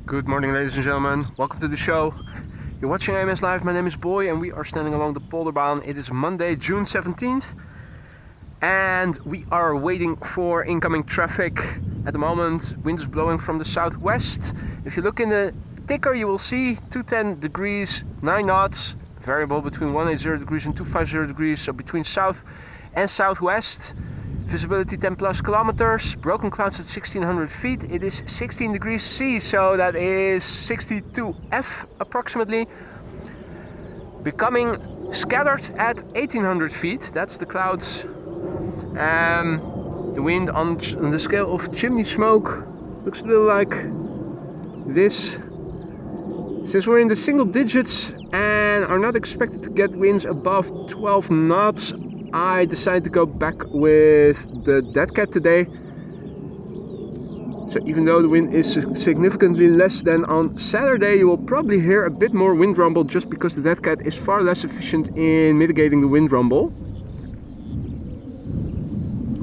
Good morning, ladies and gentlemen. Welcome to the show. You're watching AMS Live. My name is Boy and we are standing along the Polderbaan. It is Monday, June 17th. And we are waiting for incoming traffic. At the moment, wind is blowing from the southwest. If you look in the ticker, you will see 210 degrees, 9 knots. Variable between 180 degrees and 250 degrees. So between south and southwest. Visibility 10 plus kilometers, broken clouds at 1600 feet. It is 16 degrees C, so that is 62 F approximately. Becoming scattered at 1800 feet, that's the clouds. The wind on the scale of chimney smoke looks a little like this. Since we're in the single digits and are not expected to get winds above 12 knots, I decided to go back with the dead cat today. So even though the wind is significantly less than on Saturday, you will probably hear a bit more wind rumble just because the dead cat is far less efficient in mitigating the wind rumble.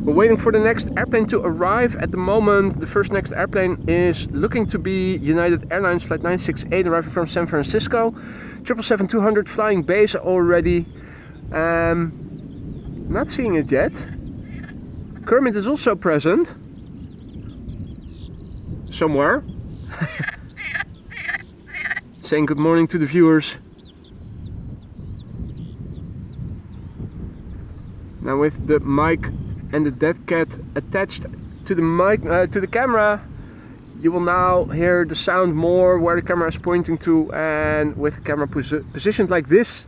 We're waiting for the next airplane to arrive. At the moment, the next airplane is looking to be United Airlines Flight 968 arriving from San Francisco. 777-200 flying base already. Not seeing it yet. Kermit is also present. Somewhere. Saying good morning to the viewers. Now with the mic and the dead cat attached to the mic, to the camera, you will now hear the sound more where the camera is pointing to, and with the camera positioned like this.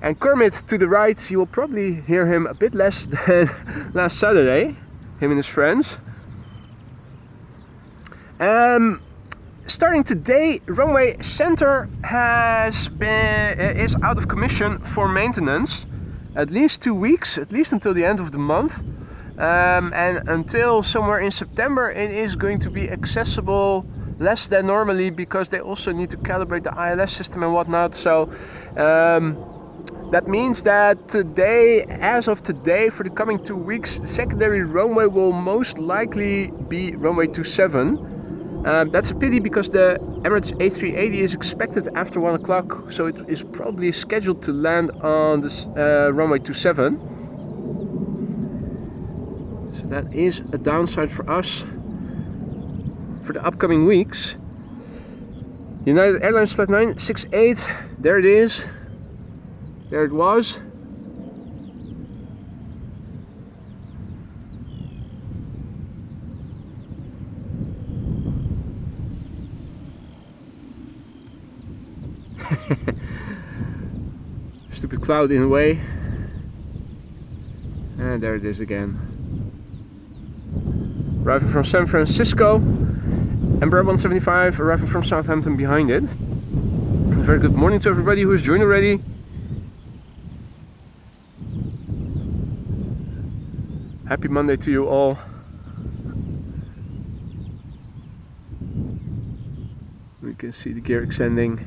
And Kermit to the right, you will probably hear him a bit less than last Saturday, him and his friends. Starting today, runway center is out of commission for maintenance, at least 2 weeks, at least until the end of the month. And until somewhere in September, it is going to be accessible less than normally because they also need to calibrate the ILS system and whatnot. So. That means that today, as of today, for the coming 2 weeks, the secondary runway will most likely be runway 27. That's a pity because the Emirates A380 is expected after 1 o'clock, so it is probably scheduled to land on this runway 27. So that is a downside for us for the upcoming weeks. United Airlines Flight 968, there it is. There it was. Stupid cloud in the way. And there it is again. Arriving from San Francisco. Embraer 175 arriving from Southampton behind it. A very good morning to everybody who has joined already. Happy Monday to you all. We can see the gear extending.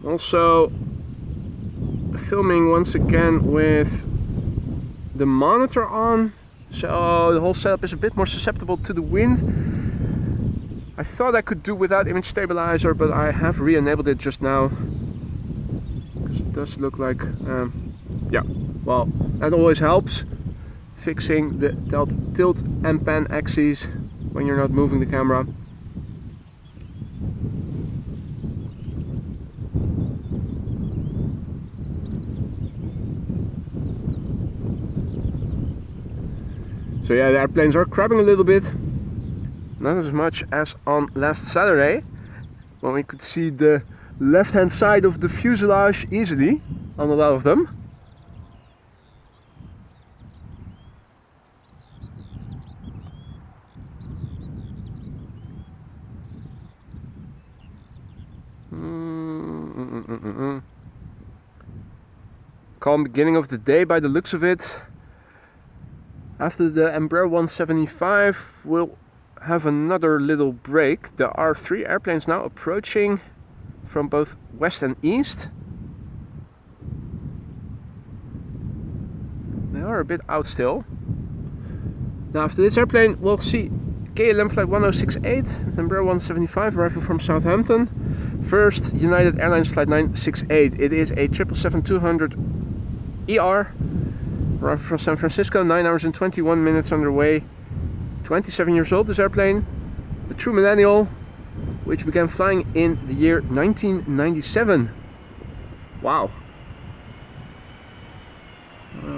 Also filming once again with the monitor on, so the whole setup is a bit more susceptible to the wind. I thought I could do without image stabilizer, but I have re-enabled it just now because it does look like, yeah, well, that always helps, fixing the tilt and pan axes when you're not moving the camera. So yeah, the airplanes are crabbing a little bit. Not as much as on last Saturday, when we could see the left-hand side of the fuselage easily on a lot of them. Calm beginning of the day by the looks of it. After the Embraer 175, we'll have another little break. There are 3 airplanes now approaching from both west and east. are a bit out still. Now after this airplane we'll see KLM flight 1068, Embraer 175 arriving from Southampton. First United Airlines flight 968. It is a 777-200 ER arriving from San Francisco, 9 hours and 21 minutes underway. 27 years old this airplane, a true millennial, which began flying in the year 1997. Wow.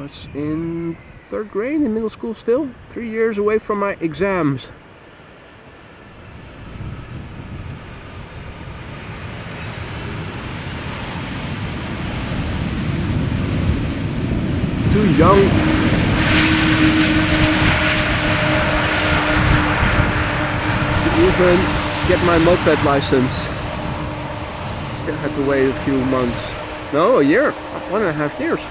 It's in 3rd grade, in middle school still. 3 years away from my exams. Too young to even get my moped license. Still had to wait a few months. No, a year. 1.5 years.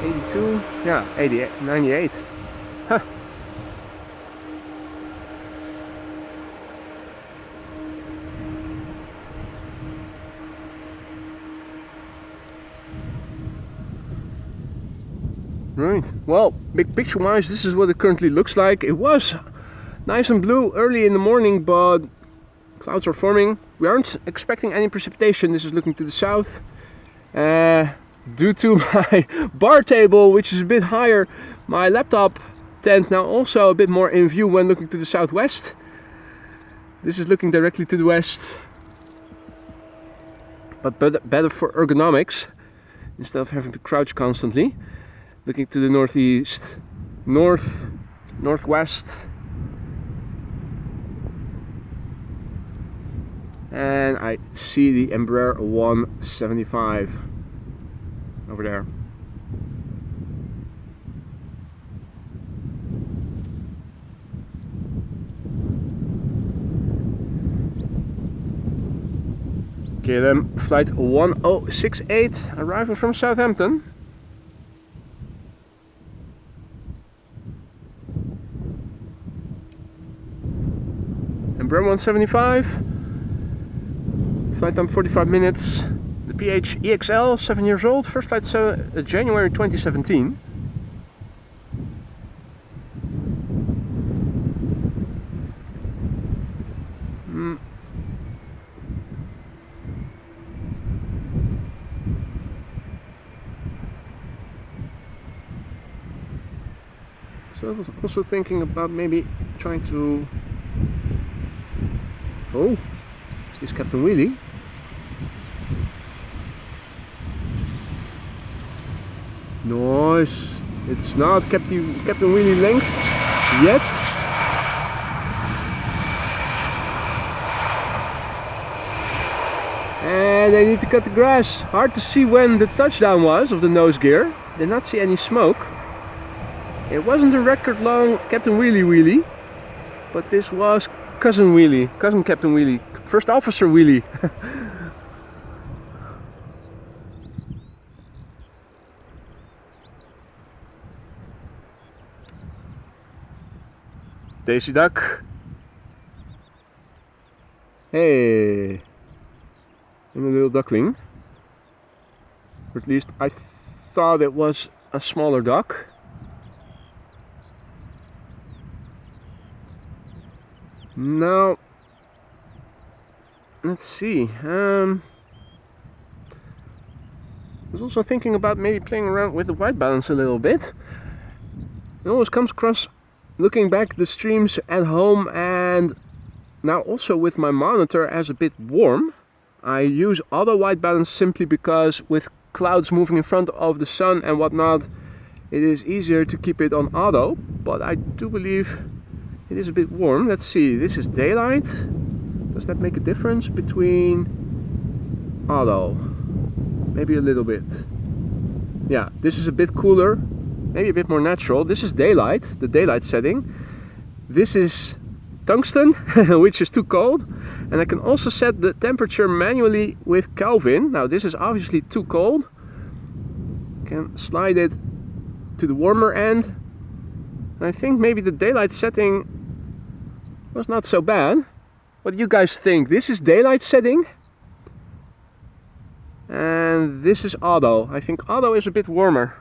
82, yeah, 88, 98. Huh. Right, well, big picture wise, this is what it currently looks like. It was nice and blue early in the morning, but clouds are forming. We aren't expecting any precipitation. This is looking to the south. Due to my bar table, which is a bit higher, my laptop tent now also a bit more in view when looking to the southwest. This is looking directly to the west, but better for ergonomics instead of having to crouch constantly. Looking to the northeast, northwest, and I see the Embraer 175 over there. KLM flight 1068 arriving from Southampton. Embraer 175, flight time 45 minutes. The PH EXL, 7 years old, first flight January 2017. So I was also thinking about maybe trying to... Oh, is this Captain Wheelie? Nice. It's not Captain Wheelie length yet. And they need to cut the grass. Hard to see when the touchdown was of the nose gear. Did not see any smoke. It wasn't a record long Captain Wheelie, but this was Cousin Captain Wheelie, First Officer Wheelie. Daisy Duck. Hey. And a little duckling. Or at least I thought it was a smaller duck. Now, let's see. I was also thinking about maybe playing around with the white balance a little bit. It always comes across looking back the streams at home and now also with my monitor as a bit warm. I use auto white balance simply because with clouds moving in front of the sun and whatnot, it is easier to keep it on auto, but I do believe it is a bit warm. Let's see, this is daylight. Does that make a difference between auto? Maybe a little bit. Yeah, this is a bit cooler, maybe a bit more natural. This is daylight, the daylight setting. This is tungsten, which is too cold. And I can also set the temperature manually with Kelvin. Now this is obviously too cold. Can slide it to the warmer end. And I think maybe the daylight setting was not so bad. What do you guys think? This is daylight setting. And this is auto. I think auto is a bit warmer.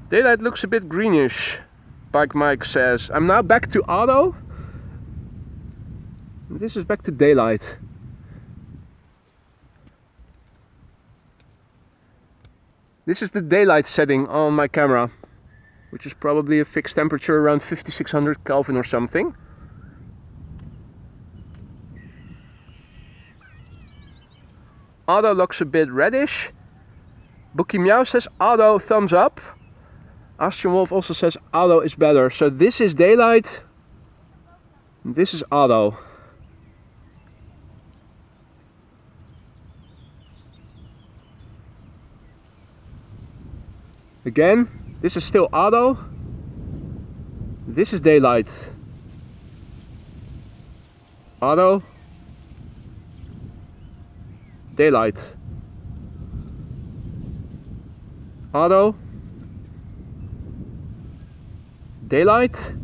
Daylight looks a bit greenish, Bike Mike says. I'm now back to auto. This is back to daylight. This is the daylight setting on my camera, which is probably a fixed temperature around 5600 Kelvin or something. Auto looks a bit reddish. Bookie Meow says auto, thumbs up. Austrian Wolf also says auto is better. So this is daylight. This is auto. Again, this is still auto. This is daylight. Auto. Daylight. Auto. Daylight.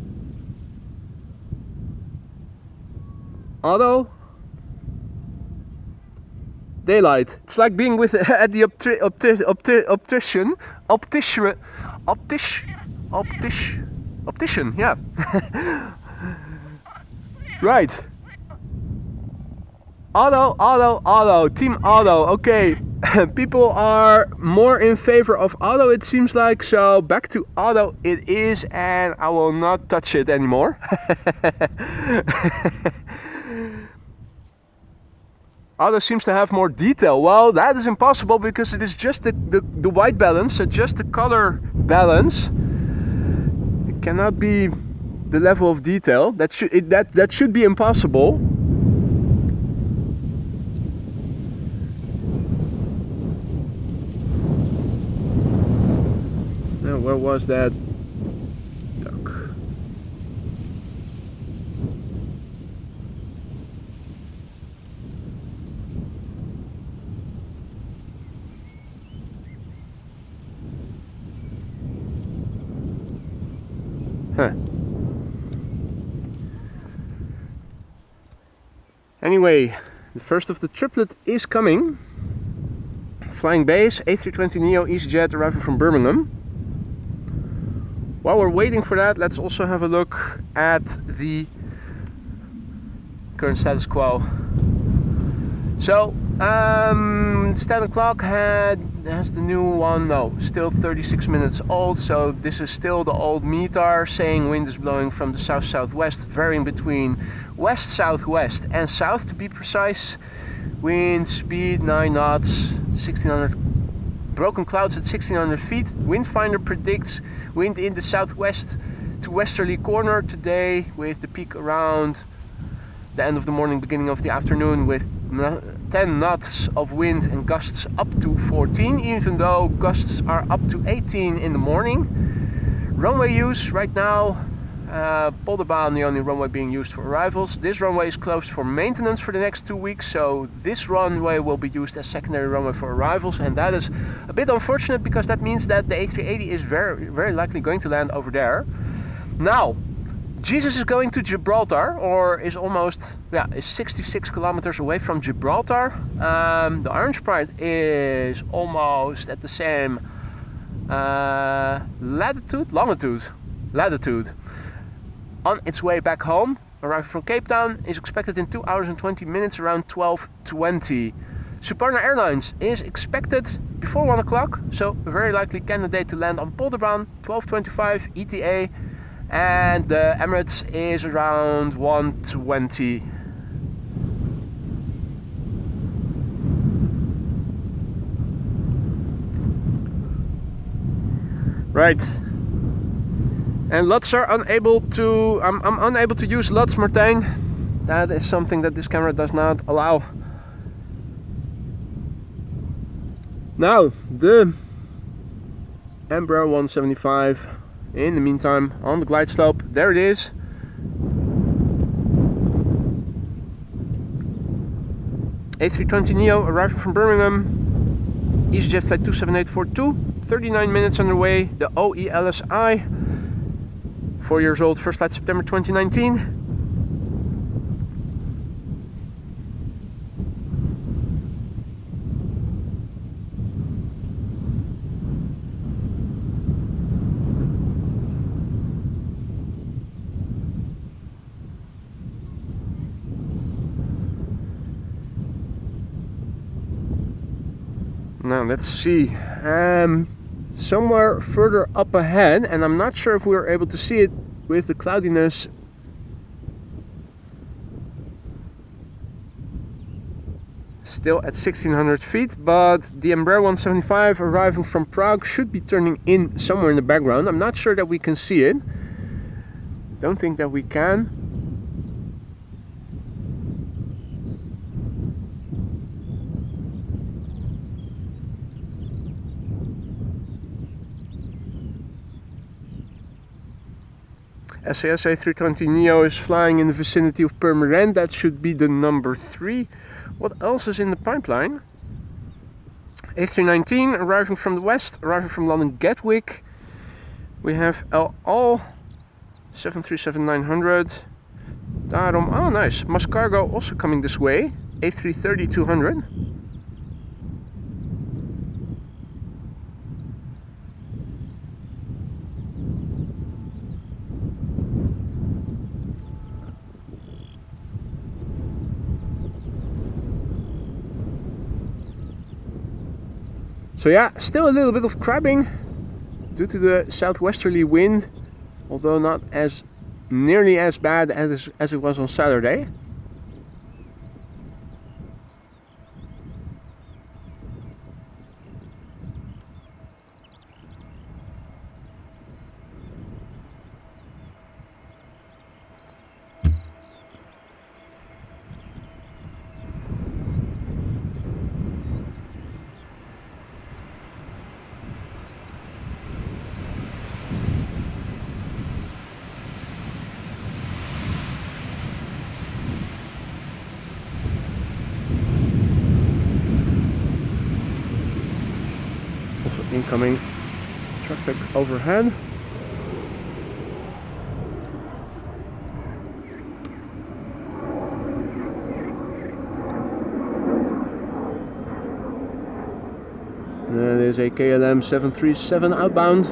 Auto. Daylight. It's like being with at the optician, yeah. Right. Auto, team auto. Okay, people are more in favor of auto, it seems like, so back to auto it is, and I will not touch it anymore. Auto seems to have more detail. Well, that is impossible because it is just the white balance, so just the color balance. It cannot be the level of detail. That should be impossible. Now, where was that duck? Huh. Anyway, the first of the triplet is coming. Flying base, A320neo EasyJet arriving from Birmingham. While we're waiting for that, let's also have a look at the current status quo. So, standard clock has the new one, no, still 36 minutes old, so this is still the old METAR saying wind is blowing from the south-southwest, varying between west-southwest and south to be precise. Wind speed 9 knots, 1600, broken clouds at 1600 feet. Windfinder predicts wind in the southwest to westerly corner today, with the peak around the end of the morning, beginning of the afternoon, with 10 knots of wind and gusts up to 14, even though gusts are up to 18 in the morning. Runway use right now, Polderbaan, the only runway being used for arrivals. This runway is closed for maintenance for the next 2 weeks, so this runway will be used as secondary runway for arrivals, and that is a bit unfortunate because that means that the A380 is very likely going to land over there. Now, Jesus is going to Gibraltar, or is almost, is 66 kilometers away from Gibraltar. The orange part is almost at the same latitude. On its way back home, arriving from Cape Town, is expected in 2 hours and 20 minutes, around 12:20. Suparna Airlines is expected before 1 o'clock, so a very likely candidate to land on Polderbaan, 12:25 ETA. And the Emirates is around 1:20. Right. And LUTs are unable to, I'm unable to use LUTs, Martijn. That is something that this camera does not allow. Now, the Embraer 175. In the meantime, on the glide slope, there it is. A320neo arriving from Birmingham. EasyJet flight 27842, 39 minutes underway. The OELSI, 4 years old, first flight September 2019. Now let's see. Somewhere further up ahead, and I'm not sure if we were able to see it with the cloudiness. Still at 1600 feet, but the Embraer 175 arriving from Prague should be turning in somewhere in the background. I'm not sure that we can see it. Don't think that we can. SAS A320neo is flying in the vicinity of Purmerend. That should be the number 3. What else is in the pipeline? A319 arriving from the west, arriving from London Gatwick. We have Al 737-900. Daarom, oh nice, MASkargo also coming this way. A330-200. So yeah, still a little bit of crabbing due to the southwesterly wind, although not as nearly as bad as it was on Saturday. Incoming traffic overhead. That is a KLM 737 outbound.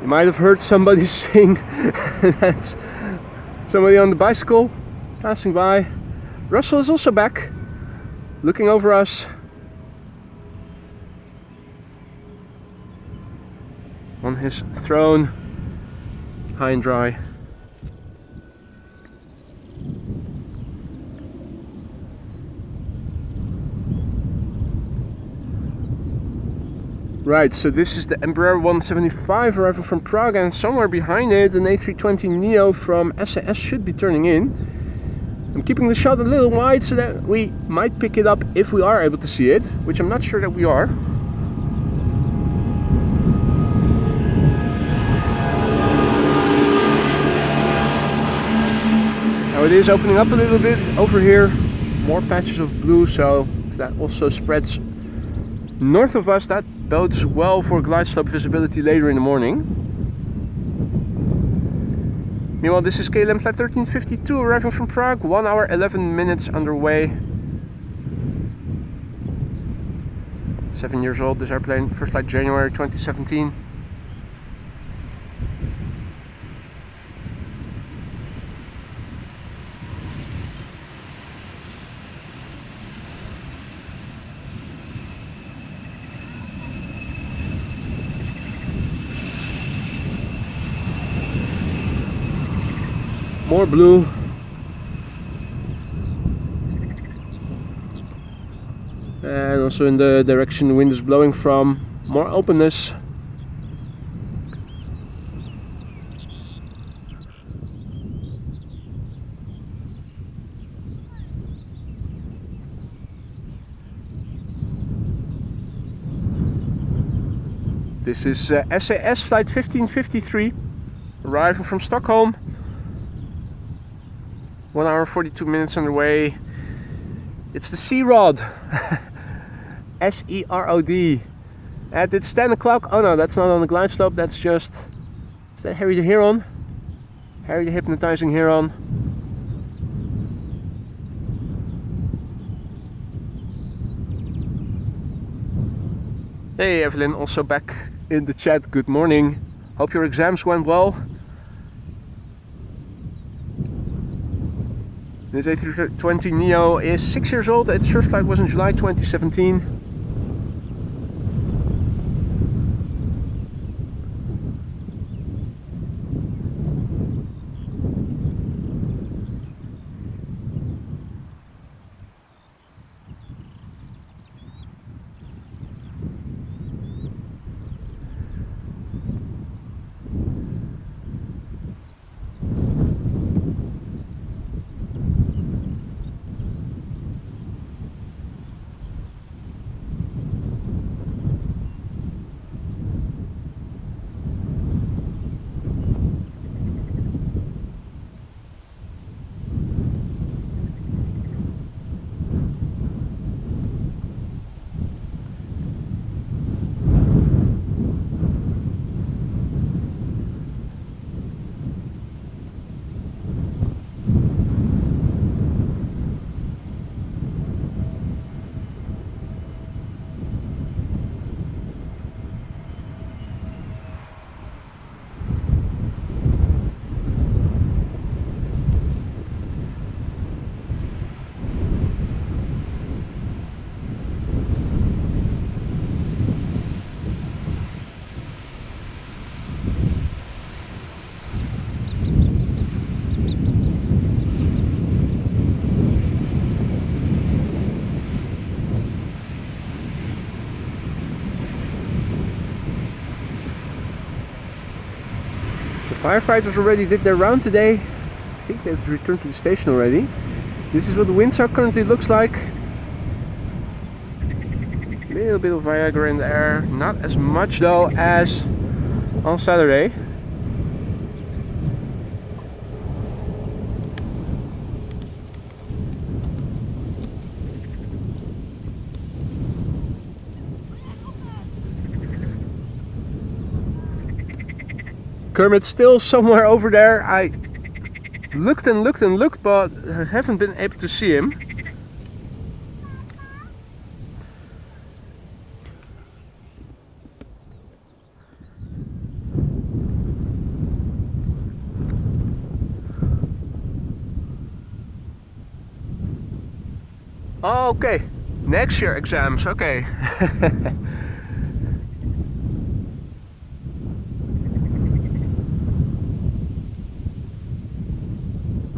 You might have heard somebody sing. That's somebody on the bicycle passing by. Russell is also back, looking over us. On his throne, high and dry. Right, so this is the Embraer 175 arriving from Prague, and somewhere behind it an A320neo from SAS should be turning in. I'm keeping the shot a little wide so that we might pick it up if we are able to see it, which I'm not sure that we are. Now it is opening up a little bit over here, more patches of blue, so if that also spreads north of us, that bodes well for glide slope visibility later in the morning. Meanwhile, this is KLM flight 1352 arriving from Prague, 1 hour 11 minutes underway. 7 years old, this airplane, first flight January 2017. More blue. And also in the direction the wind is blowing from, more openness. This is SAS flight 1553 arriving from Stockholm. 1 hour 42 minutes underway. It's the Sea-Rod. S-E-R-O-D. And it's 10 o'clock. Oh no, that's not on the glide slope. That's just... Is that Harry the Heron? Harry the Hypnotizing Heron. Hey Evelyn, also back in the chat. Good morning. Hope your exams went well. This A320neo is 6 years old. Its first flight was in July 2017. Firefighters already did their round today. I think they've returned to the station already. This is what the windside currently looks like. A little bit of Viagra in the air, not as much though as on Saturday. Kermit's still somewhere over there. I looked and looked and looked, but haven't been able to see him. Oh, okay, next year exams, okay.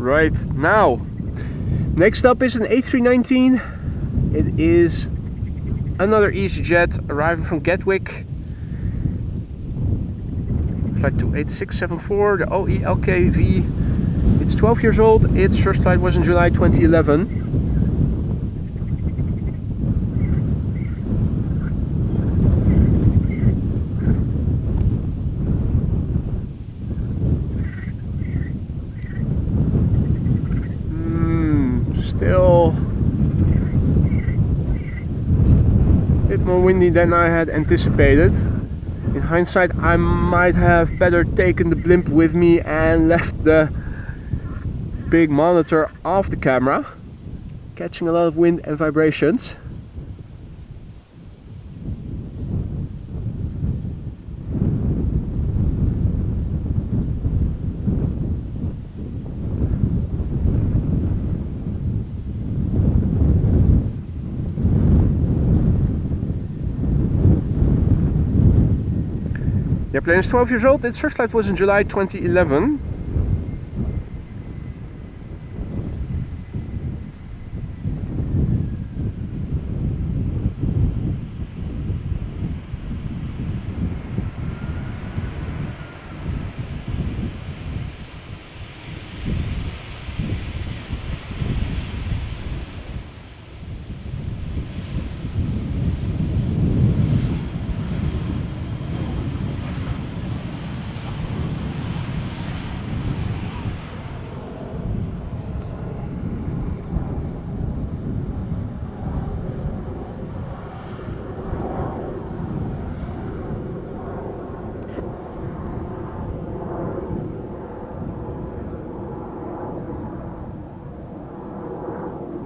Right, now, next up is an A319. It is another EasyJet arriving from Gatwick. Flight 28674, the OE-LKV. It's 12 years old. Its first flight was in July 2011. Still a bit more windy than I had anticipated. In hindsight, I might have better taken the blimp with me and left the big monitor off the camera, catching a lot of wind and vibrations. The airplane is 12 years old. Its first flight was in July 2011.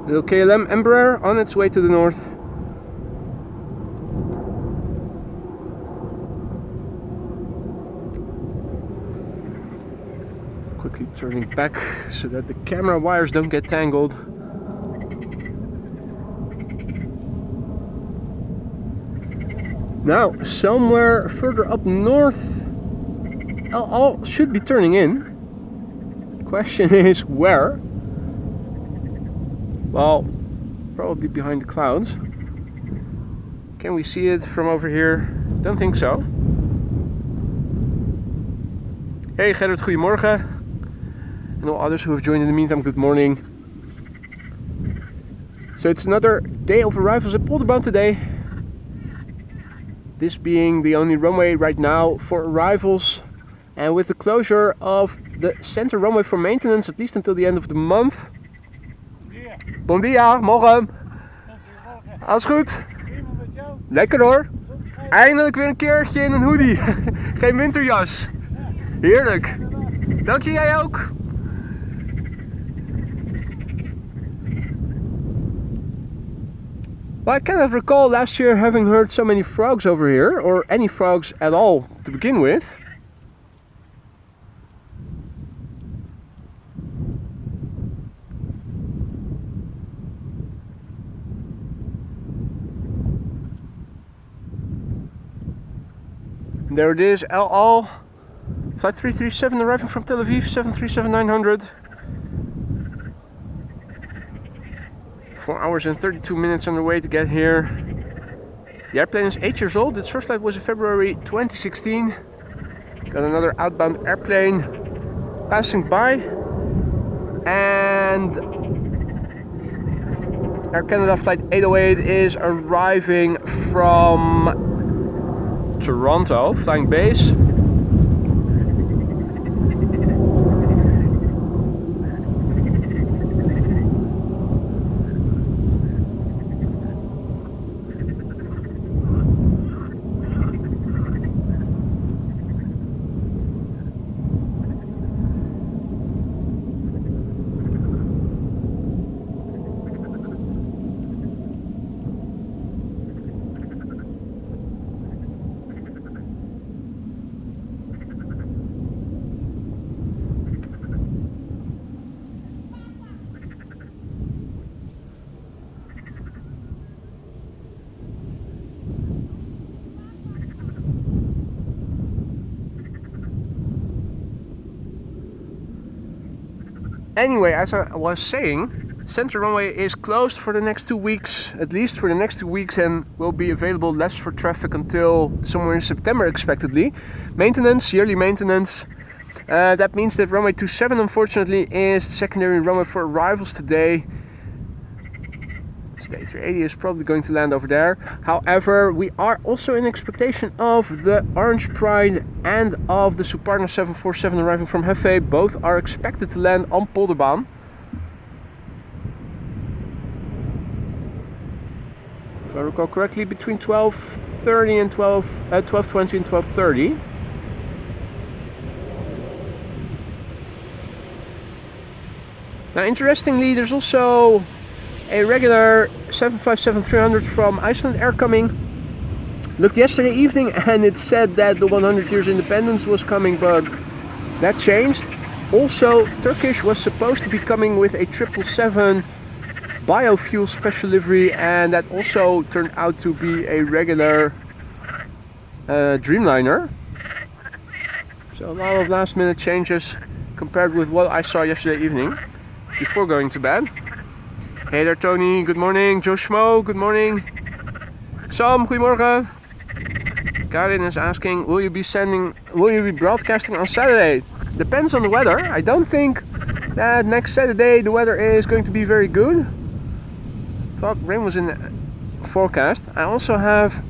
Little KLM Embraer on its way to the north. quickly turning back so that the camera wires don't get tangled. Now, somewhere further up north, El Al should be turning in. Question is where? Well, probably behind the clouds. Can we see it from over here? Don't think so. Hey Gerrit, goedemorgen. And all others who have joined in the meantime, good morning. So it's another day of arrivals at Polderbaan today. This being the only runway right now for arrivals. And with the closure of the center runway for maintenance, at least until the end of the month. Bon dia, morgen. Alles goed? Lekker hoor. Eindelijk weer een keertje in een hoodie. Geen winterjas. Heerlijk. Dank je, jij ook. Well, I cannot recall last year having heard so many frogs over here, or any frogs at all to begin with. There it is, El Al, flight 337 arriving from Tel Aviv, 737-900. 4 hours and 32 minutes on the way to get here. The airplane is 8 years old. Its first flight was in February 2016. Got another outbound airplane passing by. And Air Canada flight 808 is arriving from Toronto, flying base. Anyway, as I was saying, center runway is closed for the next 2 weeks, at least for the next 2 weeks, and will be available less for traffic until somewhere in September expectedly. Maintenance, yearly maintenance. That means that runway 27 unfortunately is the secondary runway for arrivals today. So the A380 is probably going to land over there. However, we are also in expectation of the Orange Pride and of the Suparna 747 arriving from Hefei. Both are expected to land on Polderbaan. If I recall correctly, between 12:30 and 12:20 and 12:30. Now, interestingly, there's also a regular 757-300 from Icelandair coming. Looked yesterday evening and it said that the 100 years independence was coming, but that changed. Also, Turkish was supposed to be coming with a 777 biofuel special livery, and that also turned out to be a regular Dreamliner. So a lot of last minute changes compared with what I saw yesterday evening before going to bed. Hey there Tony, good morning. Joe Schmo, good morning. Sam, goedemorgen. Karin is asking, will you be broadcasting on Saturday? Depends on the weather. I don't think that next Saturday the weather is going to be very good. Thought rain was in the forecast. I also have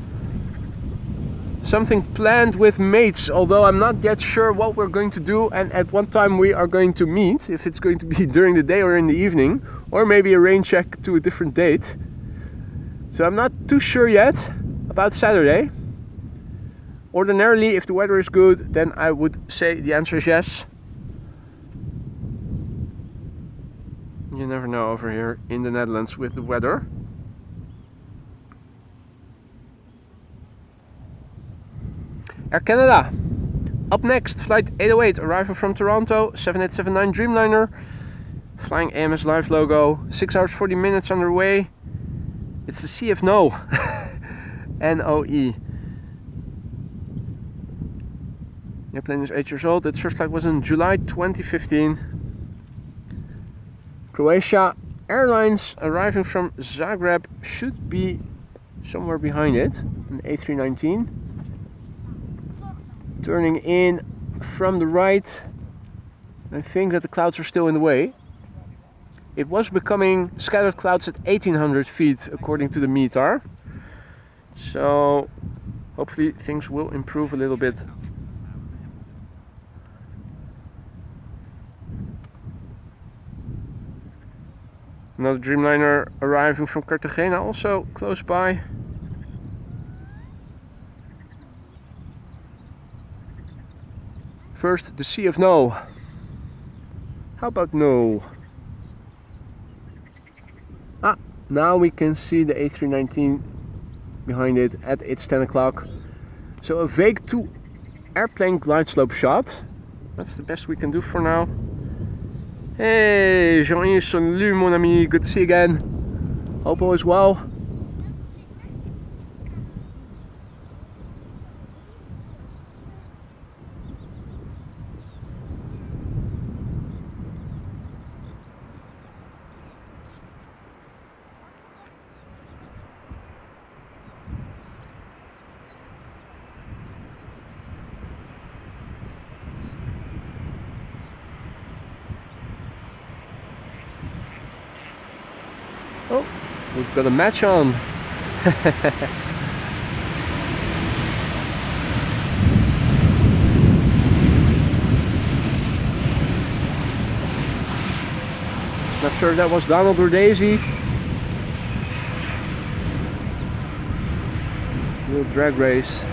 something planned with mates, although I'm not yet sure what we're going to do and at what time we are going to meet, if it's going to be during the day or in the evening, or maybe a rain check to a different date. So I'm not too sure yet about Saturday. Ordinarily, if the weather is good, then I would say the answer is yes. You never know over here in the Netherlands with the weather. Air Canada, Up next, flight 808 arriving from Toronto, 7879 Dreamliner, flying AMS Live logo, 6 hours 40 minutes underway. It's the Sea of No, N-O-E. The airplane is 8 years old. Its first flight was in July 2015. Croatia Airlines arriving from Zagreb should be somewhere behind it, an A319. Turning in from the right. I think that the clouds are still in the way. It was becoming scattered clouds at 1800 feet according to the METAR. So hopefully things will improve a little bit. Another Dreamliner arriving from Cartagena, also close by. First, the Sea of No. How about no? Ah, now we can see the A319 behind it at its 10 o'clock. So a vague 2 airplane glide slope shot. That's the best we can do for now. Hey, Jean-Yves, salut mon ami, good to see you again. Hope all is well. Oh, we've got a match on. Not sure if that was Donald or Daisy. Little drag race.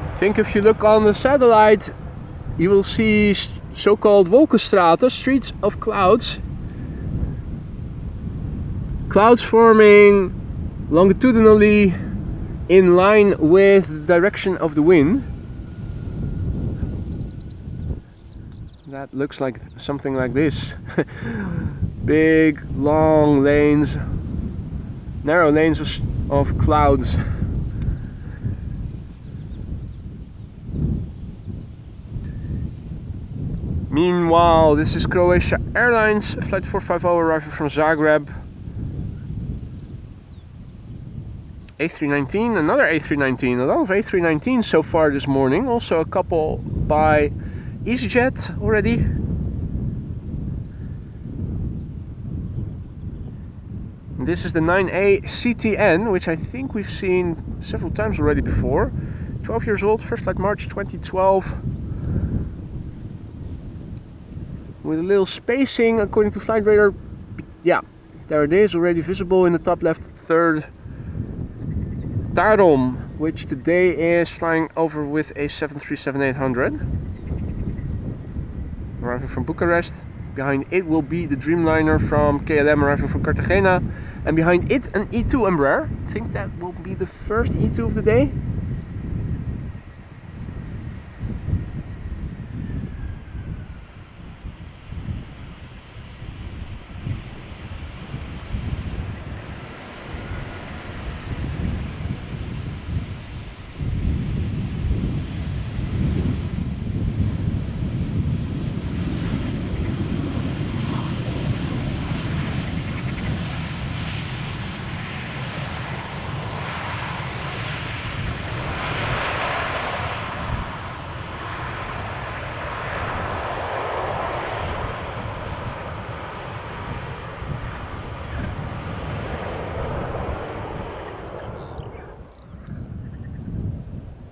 I think if you look on the satellite, you will see so-called wolkenstraten, streets of clouds. Clouds forming longitudinally in line with the direction of the wind. That looks like something like this. Big, long lanes, narrow lanes of clouds. Meanwhile, this is Croatia Airlines, flight 450 arriving from Zagreb. A319, another A319, a lot of A319s so far this morning. Also a couple by EasyJet already. And this is the 9A CTN, which I think we've seen several times already before. 12 years old, first flight March 2012. With a little spacing according to flight radar. Yeah, there it is, already visible in the top left third. Tarom, which today is flying over with a 737-800. Arriving from Bucharest. Behind it will be the Dreamliner from KLM arriving from Cartagena. And behind it an E2 Embraer. I think that will be the first E2 of the day.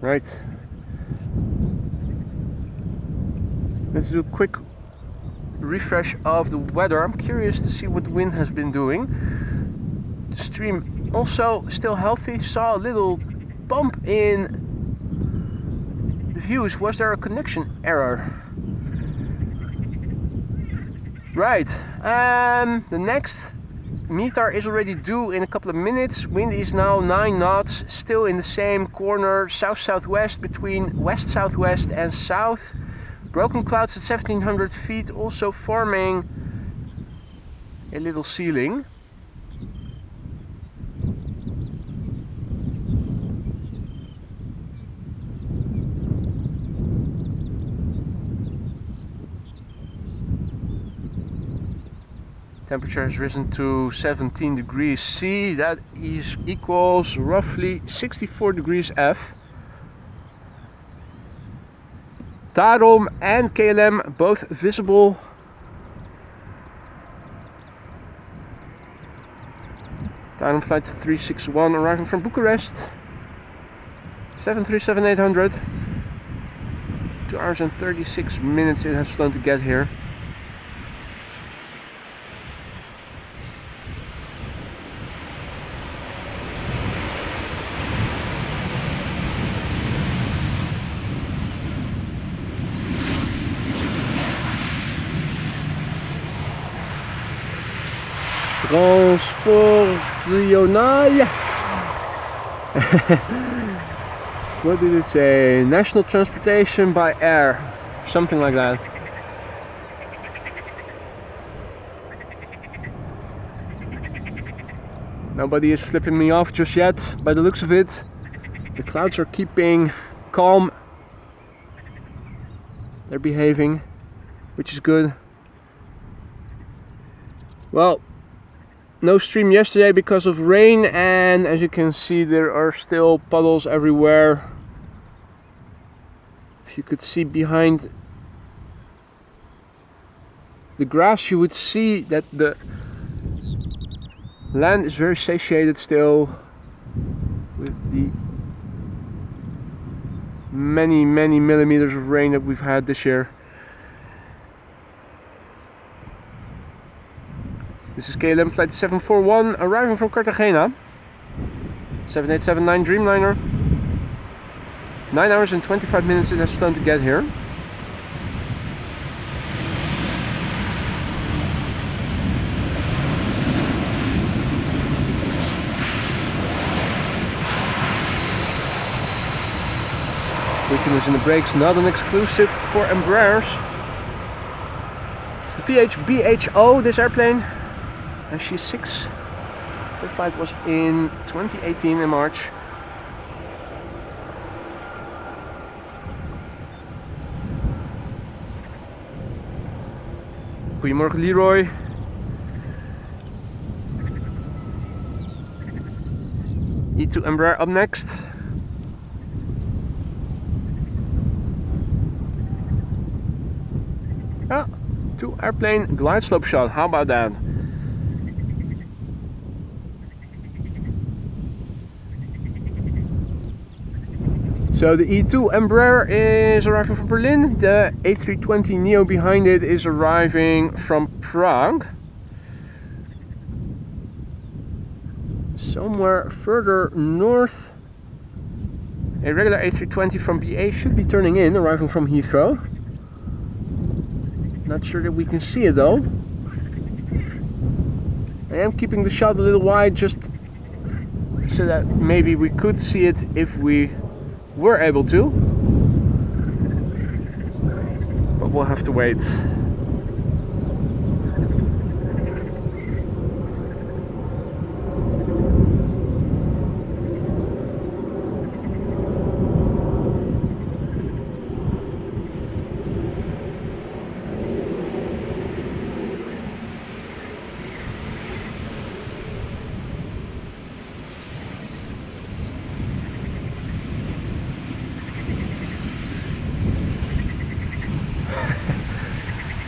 Right. Let's do a quick refresh of the weather. I'm curious to see what the wind has been doing. The stream also still healthy. Saw a little bump in the views. Was there a connection error? Right. The next METAR is already due in a couple of minutes. Wind is now 9 knots, still in the same corner, south-southwest between west-southwest and south. Broken clouds at 1700 feet, also forming a little ceiling. Temperature has risen to 17 degrees C, that is equals roughly 64 degrees F. Tarom and KLM both visible. Tarom flight 361 arriving from Bucharest. 737-800. 2 hours and 36 minutes it has flown to get here. Transportational. What did it say? National transportation by air. Something like that. Nobody is flipping me off just yet, by the looks of it. The clouds are keeping calm. They're behaving, which is good. Well, no stream yesterday because of rain, and as you can see there are still puddles everywhere. If you could see behind the grass, you would see that the land is very satiated still with the many millimeters of rain that we've had this year. This is KLM flight 741 arriving from Cartagena. 7879 Dreamliner. 9 hours and 25 minutes it has flown to get here. Squeakiness in the brakes, not an exclusive for Embraers. It's the PHBHO, this airplane. SG6. First flight was in 2018 in March. Goedemorgen Leroy. E2 Embraer up next. Ah, 2 airplane glide slope shot, how about that? So the E2 Embraer is arriving from Berlin. The A320neo behind it is arriving from Prague. Somewhere further north, a regular A320 from BA should be turning in, arriving from Heathrow. Not sure that we can see it though. I am keeping the shot a little wide just so that maybe we could see it if we were able to, but we'll have to wait.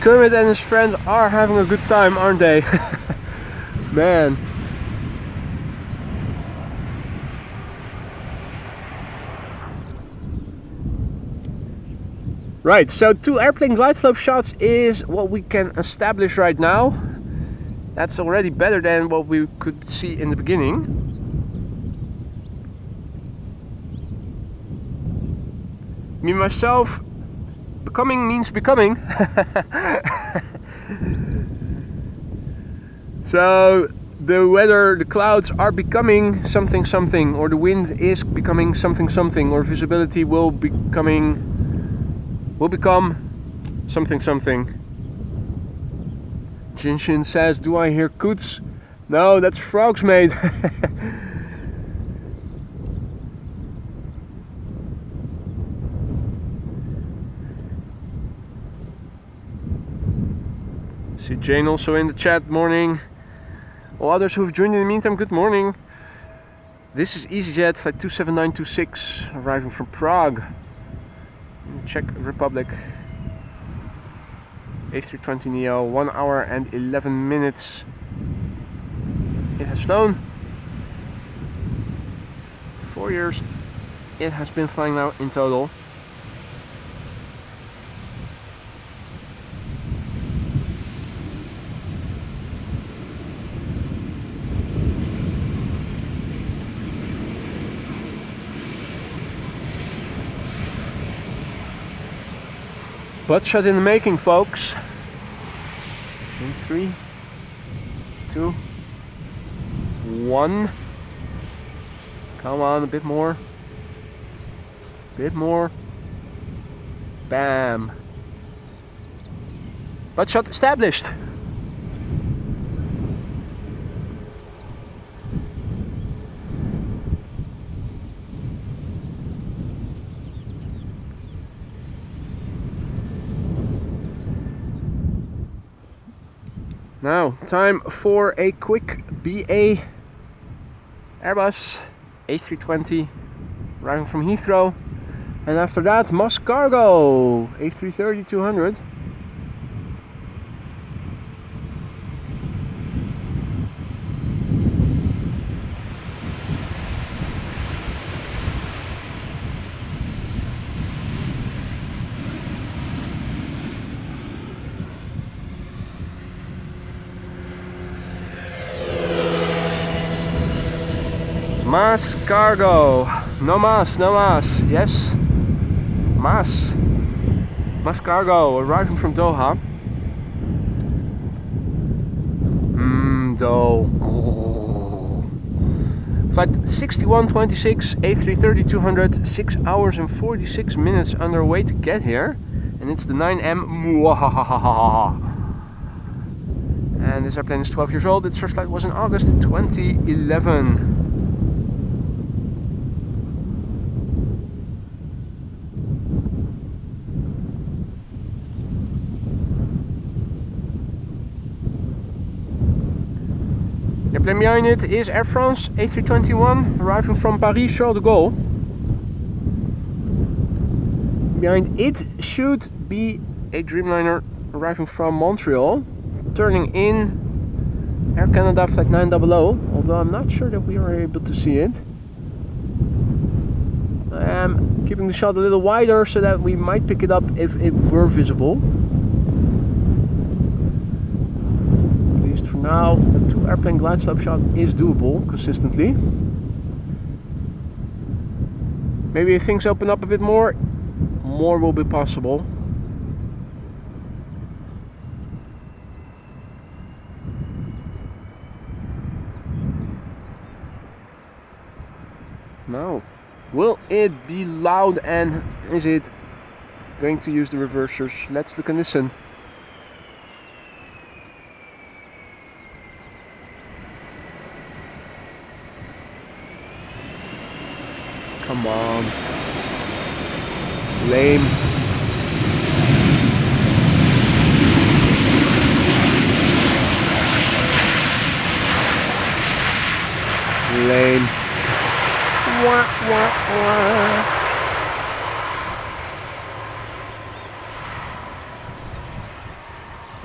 Kermit and his friends are having a good time, aren't they? Man. Right, so 2 airplane glide slope shots is what we can establish right now. That's already better than what we could see in the beginning. Me, myself, becoming means becoming. So the weather, the clouds are becoming something something, or the wind is becoming something something, or visibility will become something something. Jinshin says, do I hear coots? No, that's frogs, mate. See Jane also in the chat, morning. All others who have joined in the meantime, good morning. This is EasyJet flight 27926, arriving from Prague, in the Czech Republic. A320neo, 1 hour and 11 minutes. It has flown. 4 years it has been flying now in total. Buttshot in the making, folks. In 3, 2, 1. Come on, a bit more. Bit more. Bam. Buttshot established. Now, time for a quick BA Airbus A320 arriving from Heathrow, and after that MASkargo A3332. MASkargo, no mas, no mas, yes, MASkargo arriving from Doha. Flight 6126, A330-200, 6 hours and 46 minutes underway to get here, and it's the 9M. And this airplane is 12 years old. Its first flight was in August 2011. The plane behind it is Air France A321, arriving from Paris Charles de Gaulle. Behind it should be a Dreamliner arriving from Montreal, turning in Air Canada flight 900, although I'm not sure that we are able to see it. I am keeping the shot a little wider so that we might pick it up if it were visible. For now, a 2-airplane glide slope shot is doable consistently. Maybe if things open up a bit more will be possible. Now, will it be loud, and is it going to use the reversers? Let's look and listen. Come on. Lame. Lame. Wah, wah, wah.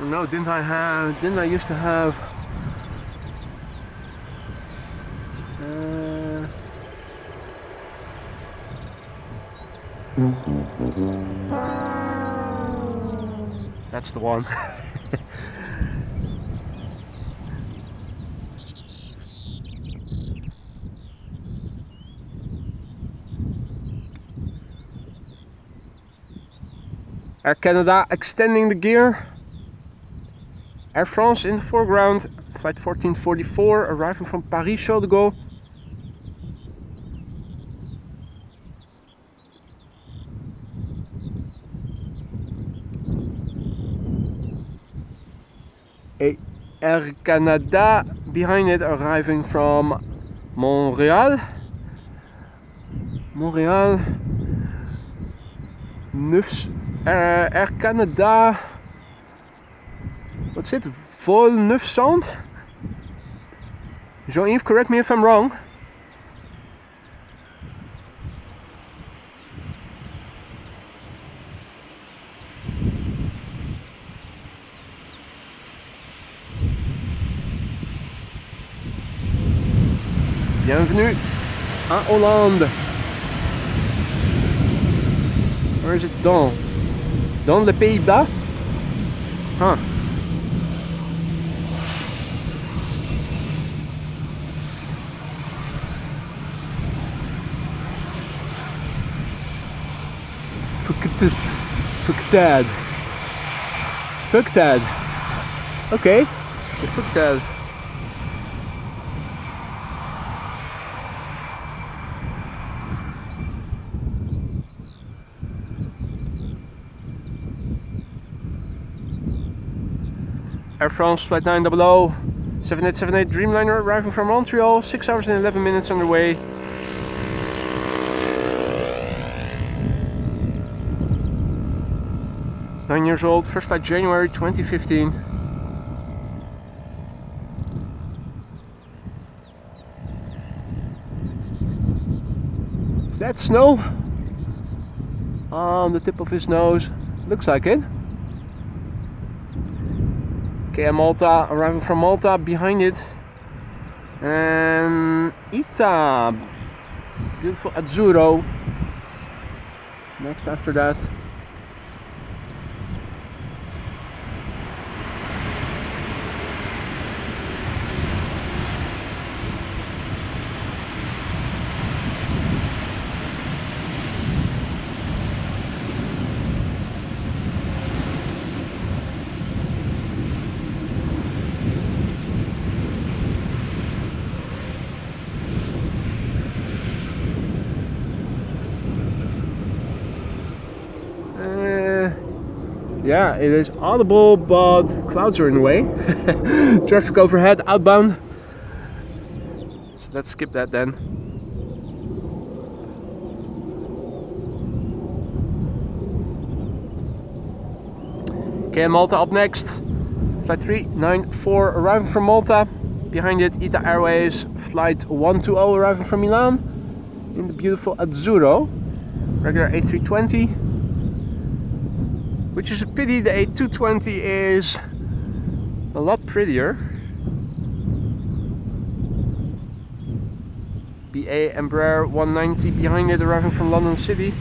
No, didn't I used to have that's the one. Air Canada extending the gear. Air France in the foreground, Flight 1444 arriving from Paris Charles de Gaulle. Air Canada behind it arriving from Montreal. Air Canada. What's it? Vol-900? Jean-Yves, correct me if I'm wrong. Bienvenue à Hollande. Where is it? Dans les Pays-Bas? Huh. Fucktad. Okay. The fucktad. Air France Flight 900 7878 Dreamliner arriving from Montreal, 6 hours and 11 minutes underway. Nine years old, first flight January 2015. Is that snow on the tip of his nose? Looks like it. KLM Malta arriving from Malta, behind it. And ITA, beautiful Azzurro. Next after that. Yeah, it is audible, but clouds are in the way. Traffic overhead, outbound. So let's skip that then. KLM Malta up next. Flight 394 arriving from Malta. Behind it, ITA Airways Flight 120 arriving from Milan. In the beautiful Azzurro. Regular A320. Which is a pity, the A220 is a lot prettier. BA Embraer 190 behind it, arriving from London City.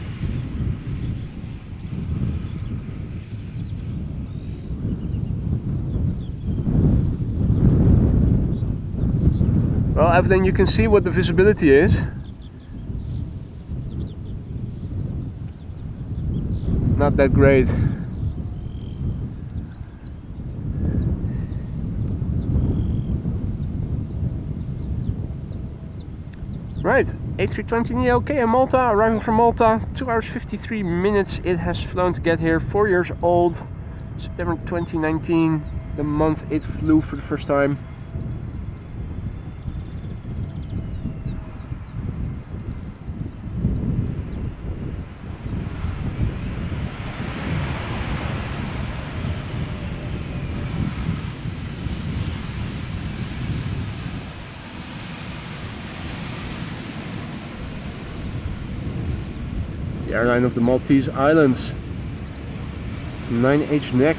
Well, Evelyn, you can see what the visibility is. Not that great. Right, A320neo KLM Malta arriving from Malta, 2 hours 53 minutes it has flown to get here, 4 years old, September 2019, the month it flew for the first time. The airline of the Maltese Islands, 9H neck.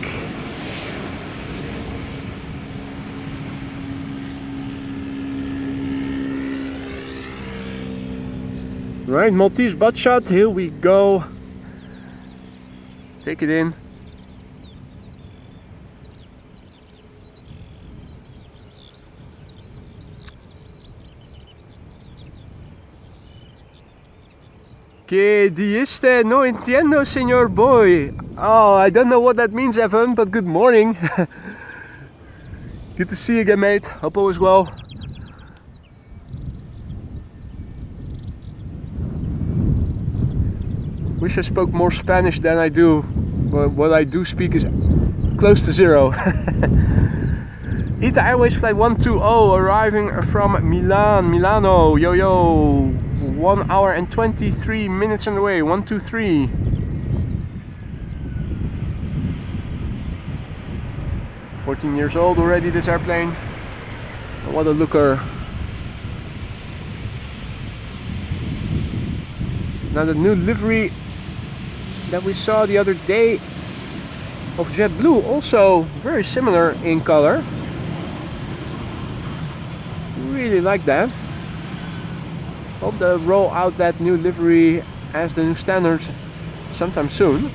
Right, Maltese butt shot, here we go. Take it in. Que diiste? No entiendo, señor boy. Oh, I don't know what that means, Evan, but good morning. Good to see you again, mate. Hope all is well. Wish I spoke more Spanish than I do, but what I do speak is close to zero. ITA Airways flight 120 arriving from Milano. Yo yo, 1 hour and 23 minutes on the way. 123. "14 years old already, this airplane. What a looker. Now the new livery that we saw the other day of JetBlue, also very similar in color. Really like that. Hope they'll roll out that new livery as the new standard sometime soon.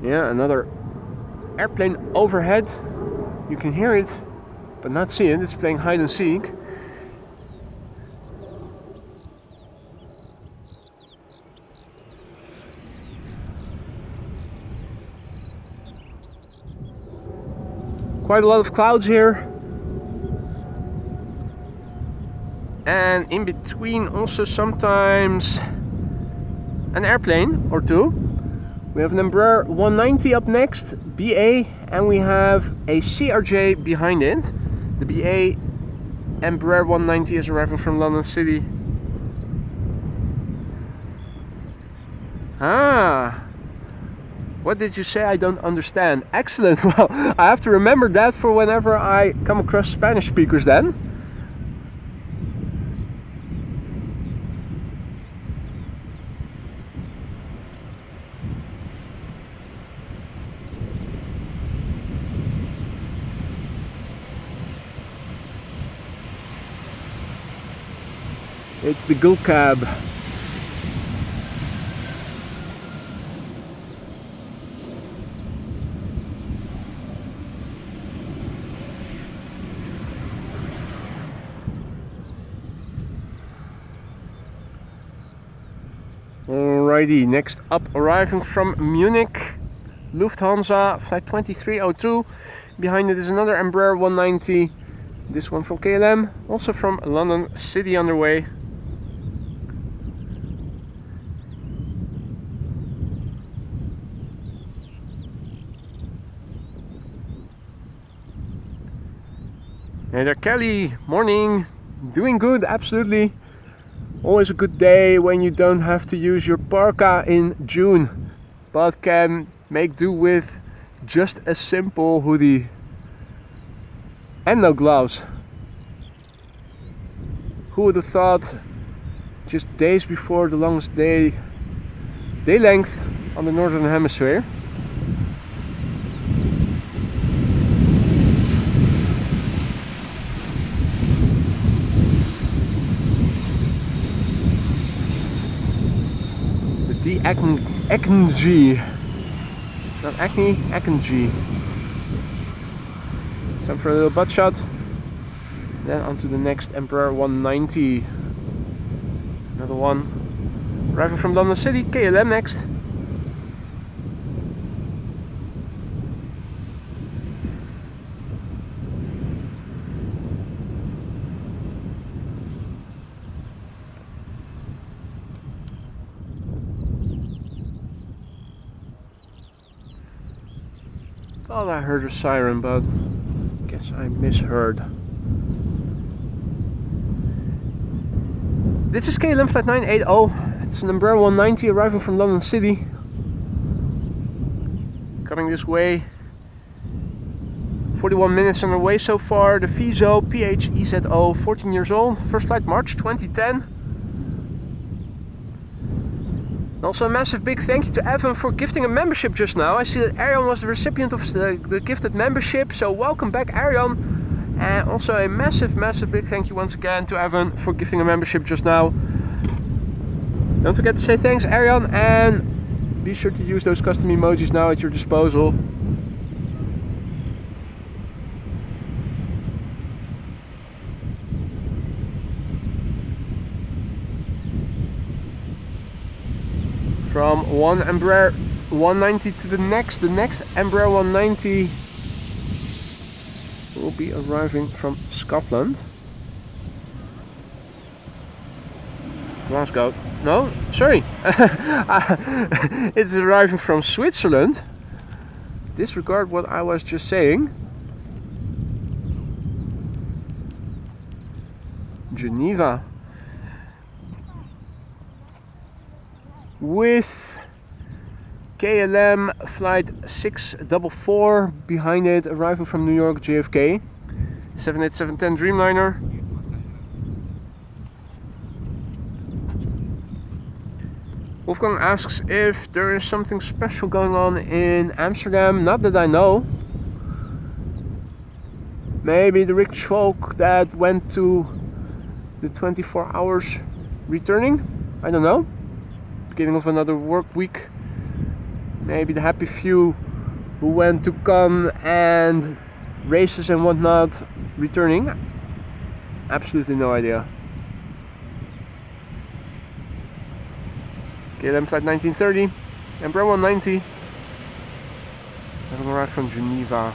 Yeah, another airplane overhead. You can hear it, but not see it. It's playing hide and seek. Quite a lot of clouds here. And in between also sometimes an airplane or two. We have an Embraer 190 up next, BA, and we have a CRJ behind it. The BA Embraer 190 is arriving from London City. Ah, what did you say? I don't understand. Excellent. Well, I have to remember that for whenever I come across Spanish speakers then. It's the Gull Cab. Alrighty, next up, arriving from Munich, Lufthansa flight 2302. Behind it is another Embraer 190. This one from KLM, also from London City underway. Hey there, Kelly. Morning. Doing good, absolutely. Always a good day when you don't have to use your parka in June, but can make do with just a simple hoodie and no gloves. Who would have thought, just days before the longest day length on the Northern Hemisphere. The Acne, not acne, Acne. Time for a little butt shot. Then on to the next Embraer 190. Another one. Arriving from London City, KLM next. Thought I heard a siren, but guess I misheard. This is KLM flight 980. It's an Embraer 190 arriving from London City. Coming this way. 41 minutes on the way so far. The Viso PHEZO, 14 years old. First flight March 2010. Also a massive big thank you to Evan for gifting a membership just now. I see that Arjan was the recipient of the gifted membership, so welcome back Arjan. And also a massive big thank you once again to Evan for gifting a membership just now. Don't forget to say thanks Arjan, and be sure to use those custom emojis now at your disposal. from one Embraer 190 to the next. The next Embraer 190 will be arriving from Scotland. Glasgow. No, sorry. It's arriving from Switzerland. Disregard what I was just saying. Geneva. With KLM flight 644 behind it, arrival from New York JFK 787-10 Dreamliner. Wolfgang asks if there is something special going on in Amsterdam. Not that I know. Maybe the rich folk that went to the 24 hours returning. I don't know. Beginning of another work week. Maybe the happy few who went to Cannes and races and whatnot returning. Absolutely no idea. KLM flight 1930, Embraer 190, having arrived from Geneva.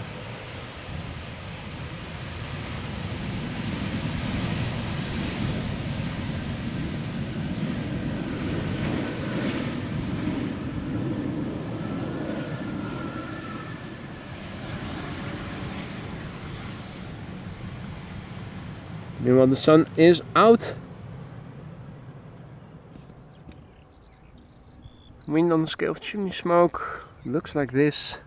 Meanwhile, the sun is out. Wind on the scale of chimney smoke looks like this.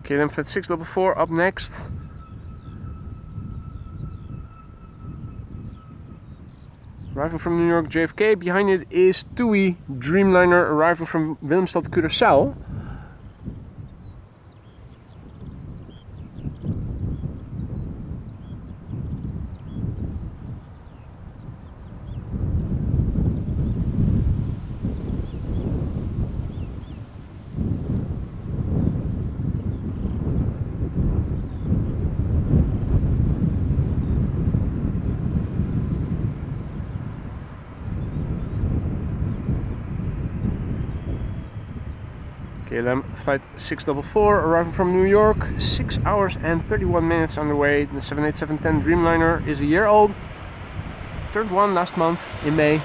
KLM flight 644 up next. Arrival from New York JFK. Behind it is TUI Dreamliner arrival from Willemstad Curaçao. KLM flight 644 arriving from New York, 6 hours and 31 minutes underway. The 787-10 Dreamliner is a year old, turned 1 last month in May.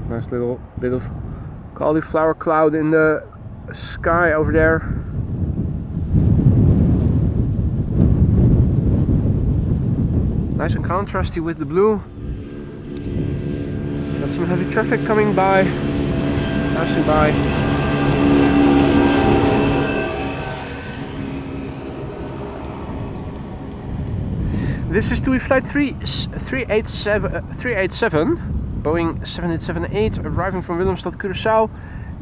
Nice little bit of cauliflower cloud in the sky over there. Nice and contrasty with the blue. Got some heavy traffic coming by, passing by. This is TUI flight 387. Boeing 787-8 arriving from Willemstad Curaçao,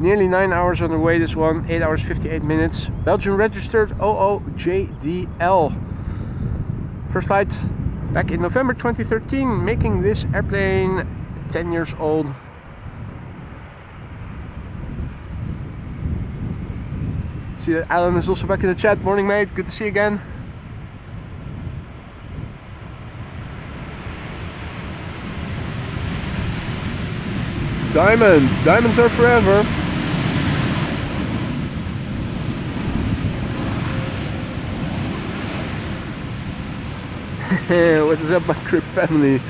nearly 9 hours on the way. This one, 8 hours 58 minutes. Belgium registered OOJDL. First flight back in November 2013, making this airplane 10 years old. See that Alan is also back in the chat. Morning, mate. Good to see you again. Diamonds! Diamonds are forever! What is up, my crib family?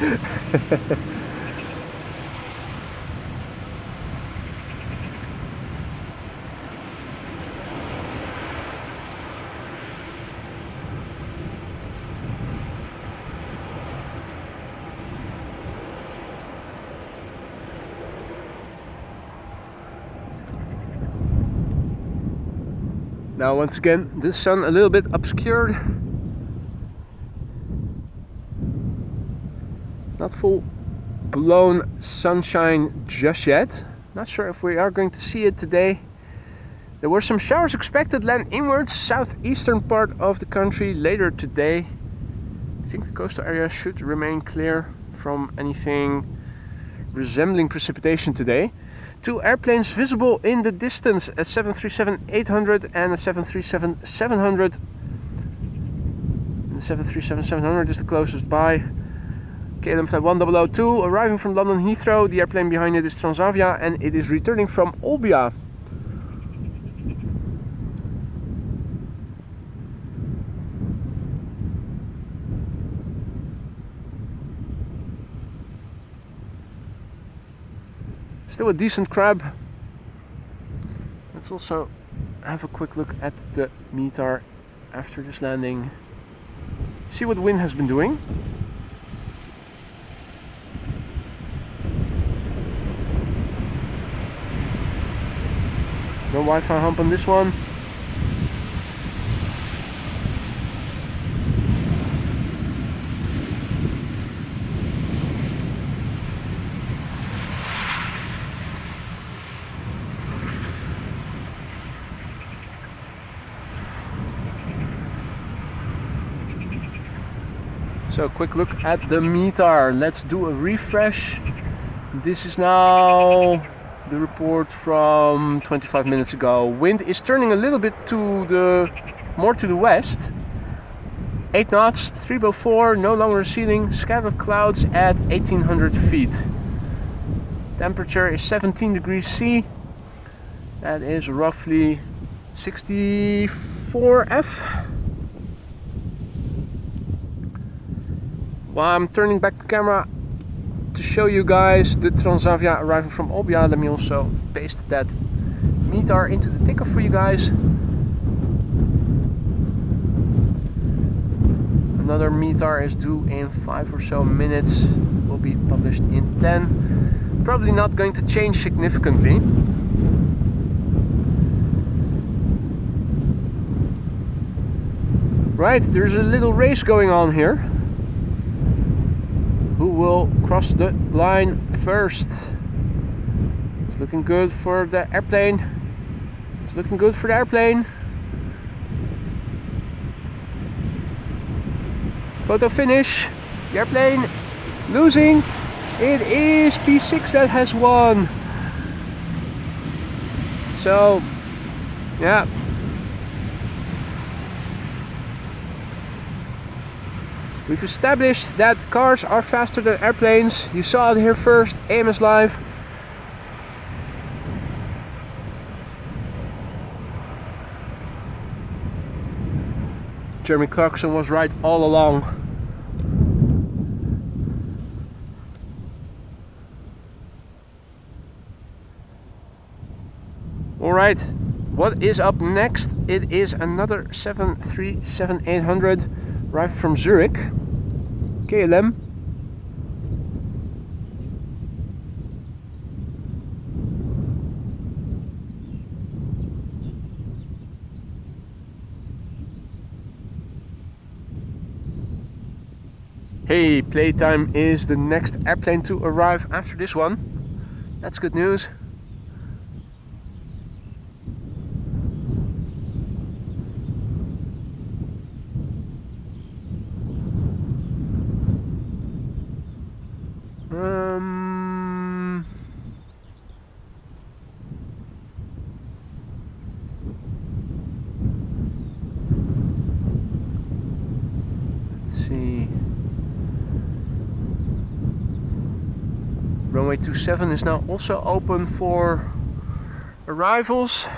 Now once again, the sun a little bit obscured. Not full blown sunshine just yet. Not sure if we are going to see it today. There were some showers expected land inwards, southeastern part of the country later today. I think the coastal area should remain clear from anything resembling precipitation today. 2 airplanes visible in the distance, a 737-800 and a 737-700. The 737-700 is the closest by. KLM flight 1002 arriving from London Heathrow. The airplane behind it is Transavia and it is returning from Olbia. Still a decent crab. Let's also have a quick look at the METAR after this landing. See what the wind has been doing. No Wi-Fi hump on this one. So quick look at the METAR. Let's do a refresh. This is now the report from 25 minutes ago. Wind is turning a little bit more to the west. 8 knots, 304, no longer receding, scattered clouds at 1800 feet. Temperature is 17 degrees C. That is roughly 64 F. While I'm turning back the camera to show you guys the Transavia arriving from Olbia, let me also paste that METAR into the ticker for you guys. Another METAR is due in 5 or so minutes, will be published in 10. Probably not going to change significantly. Right, there's a little race going on here. Who will cross the line first? It's looking good for the airplane. It's looking good for the airplane. Photo finish. The airplane losing. It is P6 that has won. So, yeah. We've established that cars are faster than airplanes. You saw it here first, AMS Live. Jeremy Clarkson was right all along. Alright, what is up next? It is another 737-800 arrived from Zurich. KLM. Hey, playtime is the next airplane to arrive after this one. That's good news. See, runway 27 is now also open for arrivals.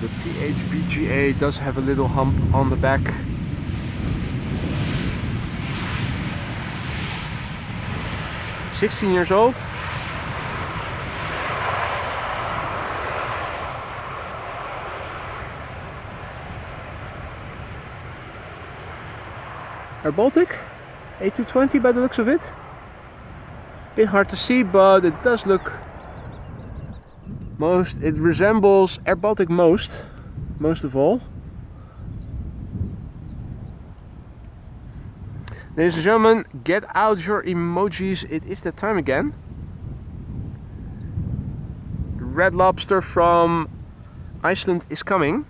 The PHBGA does have a little hump on the back. 16 years old. Air Baltic A220 by the looks of it. Bit hard to see, but it does look it resembles Air Baltic most of all. Ladies and gentlemen, get out your emojis, it is that time again. Red Lobster from Iceland is coming.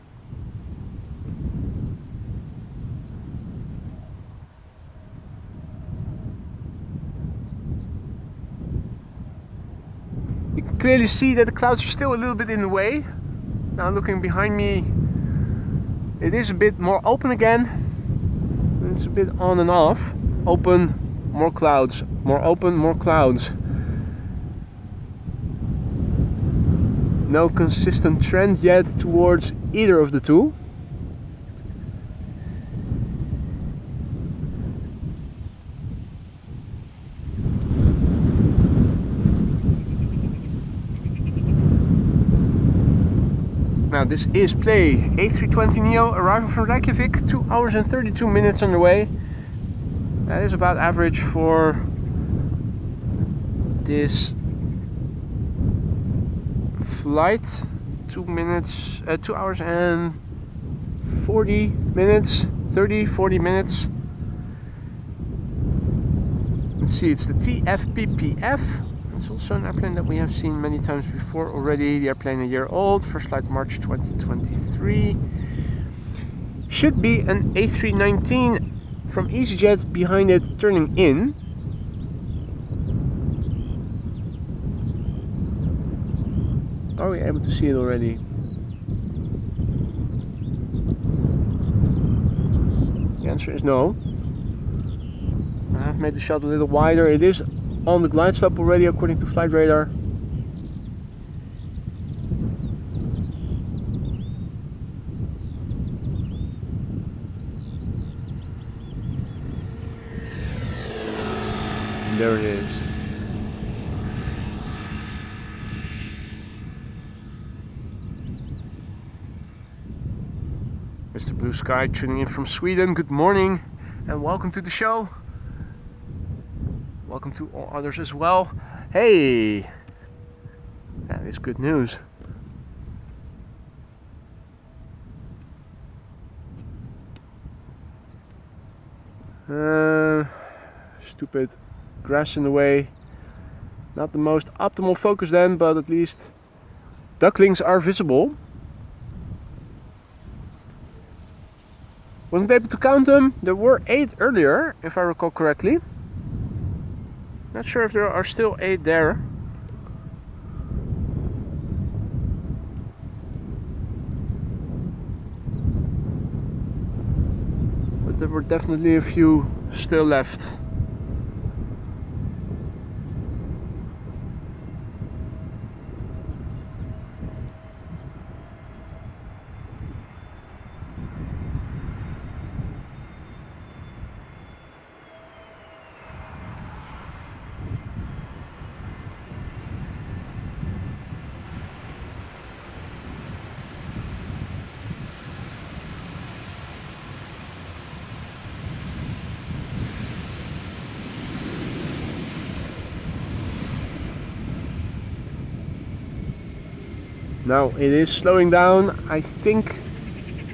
You can clearly see that the clouds are still a little bit in the way. Now looking behind me, it is a bit more open again. It's a bit on and off. Open, more clouds. More open, more clouds. No consistent trend yet towards either of the two. Now this is play A320neo arriving from Reykjavik, 2 hours and 32 minutes on the way. That is about average for this flight. 2 hours and 40 minutes, 30-40 minutes. Let's see, it's the TFPPF. It's also an airplane that we have seen many times before already. The airplane a year old, first flight March 2023. Should be an A319 from EasyJet behind it turning in. Are we able to see it already? The answer is no. I have made the shot a little wider. It is on the glide slope already according to flight radar. There it is. Mr. Blue Sky tuning in from Sweden. Good morning and welcome to the show. Welcome to all others as well. Hey, that is good news. Stupid grass in the way. Not the most optimal focus then, but at least ducklings are visible. Wasn't able to count them. There were 8 earlier, if I recall correctly. Not sure if there are still 8 there. But there were definitely a few still left. Now it is slowing down. I think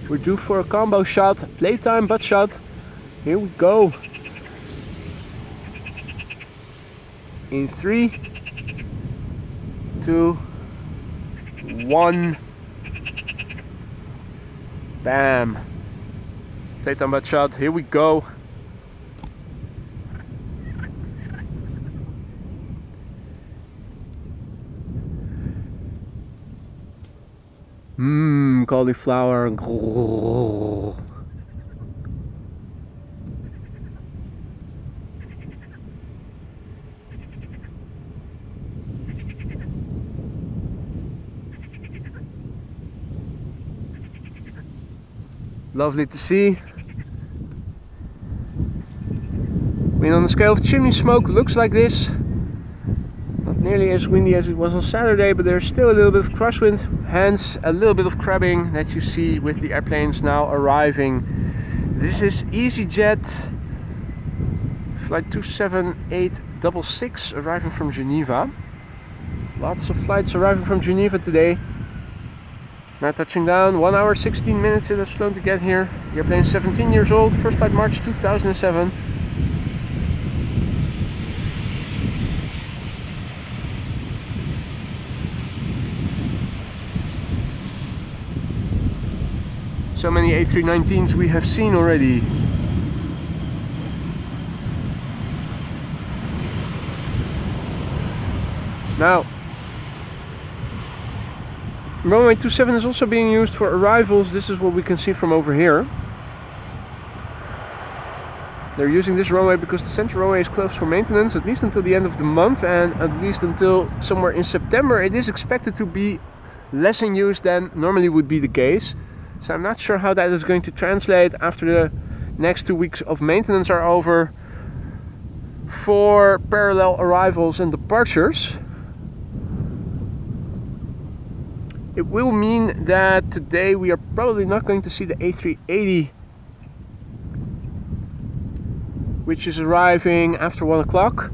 we're due for a combo shot, playtime butt shot. Here we go. In 3, 2, 1. Bam. Playtime butt shot. Here we go. Cauliflower. Lovely to see. I mean, on the scale of chimney smoke, looks like this. nearly as windy as it was on Saturday, but there's still a little bit of crosswind, hence a little bit of crabbing that you see with the airplanes now arriving. This is EasyJet flight 27866 arriving from Geneva. Lots of flights arriving from Geneva today. Now touching down, 1 hour 16 minutes. It has flown to get here. The airplane is 17 years old, first flight March 2007. So many A319s we have seen already. Now, runway 27 is also being used for arrivals. This is what we can see from over here. They're using this runway because the central runway is closed for maintenance, at least until the end of the month, and at least until somewhere in September. It is expected to be less in use than normally would be the case. So I'm not sure how that is going to translate after the next 2 weeks of maintenance are over for parallel arrivals and departures. It will mean that today we are probably not going to see the A380, which is arriving after 1 o'clock.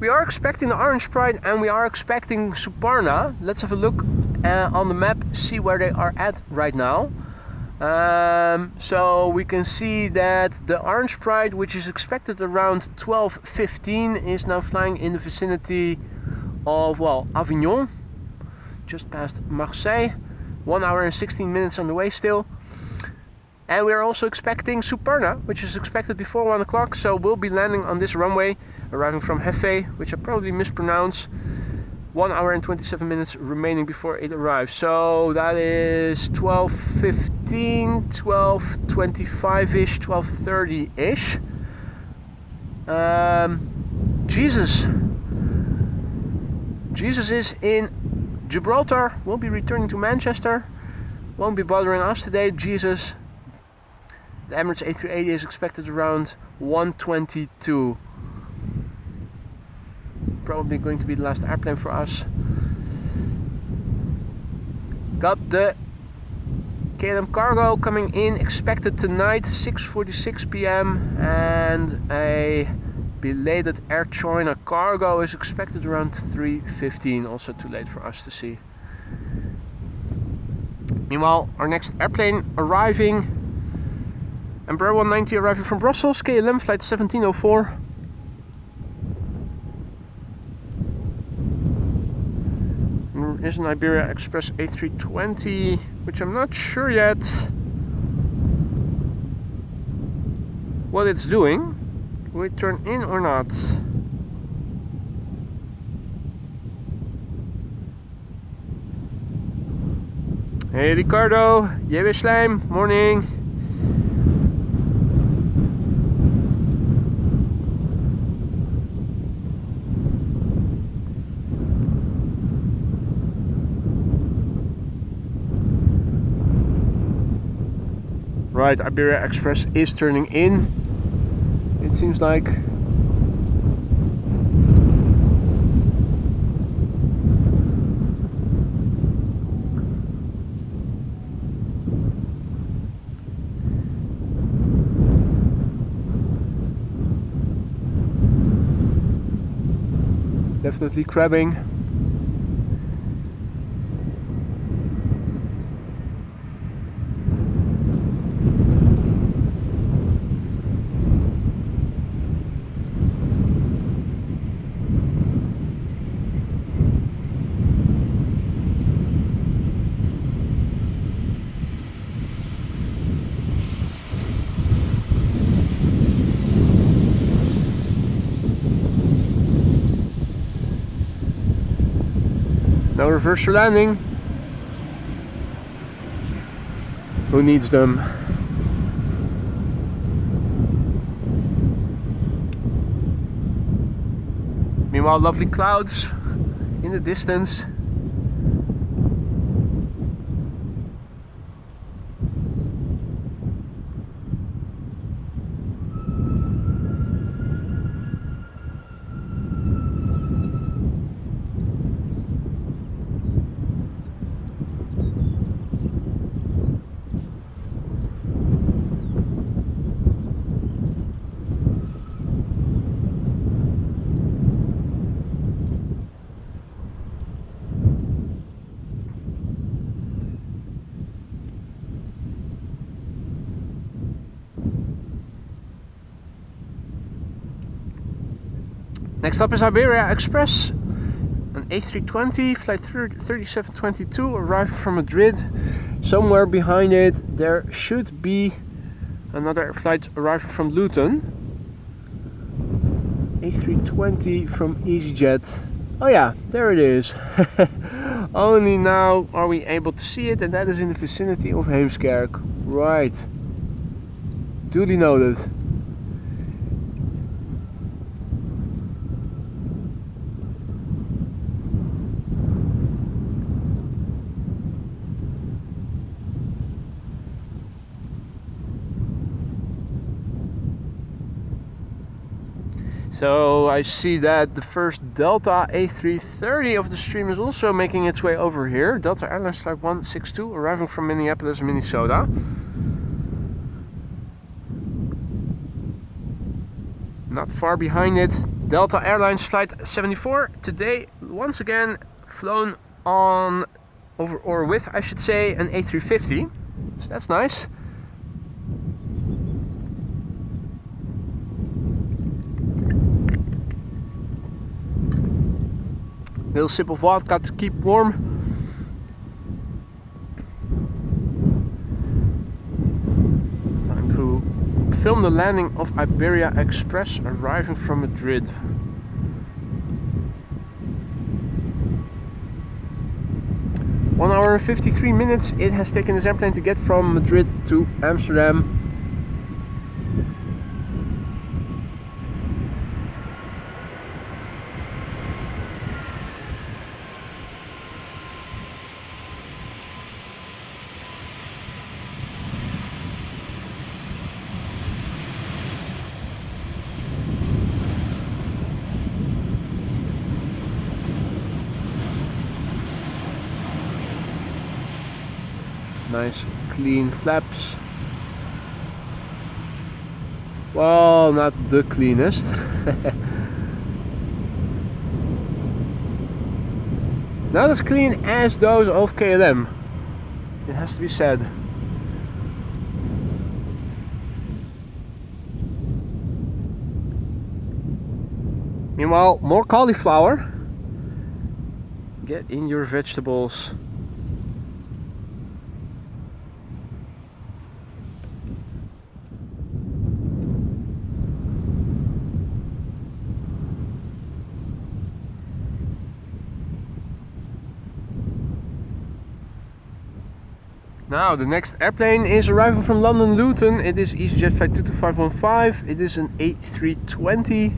We are expecting the Orange Pride and we are expecting Suparna. Let's have a look on the map, see where they are at right now. So we can see that the Orange Pride, which is expected around 12:15, is now flying in the vicinity of, well, Avignon, just past Marseille. 1 hour and 16 minutes on the way still. And we are also expecting Suparna, which is expected before 1 o'clock, so we'll be landing on this runway, arriving from Hefei, which I probably mispronounce. 1 hour and 27 minutes remaining before it arrives. So that is 12:15, 12:25-ish, 12:30-ish. Jesus is in Gibraltar. We'll be returning to Manchester. Won't be bothering us today. Jesus. The Emirates A380 is expected around 1:22. Probably going to be the last airplane for us. Got the KLM cargo coming in, expected tonight, 6:46 p.m. and a belated Air China cargo is expected around 3:15, also too late for us to see. Meanwhile, our next airplane arriving, Embraer 190 arriving from Brussels, KLM flight 1704. Is an Iberia Express A320, which I'm not sure yet what it's doing. Will it turn in or not? Hey Ricardo, Jewe Slijm, morning. Right, Iberia Express is turning in, it seems like. Definitely crabbing. No reverser landing. Who needs them? Meanwhile, lovely clouds in the distance. Next up is Iberia Express, an A320 flight 3722 arriving from Madrid. Somewhere behind it there should be another flight arriving from Luton. A320 from EasyJet. Oh yeah, there it is. Only now are we able to see it, and that is in the vicinity of MASkargo. Right. Duly noted. So I see that the first Delta A330 of the stream is also making its way over here. Delta Airlines flight 162 arriving from Minneapolis, Minnesota. Not far behind it, Delta Airlines flight 74. Today, once again, flown on over or with, I should say, an A350. So that's nice. Little sip of vodka to keep warm. Time to film the landing of Iberia Express arriving from Madrid. One hour and 53 minutes it has taken this airplane to get from Madrid to Amsterdam. Nice clean flaps. Well, not the cleanest. Not as clean as those of KLM, it has to be said. Meanwhile, more cauliflower. Get in your vegetables. Now the next airplane is arriving from London Luton. It is EasyJet flight 22515. It is an A320.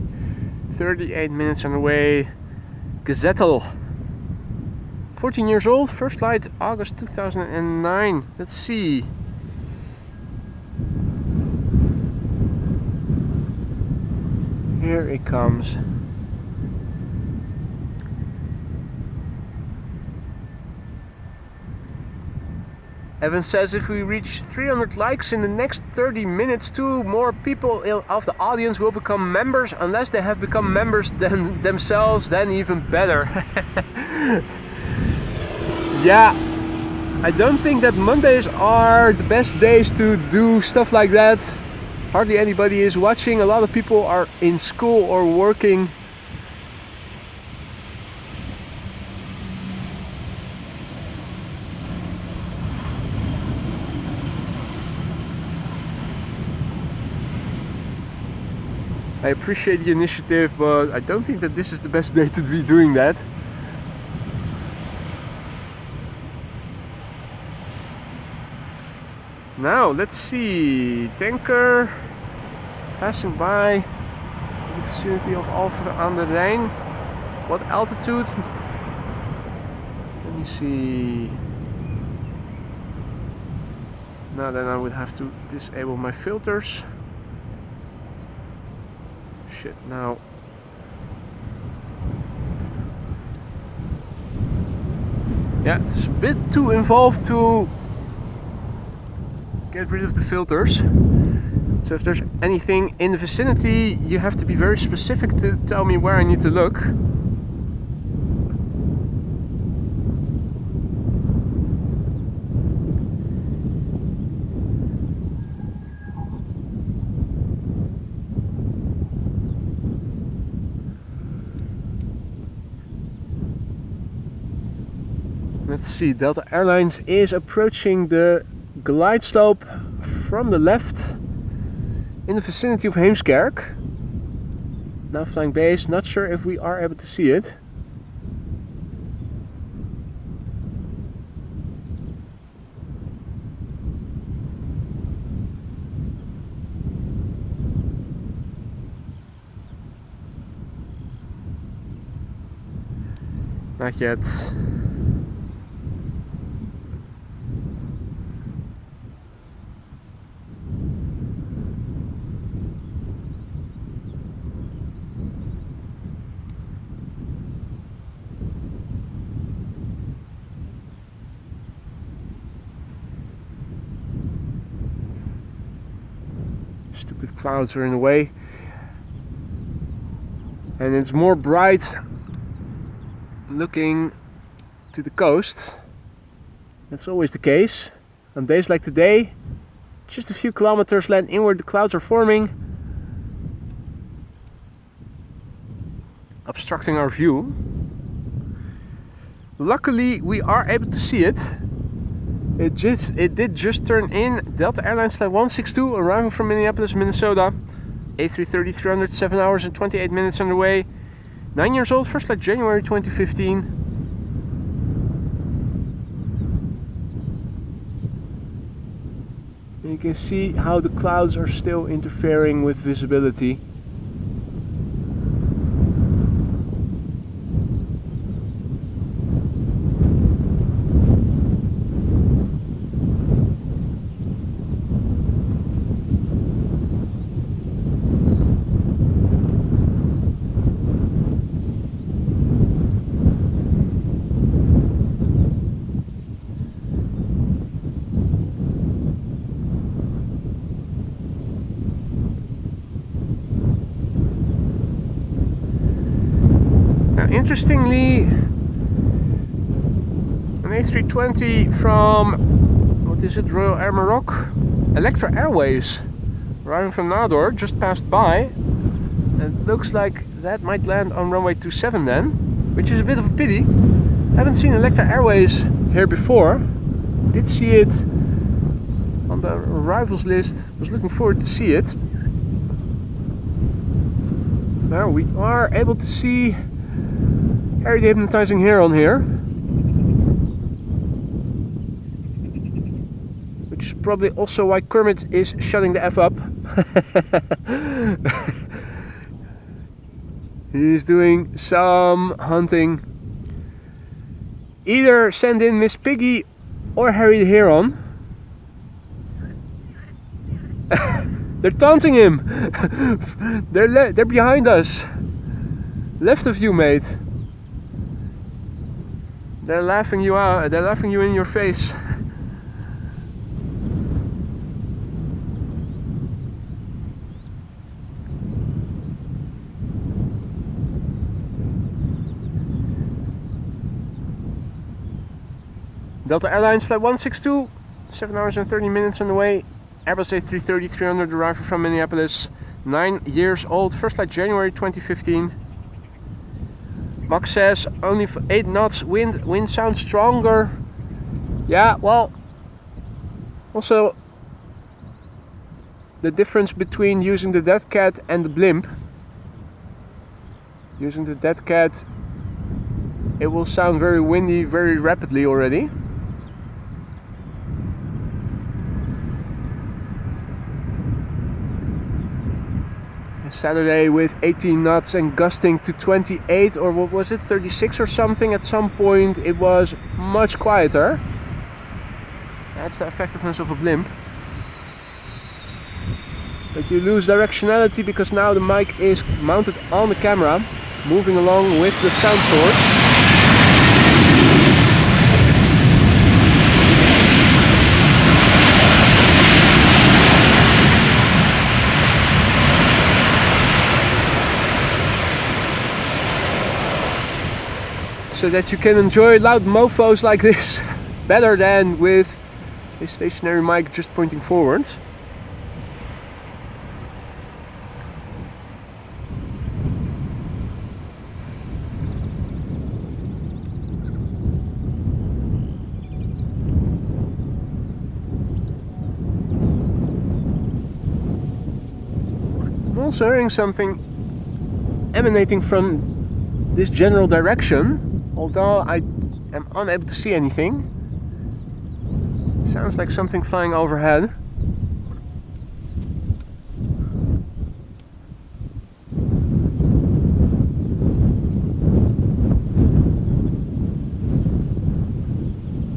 38 minutes on the way. Gazettel. 14 years old. First flight August 2009. Let's see. Here it comes. Evan says if we reach 300 likes in the next 30 minutes, 2 more people of the audience will become members. Unless they have become members themselves, then even better. Yeah, I don't think that Mondays are the best days to do stuff like that. Hardly anybody is watching. A lot of people are in school or working. I appreciate the initiative, but I don't think that this is the best day to be doing that. Now, let's see. Tanker passing by in the vicinity of Alphen aan de Rijn. What altitude? Let me see. Now then I would have to disable my filters. Shit, now. Yeah, it's a bit too involved to get rid of the filters. So if there's anything in the vicinity, you have to be very specific to tell me where I need to look. Let's see, Delta Airlines is approaching the glide slope from the left in the vicinity of Heemskerk. Now flying base, not sure if we are able to see it. Not yet. Stupid clouds are in the way. And it's more bright looking to the coast. That's always the case. On days like today, just a few kilometers land inward, the clouds are forming, obstructing our view. Luckily, we are able to see it. It did just turn in. Delta Airlines Flight 162, arriving from Minneapolis, Minnesota. A330-300, 7 hours and 28 minutes underway. 9 years old, first flight January 2015. You can see how the clouds are still interfering with visibility. Interestingly, an A320 from, what is it, Royal Air Maroc? Electra Airways, arriving from Nador, just passed by. It looks like that might land on runway 27 then, which is a bit of a pity. Haven't seen Electra Airways here before. Did see it on the arrivals list, was looking forward to see it. Now we are able to see Harry the Hypnotizing Heron here, which is probably also why Kermit is shutting the F up. He's doing some hunting. Either send in Miss Piggy or Harry the Heron. They're taunting him. They're behind us. Left of you, mate. They're laughing you out. They're laughing you in your face. Delta Airlines Flight 162, 7 hours and 30 minutes on the way. Airbus A330-300, arrival from Minneapolis. 9 years old, first flight January 2015. Max says only 8 knots wind. Wind sounds stronger. Yeah, well, also the difference between using the dead cat and the blimp. Using the dead cat, it will sound very windy very rapidly already. Saturday with 18 knots and gusting to 28, or what was it, 36 or something. At some point it was much quieter. That's the effectiveness of a blimp. But you lose directionality because now the mic is mounted on the camera, moving along with the sound source. So that you can enjoy loud mofos like this better than with a stationary mic just pointing forwards. also hearing something emanating from this general direction, although I am unable to see anything. Sounds like something flying overhead.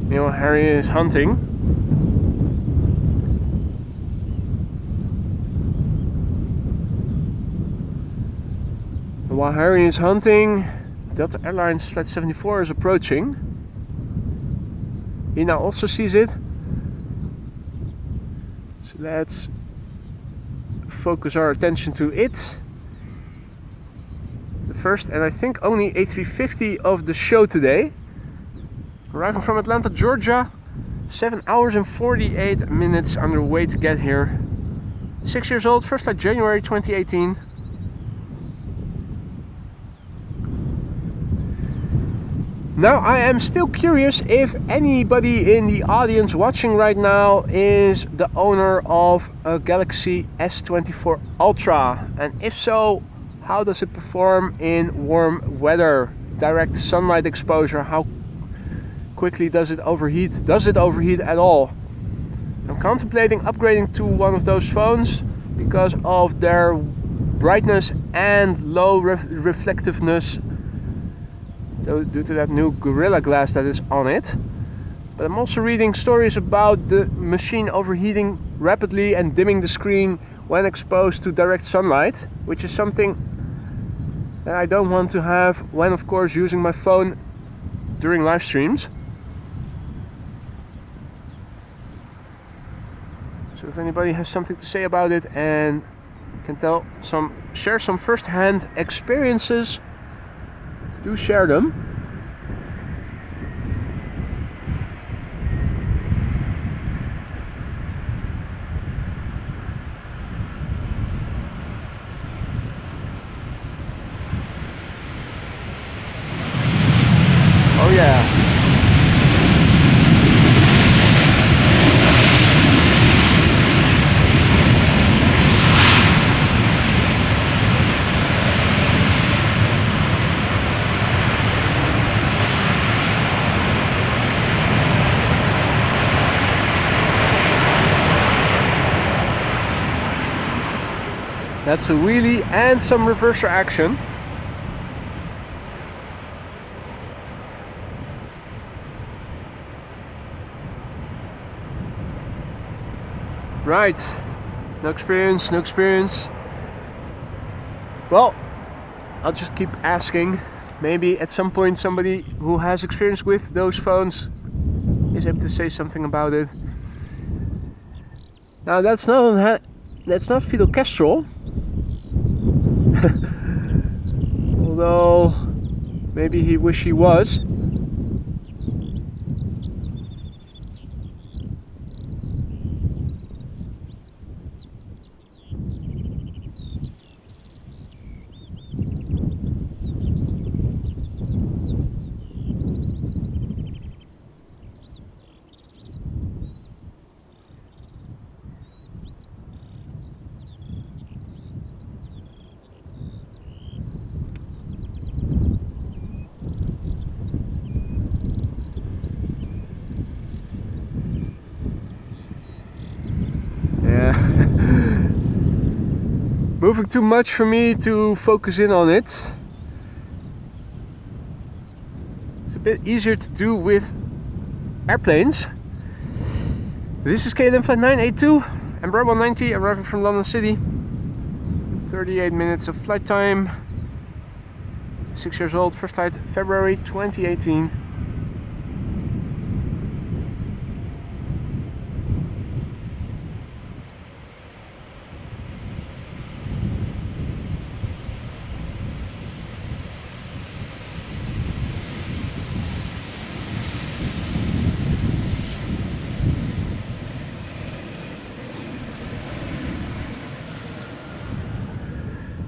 Meanwhile, Harry is hunting. While Harry is hunting, Delta Airlines Flight 74 is approaching. He now also sees it. So let's focus our attention to it. The first and I think only A350 of the show today. Arriving from Atlanta, Georgia. 7 hours and 48 minutes underway to get here. 6 years old, first flight January 2018. Now I am still curious if anybody in the audience watching right now is the owner of a Galaxy S24 Ultra, and if so, how does it perform in warm weather? Direct sunlight exposure, how quickly does it overheat? Does it overheat at all? I'm contemplating upgrading to one of those phones because of their brightness and low reflectiveness due to that new Gorilla Glass that is on it. But I'm also reading stories about the machine overheating rapidly and dimming the screen when exposed to direct sunlight, which is something that I don't want to have when, of course, using my phone during live streams. So if anybody has something to say about it and can share some first-hand experiences, do share them. Oh yeah. That's a wheelie and some reverser action. Right, no experience, no experience. Well, I'll just keep asking. Maybe at some point somebody who has experience with those phones is able to say something about it. Now that's not Fidel Castro. Although maybe he wish he was. Moving too much for me to focus in on it. It's a bit easier to do with airplanes. This is KLM flight 982, Embraer 190, arriving from London City. 38 minutes of flight time. 6 years old, first flight February 2018.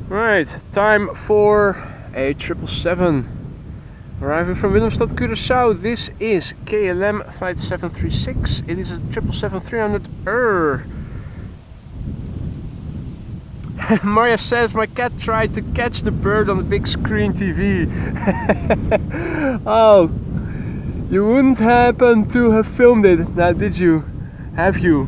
Right, time for a 777. Arriving from Willemstad, Curaçao, this is KLM flight 736. It is a 777-300. Maria says, my cat tried to catch the bird on the big screen TV. Oh, you wouldn't happen to have filmed it now, did you? Have you?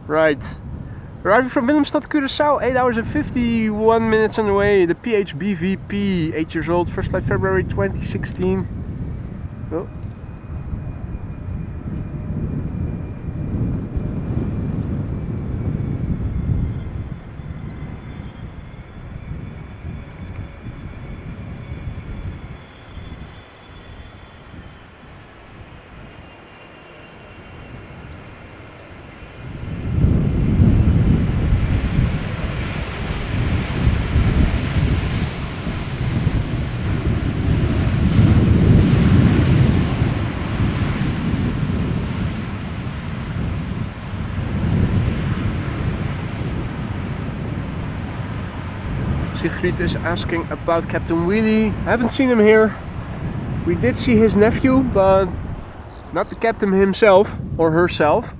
Right. Arriving from Willemstad, Curaçao, 8 hours and 51 minutes on the way. The PHBVP, 8 years old, first flight February 2016. Oh. Siegfried is asking about Captain Wheelie. I haven't seen him here. We did see his nephew, but not the captain himself or herself.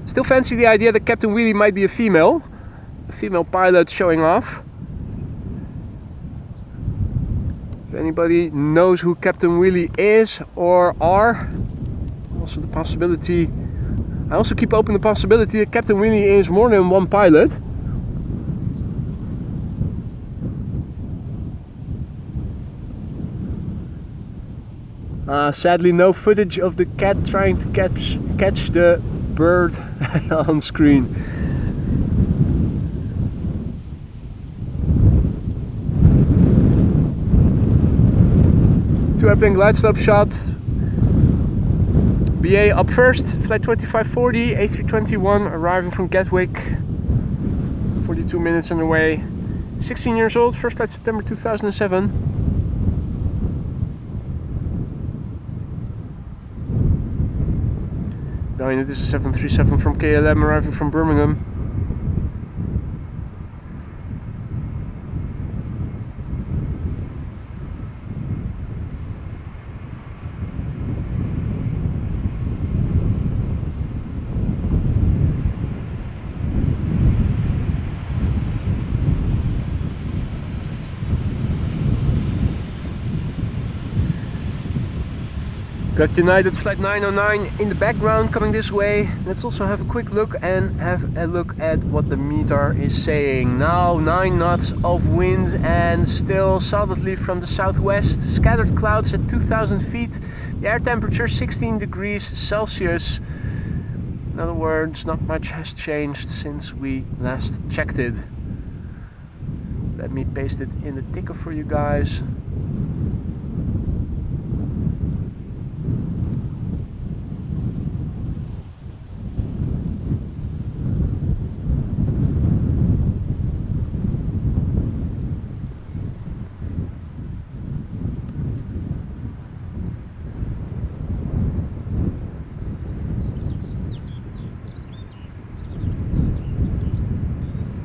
Still fancy the idea that Captain Wheelie might be a female pilot showing off. If anybody knows who Captain Wheelie is or are, also the possibility. I also keep open the possibility that Captain Wheelie is more than one pilot. Sadly, no footage of the cat trying to catch the bird on screen. Two airplane glide slope shot. BA up first, flight 2540, A321, arriving from Gatwick. 42 minutes on the way. 16 years old, first flight September 2007. This is a 737 from KLM arriving from Birmingham. Got United Flight 909 in the background coming this way. Let's also have a quick look and have a look at what the meter is saying. Now 9 knots of wind and still solidly from the southwest. Scattered clouds at 2000 feet. The air temperature 16 degrees Celsius. In other words, not much has changed since we last checked it. Let me paste it in the ticker for you guys.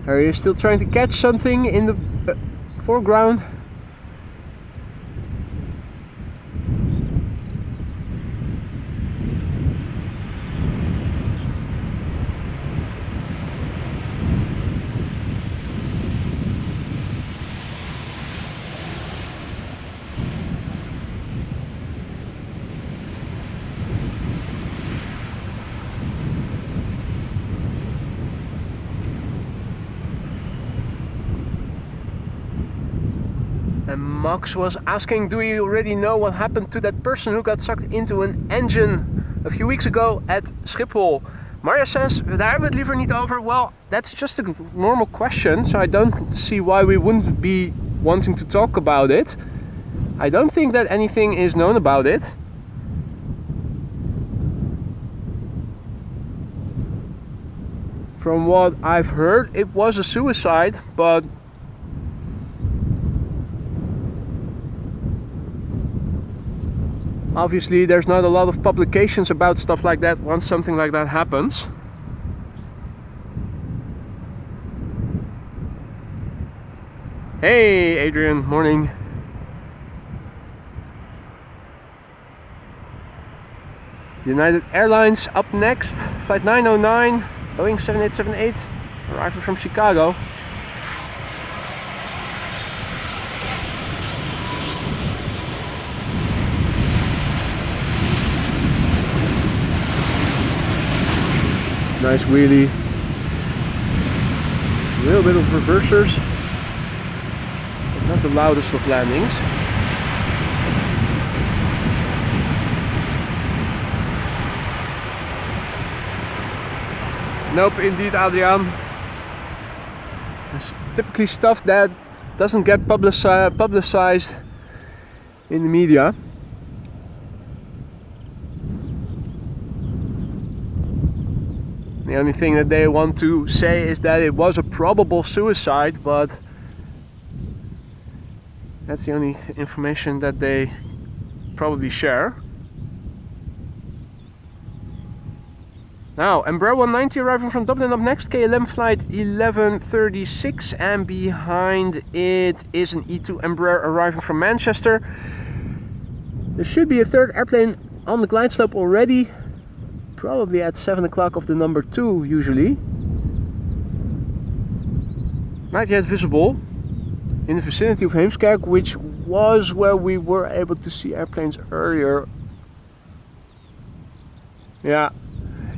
Are you still trying to catch something in the foreground? And Max was asking, do you already know what happened to that person who got sucked into an engine a few weeks ago at Schiphol? Maria says, daar hebben we het liever niet over. Well, that's just a normal question, so I don't see why we wouldn't be wanting to talk about it. I don't think that anything is known about it. From what I've heard, it was a suicide, but obviously there's not a lot of publications about stuff like that once something like that happens. Hey Adrian, morning. United Airlines up next, flight 909, Boeing 7878, arriving from Chicago. Nice wheelie. A little bit of reversers, but not the loudest of landings. Nope, indeed, Adrian. It's typically stuff that doesn't get publicized in the media. The only thing that they want to say is that it was a probable suicide, but that's the only information that they probably share. Now, Embraer 190 arriving from Dublin up next, KLM flight 1136, and behind it is an E2 Embraer arriving from Manchester. There should be a third airplane on the glide slope already, probably at 7 o'clock of the number 2 usually. Not yet visible in the vicinity of Heemskerk, which was where we were able to see airplanes earlier. Yeah.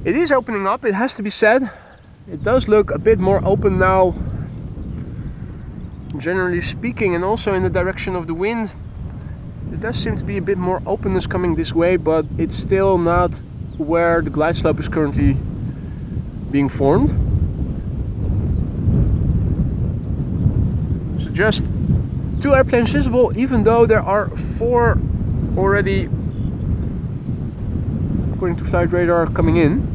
It is opening up, it has to be said. It does look a bit more open now, generally speaking, and also in the direction of the wind. There does seem to be a bit more openness coming this way, but it's still not where the glide slope is currently being formed. So just 2 airplanes visible, even though there are 4 already, according to flight radar, coming in.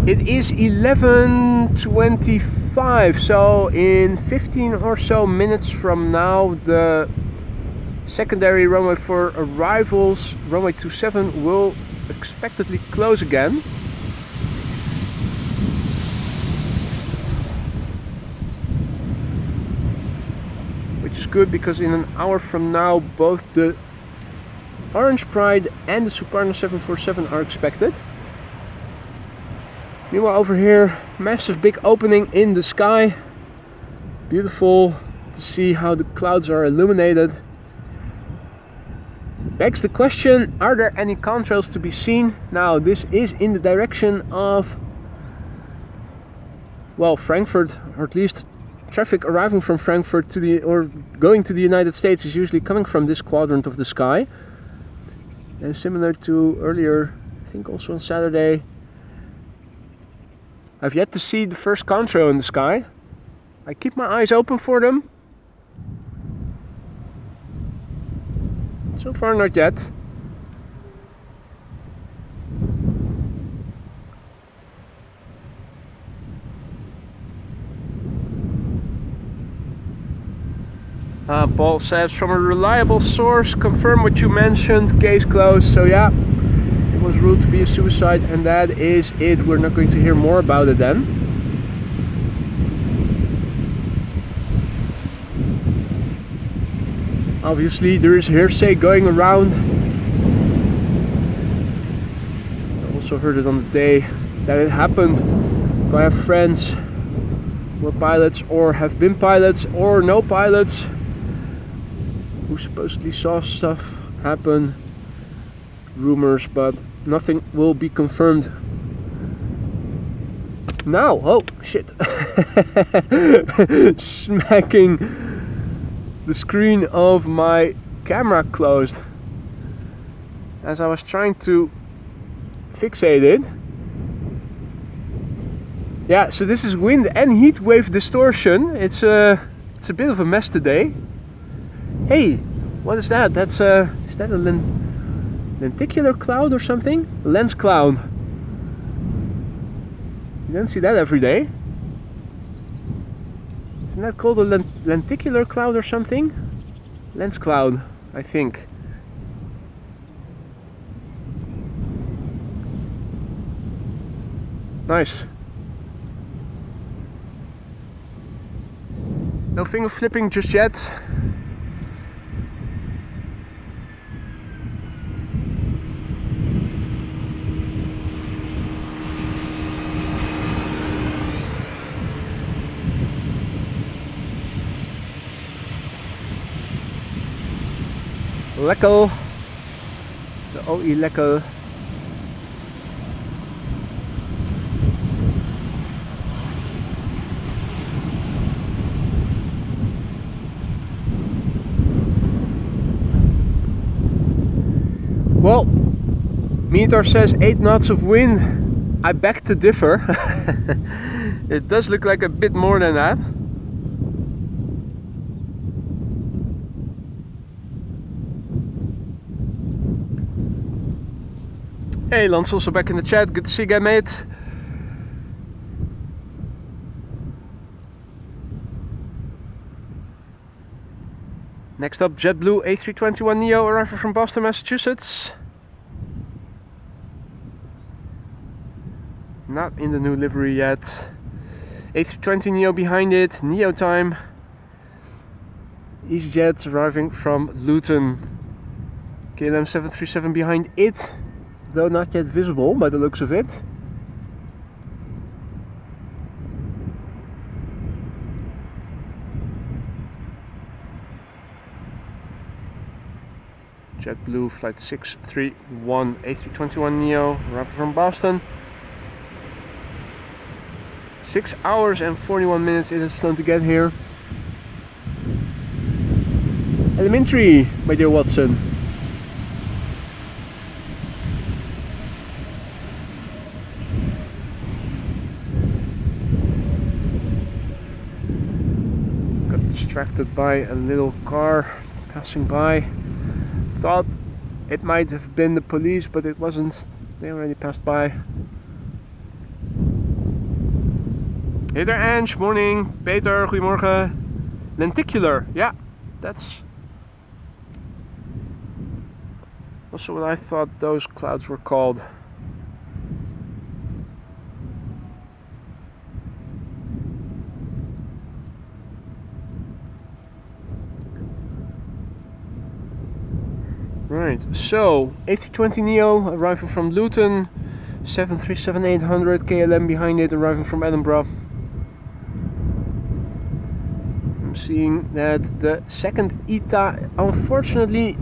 It is 11:25, so in 15 or so minutes from now, the secondary runway for arrivals, runway 27, will expectedly close again. Which is good, because in an hour from now, both the Orange Pride and the Suparna 747 are expected. Meanwhile, over here, massive big opening in the sky. Beautiful to see how the clouds are illuminated. Begs the question, are there any contrails to be seen? Now, this is in the direction of, well, Frankfurt, or at least traffic arriving from Frankfurt to the, or going to the United States, is usually coming from this quadrant of the sky. And similar to earlier, I think also on Saturday, I've yet to see the first contrail in the sky. I keep my eyes open for them. So far, not yet. Paul says, from a reliable source, confirm what you mentioned, case closed. So yeah, it was ruled to be a suicide, and that is it. We're not going to hear more about it then. Obviously there is hearsay going around. I also heard it on the day that it happened via friends who are pilots or have been pilots or know pilots who supposedly saw stuff happen. Rumors, but nothing will be confirmed now. Oh shit. Smacking the screen of my camera closed as I was trying to fixate it. Yeah, so this is wind and heat wave distortion. It's a bit of a mess today. Hey, what is that? That's is that a lenticular cloud or something? Lens cloud. You don't see that every day. Isn't that called a lenticular cloud or something? Lens cloud, I think. Nice. No finger flipping just yet. Lekkel, the OE Lekkel. Well, meter says 8 knots of wind. I beg to differ. It does look like a bit more than that. Hey, Lance also back in the chat. Good to see you again, mate. Next up, JetBlue A321neo arriving from Boston, Massachusetts. Not in the new livery yet. A320neo behind it, neo time. EasyJet arriving from Luton. KLM 737 behind it, though not yet visible by the looks of it. JetBlue flight 631 A321neo arriving from Boston. 6 hours and 41 minutes it has flown to get here. Elementary, my dear Watson. Got distracted by a little car passing by. Thought it might have been the police, but it wasn't. They already passed by. Hey there, Ange. Morning. Peter, goedemorgen. Lenticular. Yeah, that's also what I thought those clouds were called. Right, so A320neo arriving from Luton, 737-800 KLM behind it arriving from Edinburgh. I'm seeing that the second ETA unfortunately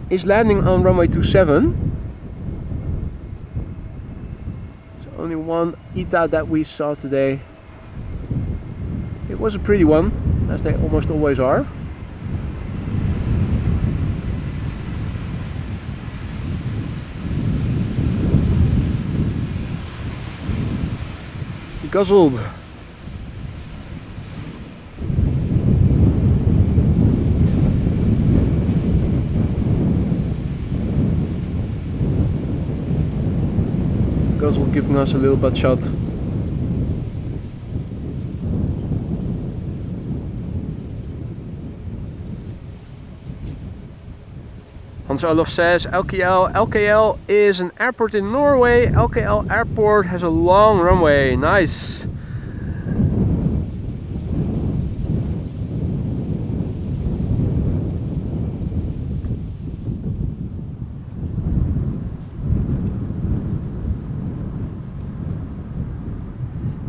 is landing on runway 27. So only one ETA that we saw today. It was a pretty one, as they almost always are. Guzzled. Guzzled giving us a little butt shot. Hans Olof says LKL. LKL is an airport in Norway. LKL airport has a long runway. Nice.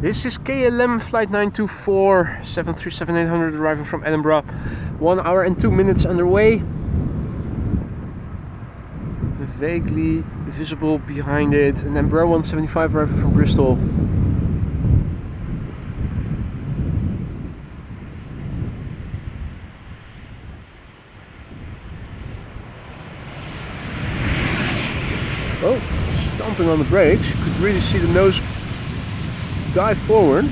This is KLM flight 924 737-800 arriving from Edinburgh. 1 hour and 2 minutes underway. Vaguely visible behind it, and then Embraer 175 arriving from Bristol. Oh, stomping on the brakes. You could really see the nose dive forward.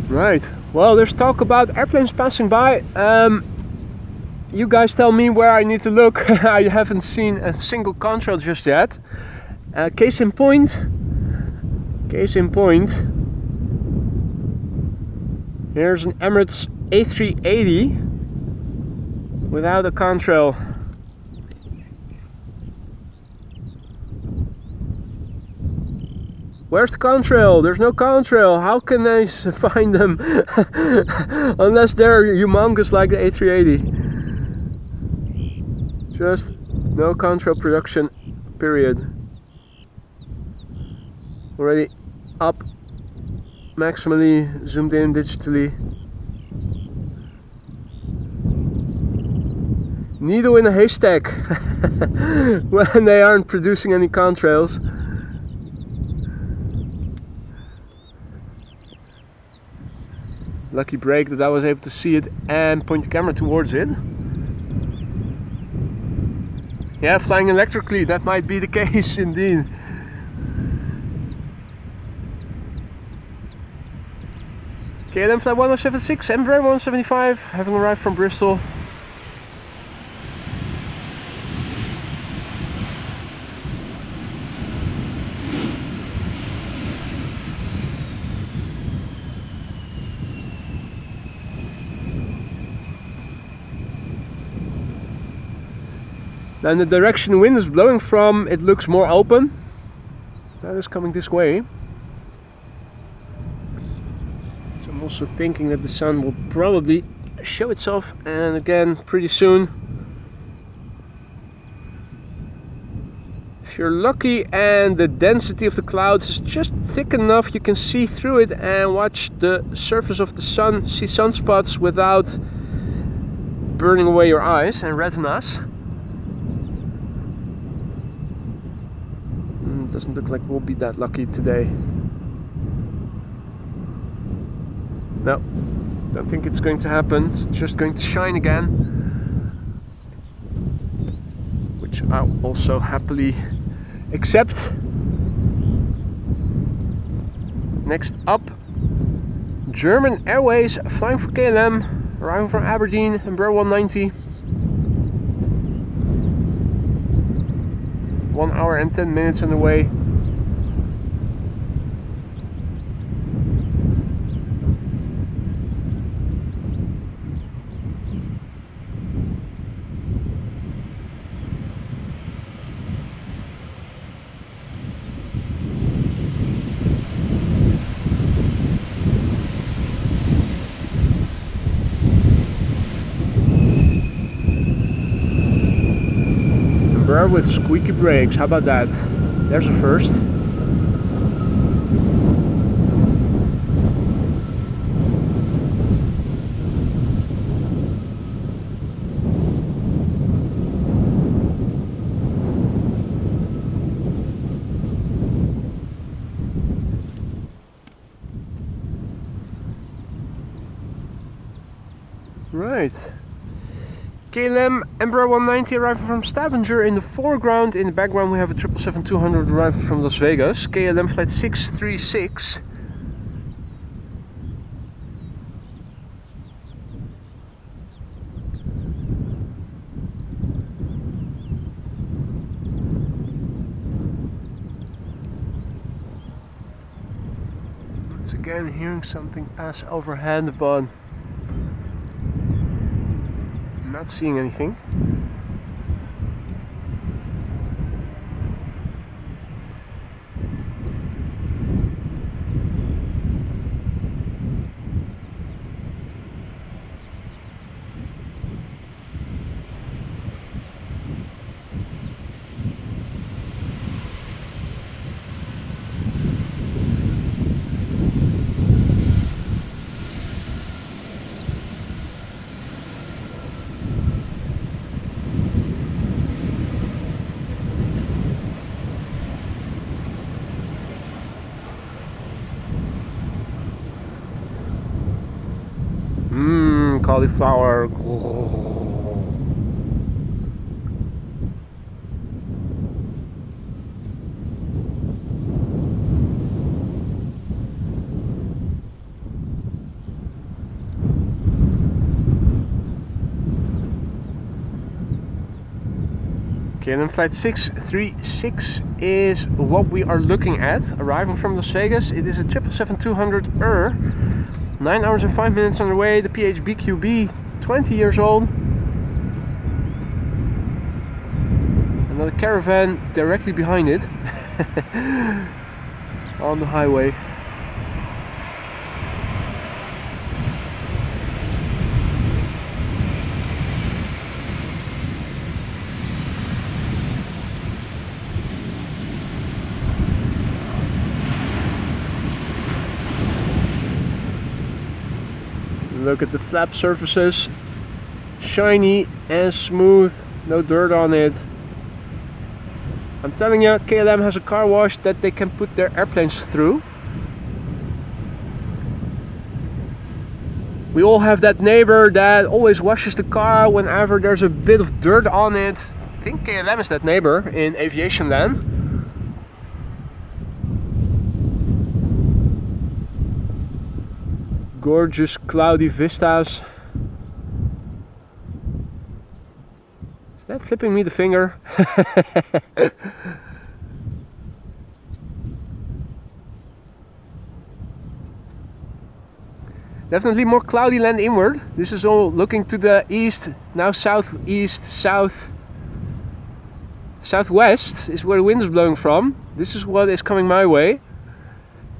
Right, well, there's talk about airplanes passing by. You guys tell me where I need to look. I haven't seen a single contrail just yet. Case in point, here's an Emirates A380 without a contrail. Where's the contrail? There's no contrail. How can I find them? Unless they're humongous like the A380. Just no contrail production, period. Already up, maximally zoomed in digitally. Needle in a haystack when they aren't producing any contrails. Lucky break that I was able to see it and point the camera towards it. Yeah, flying electrically, that might be the case indeed. KLM flight 1076, Embraer 175, having arrived from Bristol. Now in the direction the wind is blowing from, it looks more open. That is coming this way. So I'm also thinking that the sun will probably show itself, and again pretty soon. If you're lucky and the density of the clouds is just thick enough, you can see through it and watch the surface of the sun, see sunspots without burning away your eyes and retinas. Doesn't look like we'll be that lucky today. No, don't think it's going to happen. It's just going to shine again, which I'll also happily accept. Next up, German Airways flying for KLM, arriving from Aberdeen, Embraer 190. 1 hour and 10 minutes on the way. With squeaky brakes, how about that? There's a first. Right. KLM Embraer 190 arriving from Stavanger in the foreground. In the background we have a 777-200 arriving from Las Vegas. KLM flight 636. Once again hearing something pass overhead, but not seeing anything. Cauliflower. KLM flight 636 is what we are looking at, arriving from Las Vegas. It is a 777-200 9 hours and 5 minutes on the way. The PHBQB, 20 years old. Another caravan directly behind it on the highway. Look at the flap surfaces, shiny and smooth, no dirt on it. I'm telling you, KLM has a car wash that they can put their airplanes through. We all have that neighbor that always washes the car whenever there's a bit of dirt on it. I think KLM is that neighbor in aviation land. Gorgeous cloudy vistas. Is that flipping me the finger? Definitely more cloudy land inward. This is all looking to the east, now southeast, southwest is where the wind is blowing from. This is what is coming my way.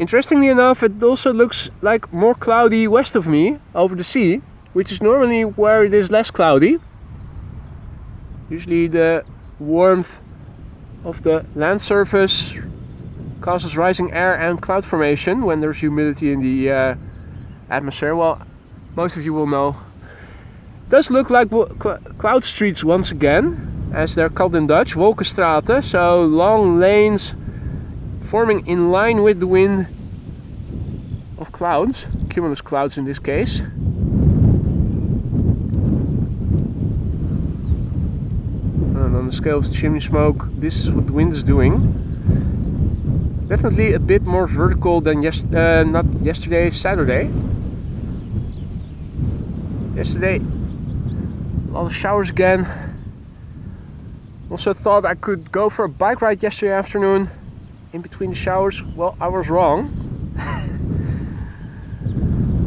Interestingly enough, it also looks like more cloudy west of me, over the sea, which is normally where it is less cloudy. Usually the warmth of the land surface causes rising air and cloud formation when there's humidity in the atmosphere. Well, most of you will know. It does look like cloud streets once again, as they're called in Dutch, wolkenstraten, so long lanes forming in line with the wind of clouds, cumulus clouds in this case. And on the scale of chimney smoke, this is what the wind is doing. Definitely a bit more vertical than not yesterday, Saturday. Yesterday, a lot of showers again. Also thought I could go for a bike ride yesterday afternoon in between the showers. Well, I was wrong.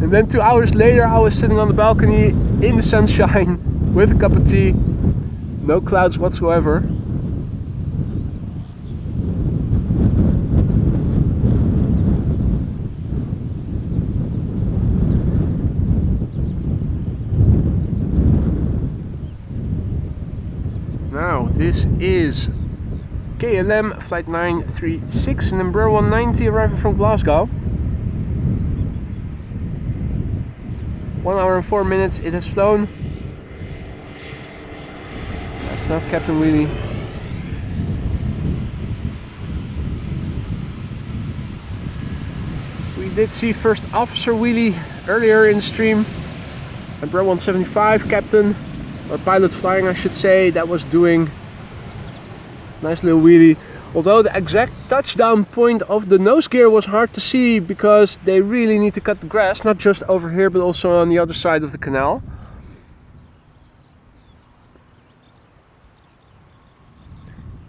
And then 2 hours later I was sitting on the balcony in the sunshine with a cup of tea. No clouds whatsoever. Now, this is KLM flight 936 and Embraer 190 arriving from Glasgow. 1 hour and 4 minutes it has flown. That's not Captain Wheelie. We did see First Officer Wheelie earlier in the stream. Embraer 175 Captain, or pilot flying I should say, that was doing nice little wheelie. Although the exact touchdown point of the nose gear was hard to see because they really need to cut the grass, not just over here but also on the other side of the canal.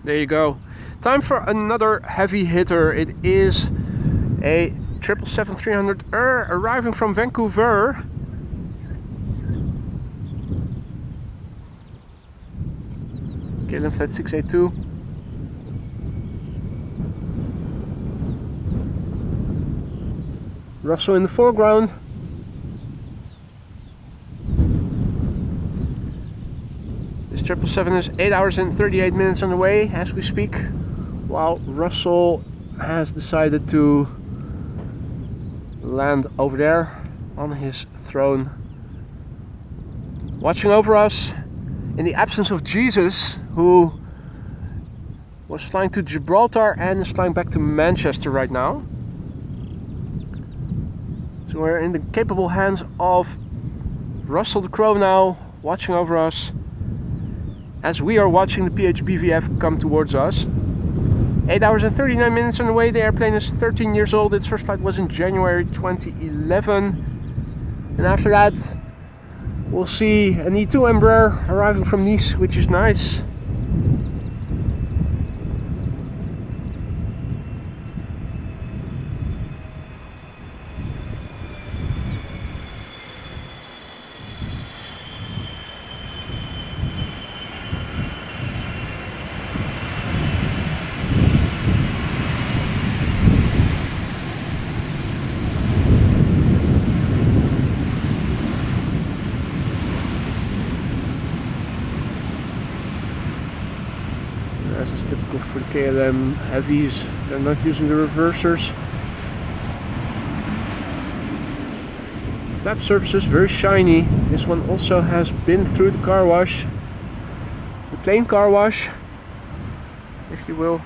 There you go. Time for another heavy hitter. It is a 777-300 arriving from Vancouver. KLM flight 682. Russell in the foreground. This 777 is 8 hours and 38 minutes on the way as we speak, while Russell has decided to land over there on his throne, watching over us in the absence of Jesus, who was flying to Gibraltar and is flying back to Manchester right now. So we're in the capable hands of Russell the Crow now, watching over us as we are watching the PHBVF come towards us. 8 hours and 39 minutes on the way. The airplane is 13 years old. Its first flight was in January 2011. And after that, we'll see an E2 Embraer arriving from Nice, which is nice. As is typical for the KLM heavies, they're not using the reversers. Flap surfaces very shiny. This one also has been through the car wash, the plain car wash, if you will.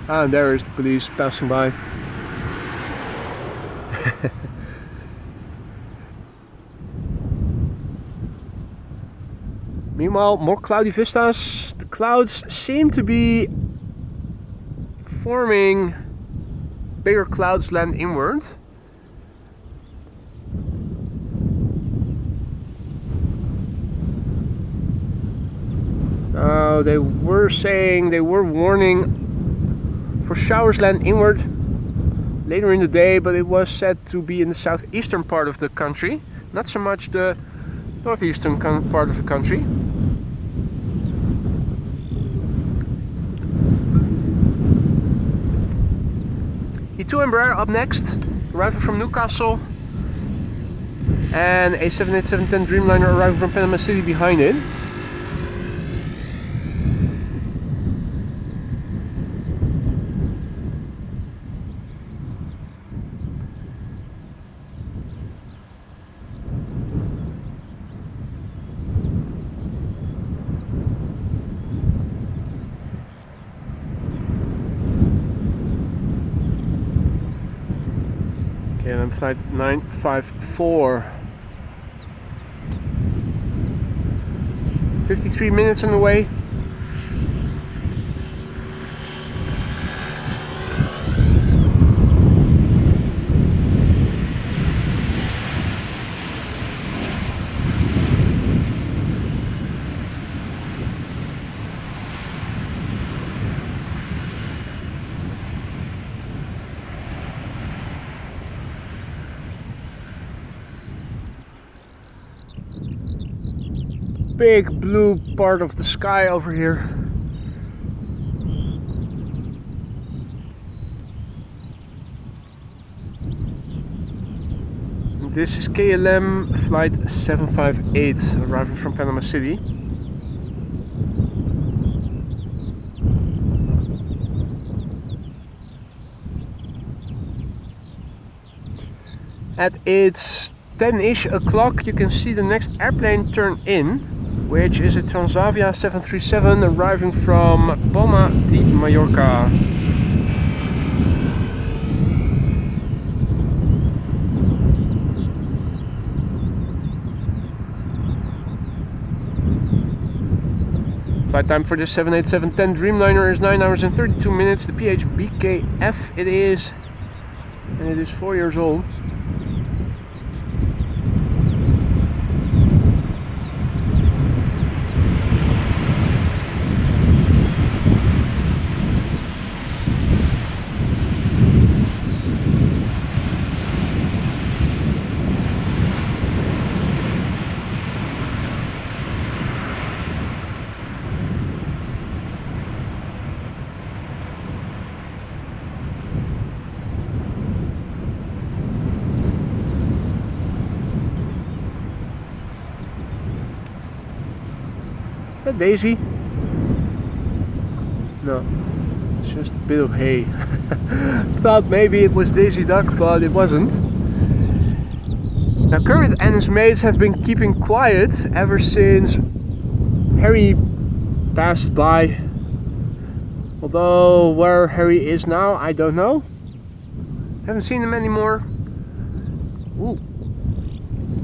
And there is the police passing by. Meanwhile, more cloudy vistas. The clouds seem to be forming. Bigger clouds land inward. They were saying, they were warning for showers land inward later in the day, but it was said to be in the southeastern part of the country, not so much the northeastern part of the country. E2 Embraer up next, arriving from Newcastle, and a 787-10 Dreamliner arriving from Panama City behind it. KLM flight 954. 53 minutes on the way. Big blue part of the sky over here. This is KLM flight 758 arriving from Panama City. At its 10-ish o'clock you can see the next airplane turn in, which is a Transavia 737 arriving from Palma de Mallorca. Flight time for the 787-10 Dreamliner is 9 hours and 32 minutes. The PHBKF it is, and it is 4 years old. Is that Daisy? No, it's just a bit of hay. Thought maybe it was Daisy Duck, but it wasn't. Now Kermit and his mates have been keeping quiet ever since Harry passed by. Although where Harry is now, I don't know. Haven't seen him anymore. Ooh,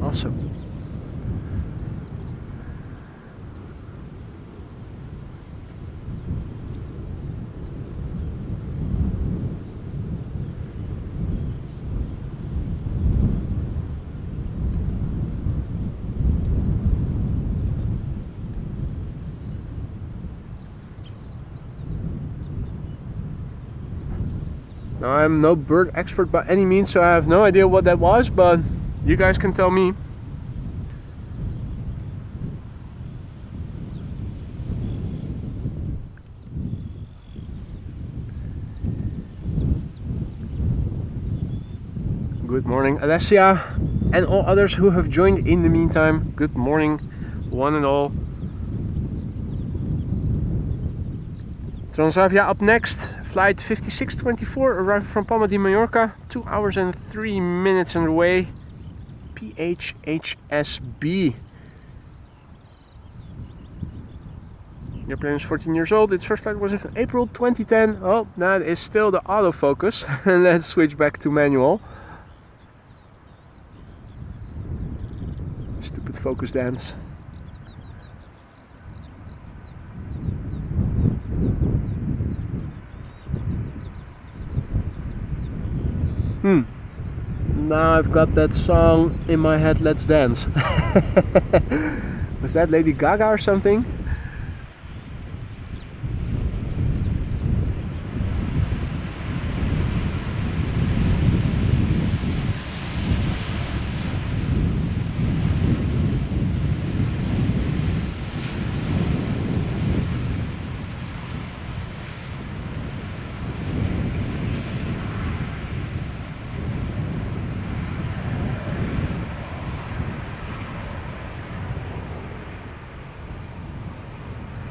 awesome. Now, I'm no bird expert by any means, so I have no idea what that was, but you guys can tell me. Good morning, Alessia, and all others who have joined in the meantime. Good morning, one and all. Transavia up next, Flight 5624 arriving from Palma de Mallorca, 2 hours and 3 minutes on the way. PHHSB. The airplane is 14 years old. Its first flight was in April 2010. Oh, that is still the autofocus. And let's switch back to manual. Stupid focus dance. Now I've got that song in my head, Let's Dance. Was that Lady Gaga or something?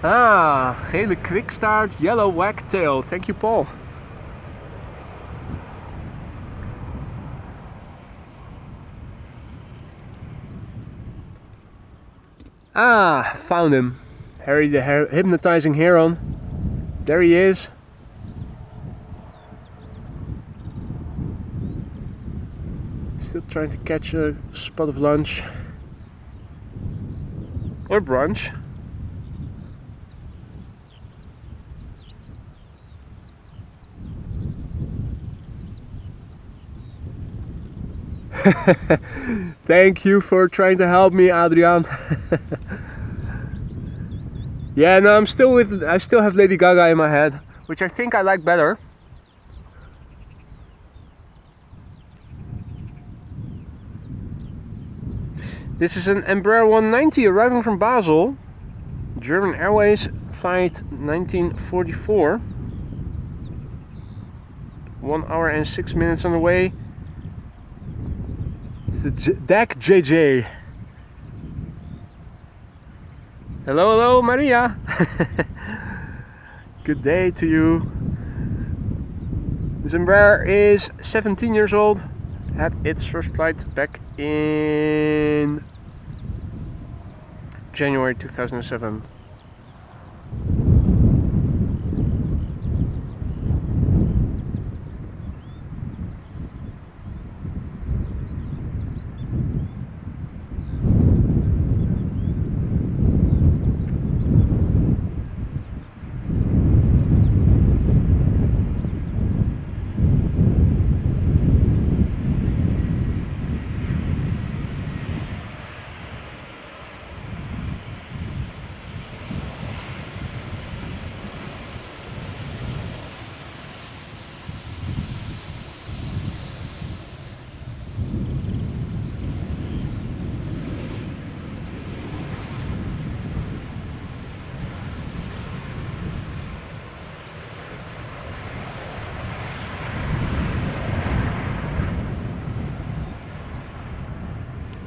Ah, gele kwikstaart, yellow wagtail. Thank you, Paul. Ah, found him. Harry the hypnotizing heron. There he is. Still trying to catch a spot of lunch. Or brunch. Thank you for trying to help me, Adrian. Yeah, no, I still have Lady Gaga in my head, which I think I like better. This is an Embraer 190 arriving from Basel, German Airways, flight 1944. 1 hour and 6 minutes on the way. It's the DAC JJ. Hello, hello, Maria. Good day to you. This Embraer is 17 years old. Had its first flight back in January 2007.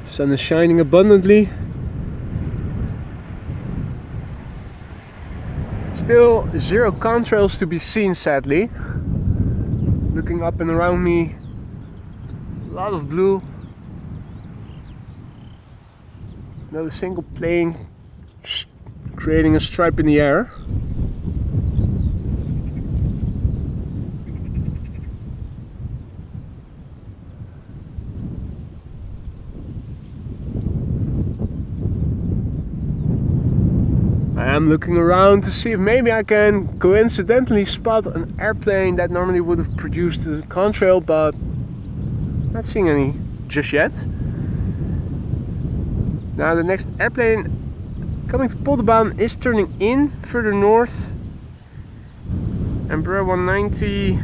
Sun is shining abundantly. Still zero contrails to be seen, sadly. Looking up and around me, a lot of blue. Not a single plane creating a stripe in the air. I'm looking around to see if maybe I can coincidentally spot an airplane that normally would have produced a contrail, but not seeing any just yet. Now the next airplane coming to Polderbaan is turning in further north. Embraer 190.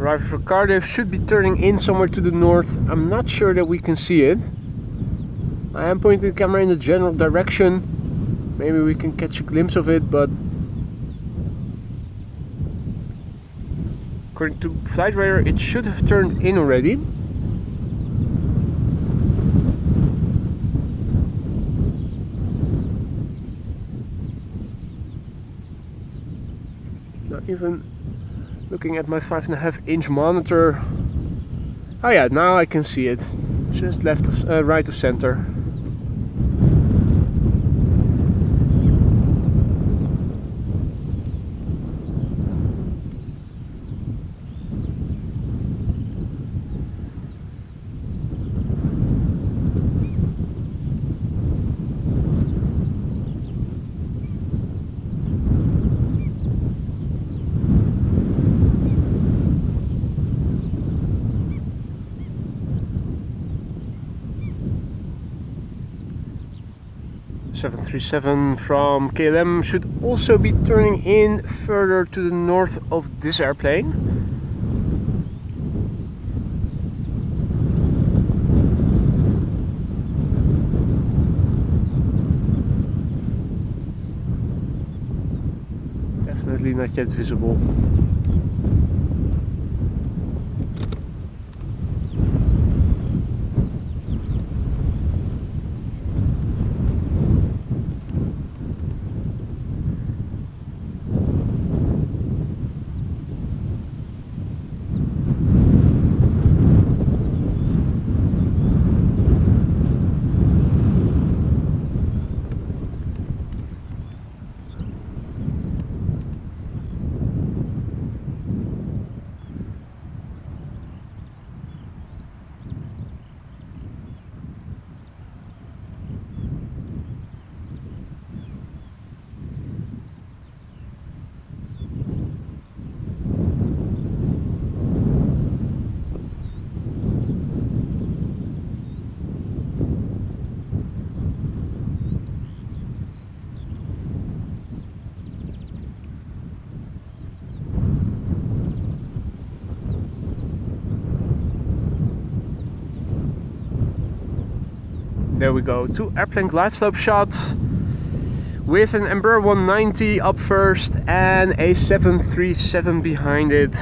Arriving for Cardiff, should be turning in somewhere to the north. I'm not sure that we can see it. I am pointing the camera in the general direction. Maybe we can catch a glimpse of it, but According to flight radar, it should have turned in already. Not even looking at my 5.5-inch monitor. Oh yeah, now I can see it. Just left of, right of center. .737 from KLM should also be turning in further to the north of this airplane. Definitely not yet visible. There we go, 2 airplane glide slope shots with an Embraer 190 up first and a 737 behind it.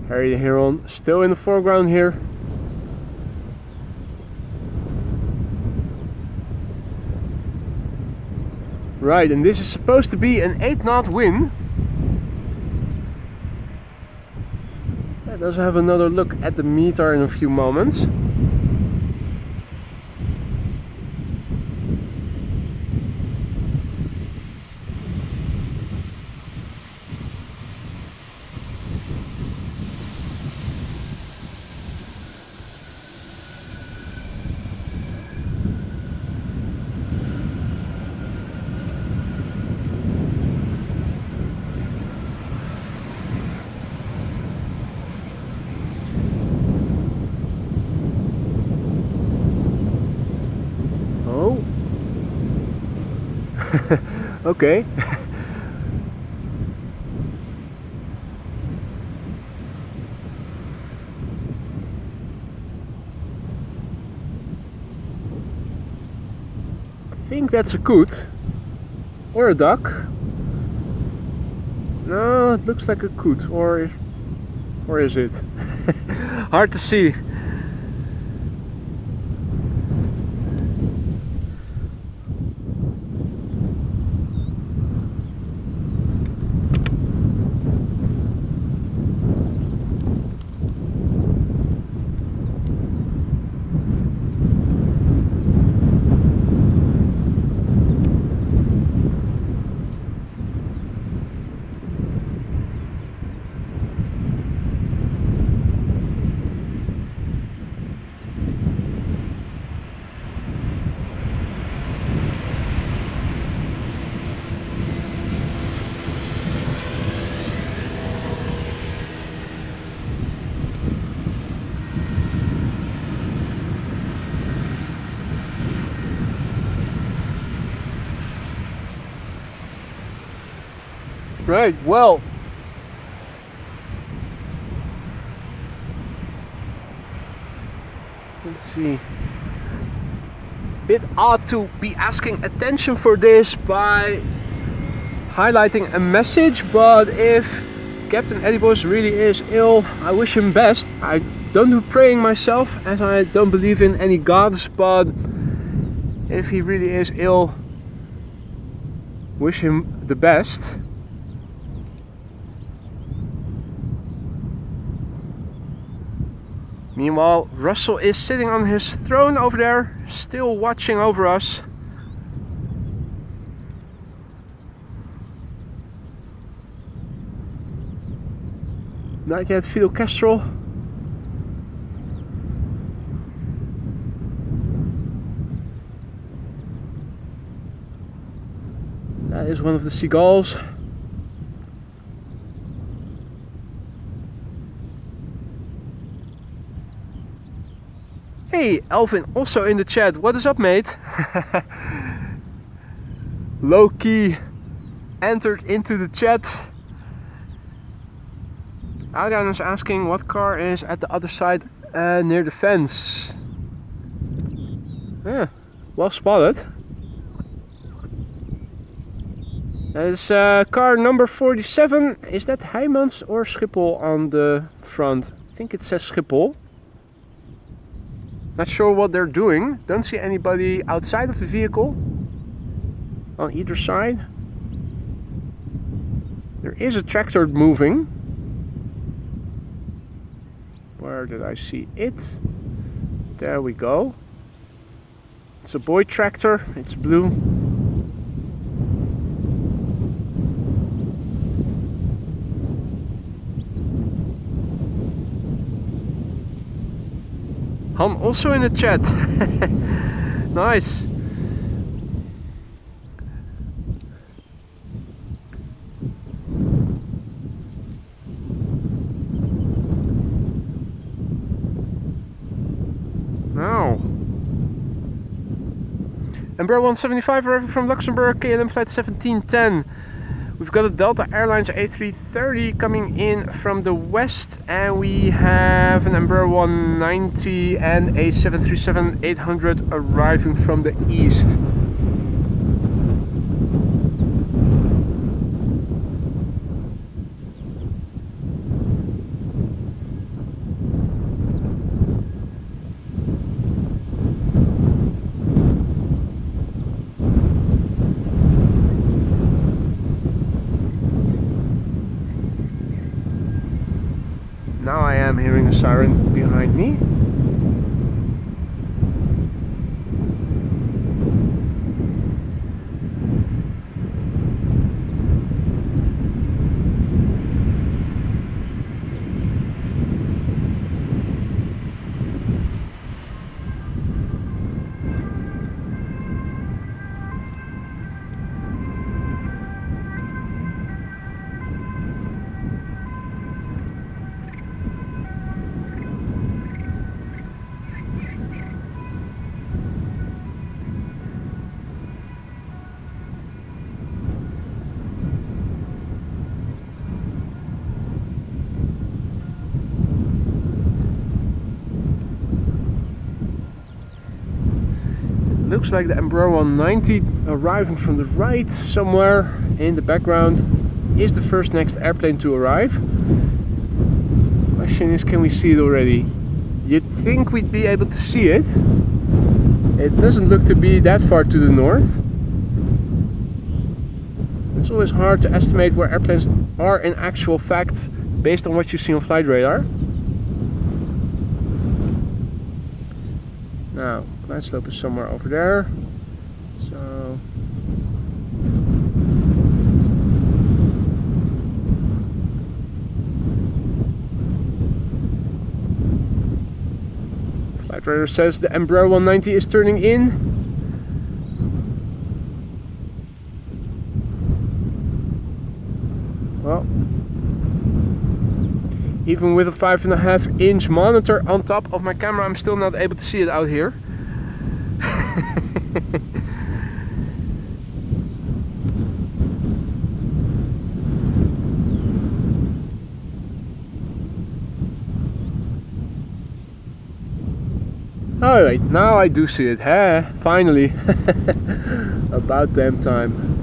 Harry the Heron still in the foreground here. Right, and this is supposed to be an 8-knot wind. Let's have another look at the meter in a few moments. Okay. I think that's a coot or a duck. No, it looks like a coot, or is it? Hard to see. Right, well, let's see. Bit odd to be asking attention for this by highlighting a message, but if Captain Eddie Boss really is ill, I wish him best. I don't do praying myself, as I don't believe in any gods, but if he really is ill, wish him the best. Meanwhile, Russell is sitting on his throne over there, still watching over us. Not yet Fidel Castro. That is one of the seagulls. Hey, Alvin, also in the chat. What is up, mate? Low-key entered into the chat. Adrian is asking what car is at the other side near the fence. Yeah, well spotted. That is car number 47. Is that Heijmans or Schiphol on the front? I think it says Schiphol. Not sure what they're doing. Don't see anybody outside of the vehicle on either side. There is a tractor moving. Where did I see it? There we go. It's a boy tractor. It's blue. I'm also in the chat. Nice. Now, Embraer 175 arriving from Luxembourg, KLM flight 1710. We've got a Delta Airlines A330 coming in from the west, and we have an Embraer 190 and a 737-800 arriving from the east. Now I am hearing a siren behind me. Looks like the Embraer 190 arriving from the right somewhere in the background is the first next airplane to arrive. Question is, can we see it already? You'd think we'd be able to see it. It doesn't look to be that far to the north. It's always hard to estimate where airplanes are in actual fact based on what you see on flight radar. Now, glide slope is somewhere over there. So flight radar says the Embraer 190 is turning in. Well, even with a 5.5-inch monitor on top of my camera, I'm still not able to see it out here. Oh wait, now I do see it. Hey, finally. About damn time.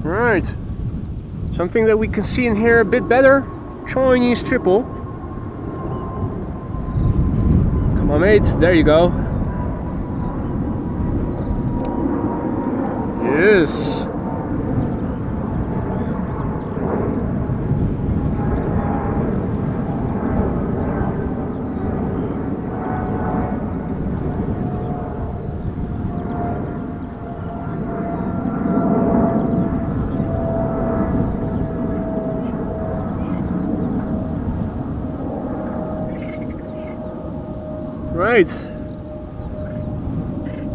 Right, something that we can see and hear a bit better. Chinese triple. Come on, mate. There you go. Yes. Right.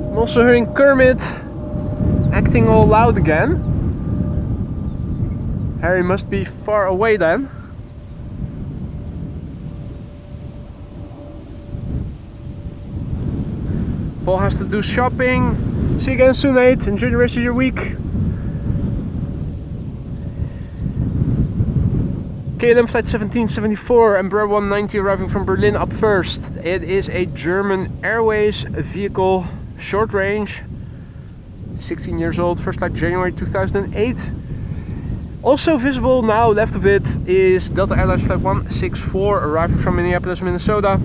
I'm also hearing Kermit acting all loud again. Harry must be far away then. Paul has to do shopping. See you again soon, mate. Enjoy the rest of your week. KLM flight 1774, Embraer 190 arriving from Berlin up first. It is a German Airways vehicle, short range, 16 years old, first flight January 2008. Also visible now, left of it, is Delta Airlines flight 164 arriving from Minneapolis, Minnesota.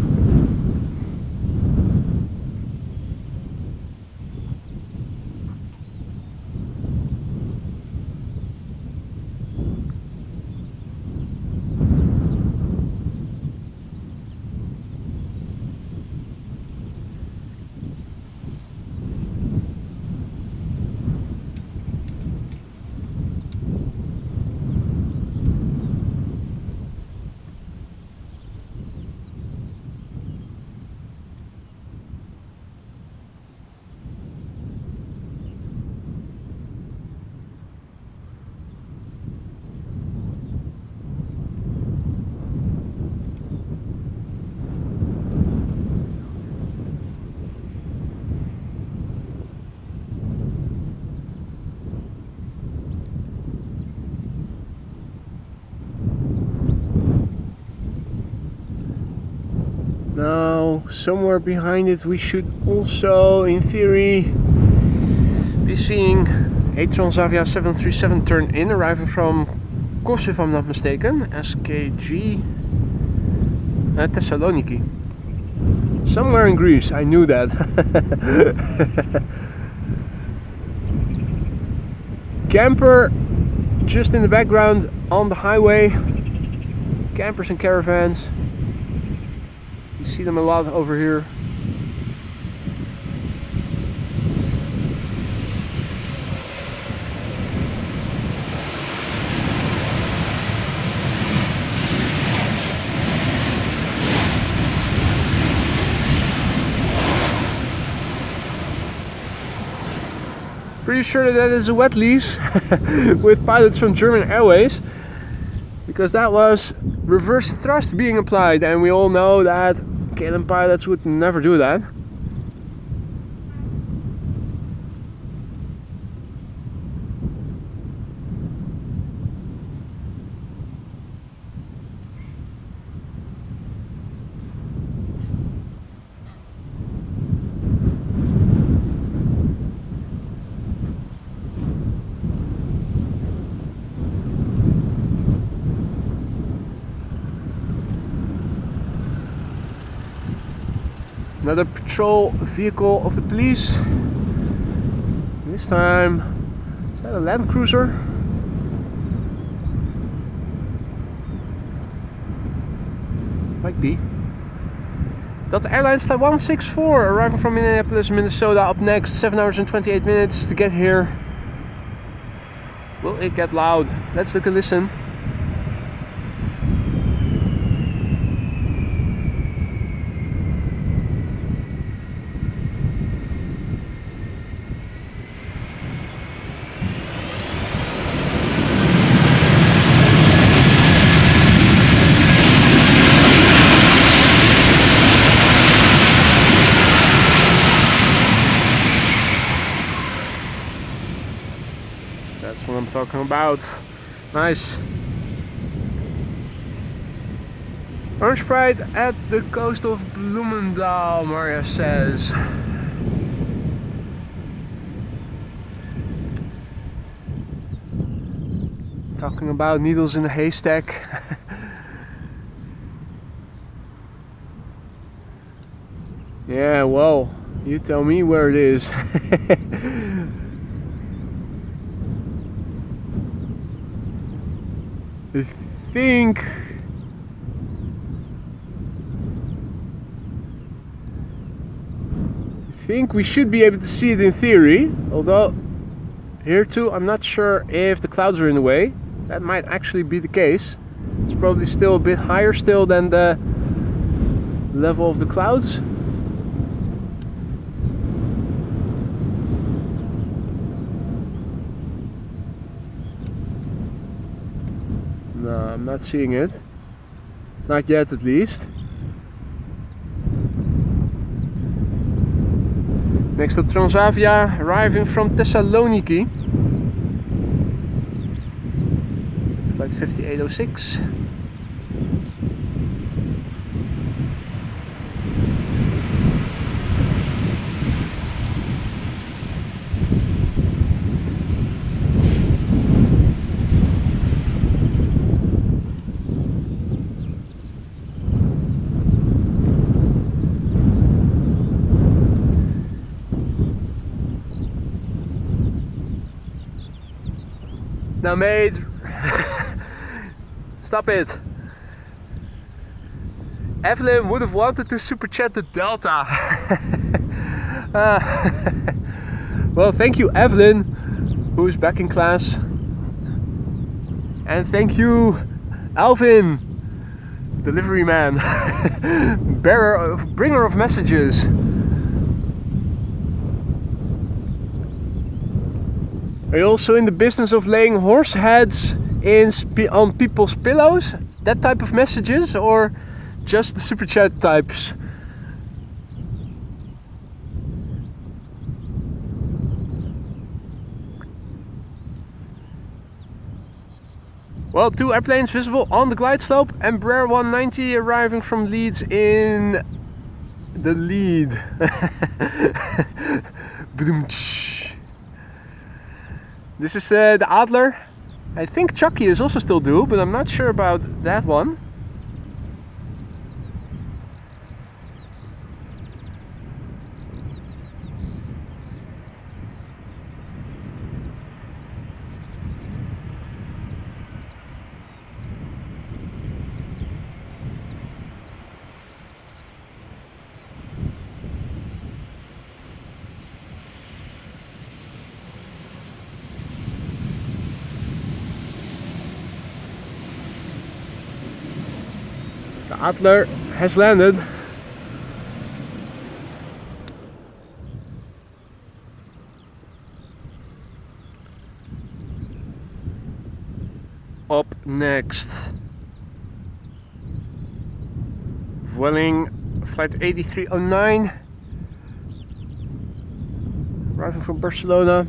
Now, somewhere behind it we should also, in theory, be seeing a Transavia 737 turn in, arriving from Kos, if I'm not mistaken, SKG Thessaloniki. Somewhere in Greece, I knew that. Camper just in the background on the highway. Campers and caravans. You see them a lot over here. Pretty sure that is a wet lease with pilots from German Airways, because that was reverse thrust being applied, and we all know that KLM pilots would never do that. Another patrol vehicle of the police. This time, is that a Land Cruiser? Might be. Delta Airlines flight 164 arriving from Minneapolis, Minnesota. Up next, 7 hours and 28 minutes to get here. Will it get loud? Let's take a listen. talking about. Nice. Orange Pride at the coast of Bloemendaal, Maria says. Talking about needles in a haystack. Yeah, well, you tell me where it is. I think we should be able to see it in theory, although here too I'm not sure if the clouds are in the way. That might actually be the case. It's probably still a bit higher still than the level of the clouds. No, I'm not seeing it. Not yet, at least. Next up, Transavia, arriving from Thessaloniki. Flight 5806. Now, mate, stop it. Evelyn would have wanted to super chat the Delta. Well, thank you, Evelyn, who is back in class. And thank you, Alvin, delivery man, bringer of messages. Are you also in the business of laying horse heads on people's pillows? That type of messages, or just the super chat types? Well, 2 airplanes visible on the glide slope. Embraer 190 arriving from Leeds in the lead. This is the Adler. I think Chucky is also still due, but I'm not sure about that one. The Adler has landed. Up next, Vueling flight 8309, arriving from Barcelona.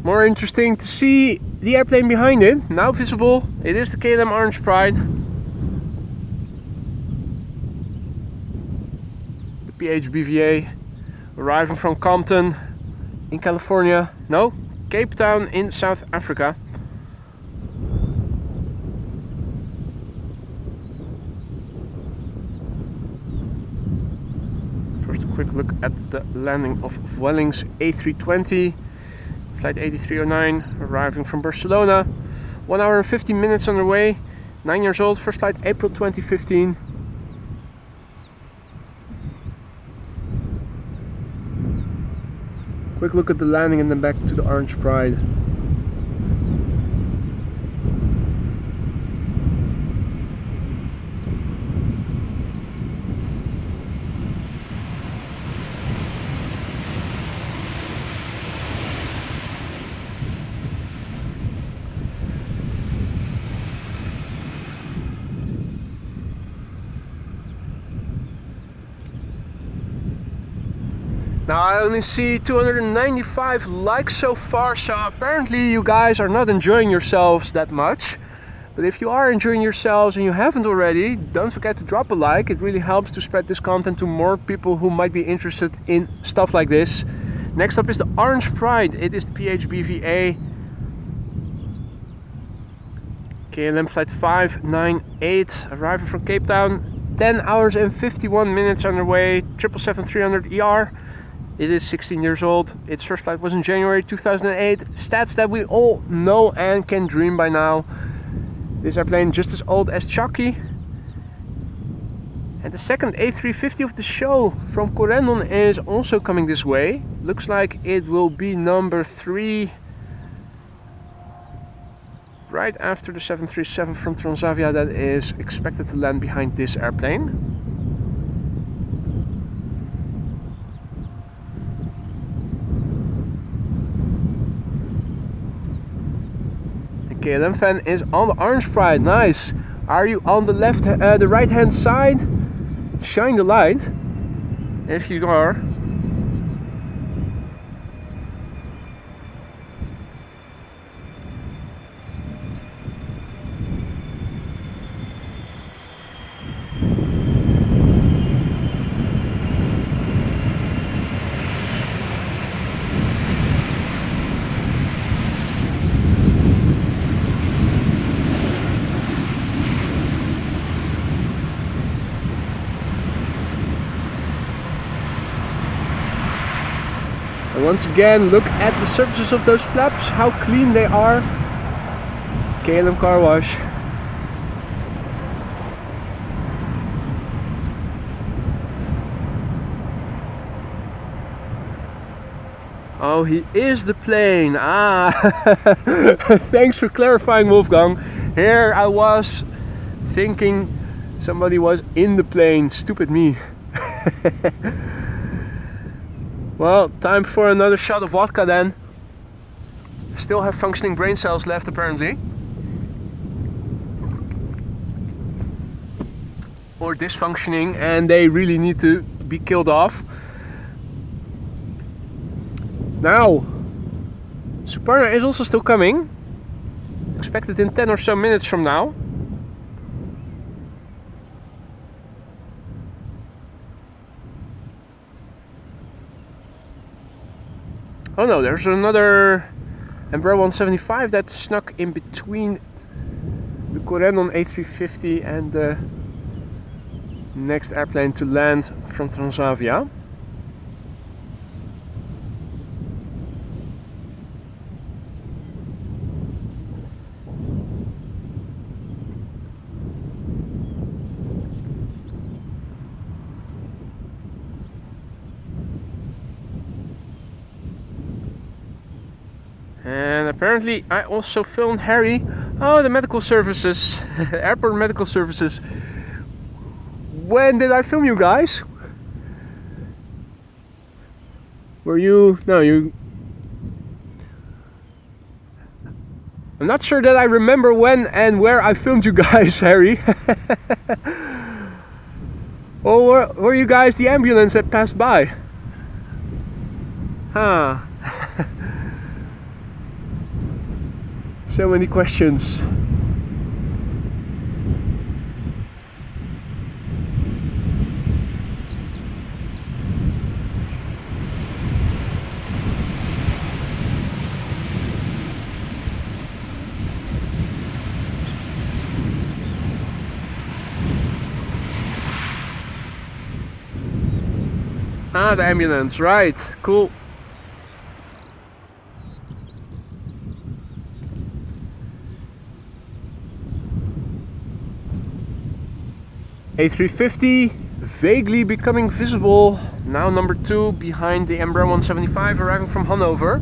More interesting to see the airplane behind it, now visible. It is the KLM Orange Pride. The PHBVA, arriving from Compton in California. No, Cape Town in South Africa. First, a quick look at the landing of Vueling's A320. Flight 8309, arriving from Barcelona. 1 hour and 15 minutes on the way. 9 years old, first flight April 2015. Quick look at the landing and then back to the Orange Pride. Now I only see 295 likes so far, so apparently you guys are not enjoying yourselves that much. But if you are enjoying yourselves and you haven't already, don't forget to drop a like. It really helps to spread this content to more people who might be interested in stuff like this. Next up is the Orange Pride. It is the PHBVA KLM flight 598, arriving from Cape Town. 10 hours and 51 minutes underway, 777-300ER. It is 16 years old. Its first flight was in January 2008. Stats that we all know and can dream by now. This airplane just as old as Chucky. And the second A350 of the show from Corendon is also coming this way. Looks like it will be number 3. Right after the 737 from Transavia that is expected to land behind this airplane. The KLM fan is on the Orange Pride. Nice. Are you on the the right hand side? Shine the light if you are. And once again, look at the surfaces of those flaps, how clean they are. KLM car wash. Oh, he is the plane. Ah, thanks for clarifying, Wolfgang. Here I was thinking somebody was in the plane. Stupid me. Well, time for another shot of vodka then. Still have functioning brain cells left apparently. Or dysfunctioning, and they really need to be killed off. Now, Suparna is also still coming. Expected in 10 or so minutes from now. Oh no, there's another Embraer 175 that snuck in between the Corendon A350 and the next airplane to land from Transavia. And apparently I also filmed Harry. Oh, the medical services, airport medical services. When did I film you guys? Were you, no, you, I'm not sure that I remember when and where I filmed you guys, Harry. Or were you guys the ambulance that passed by? Huh. So many questions. Ah, the ambulance, right, cool. A350 vaguely becoming visible, now number 2 behind the Embraer 175 arriving from Hanover.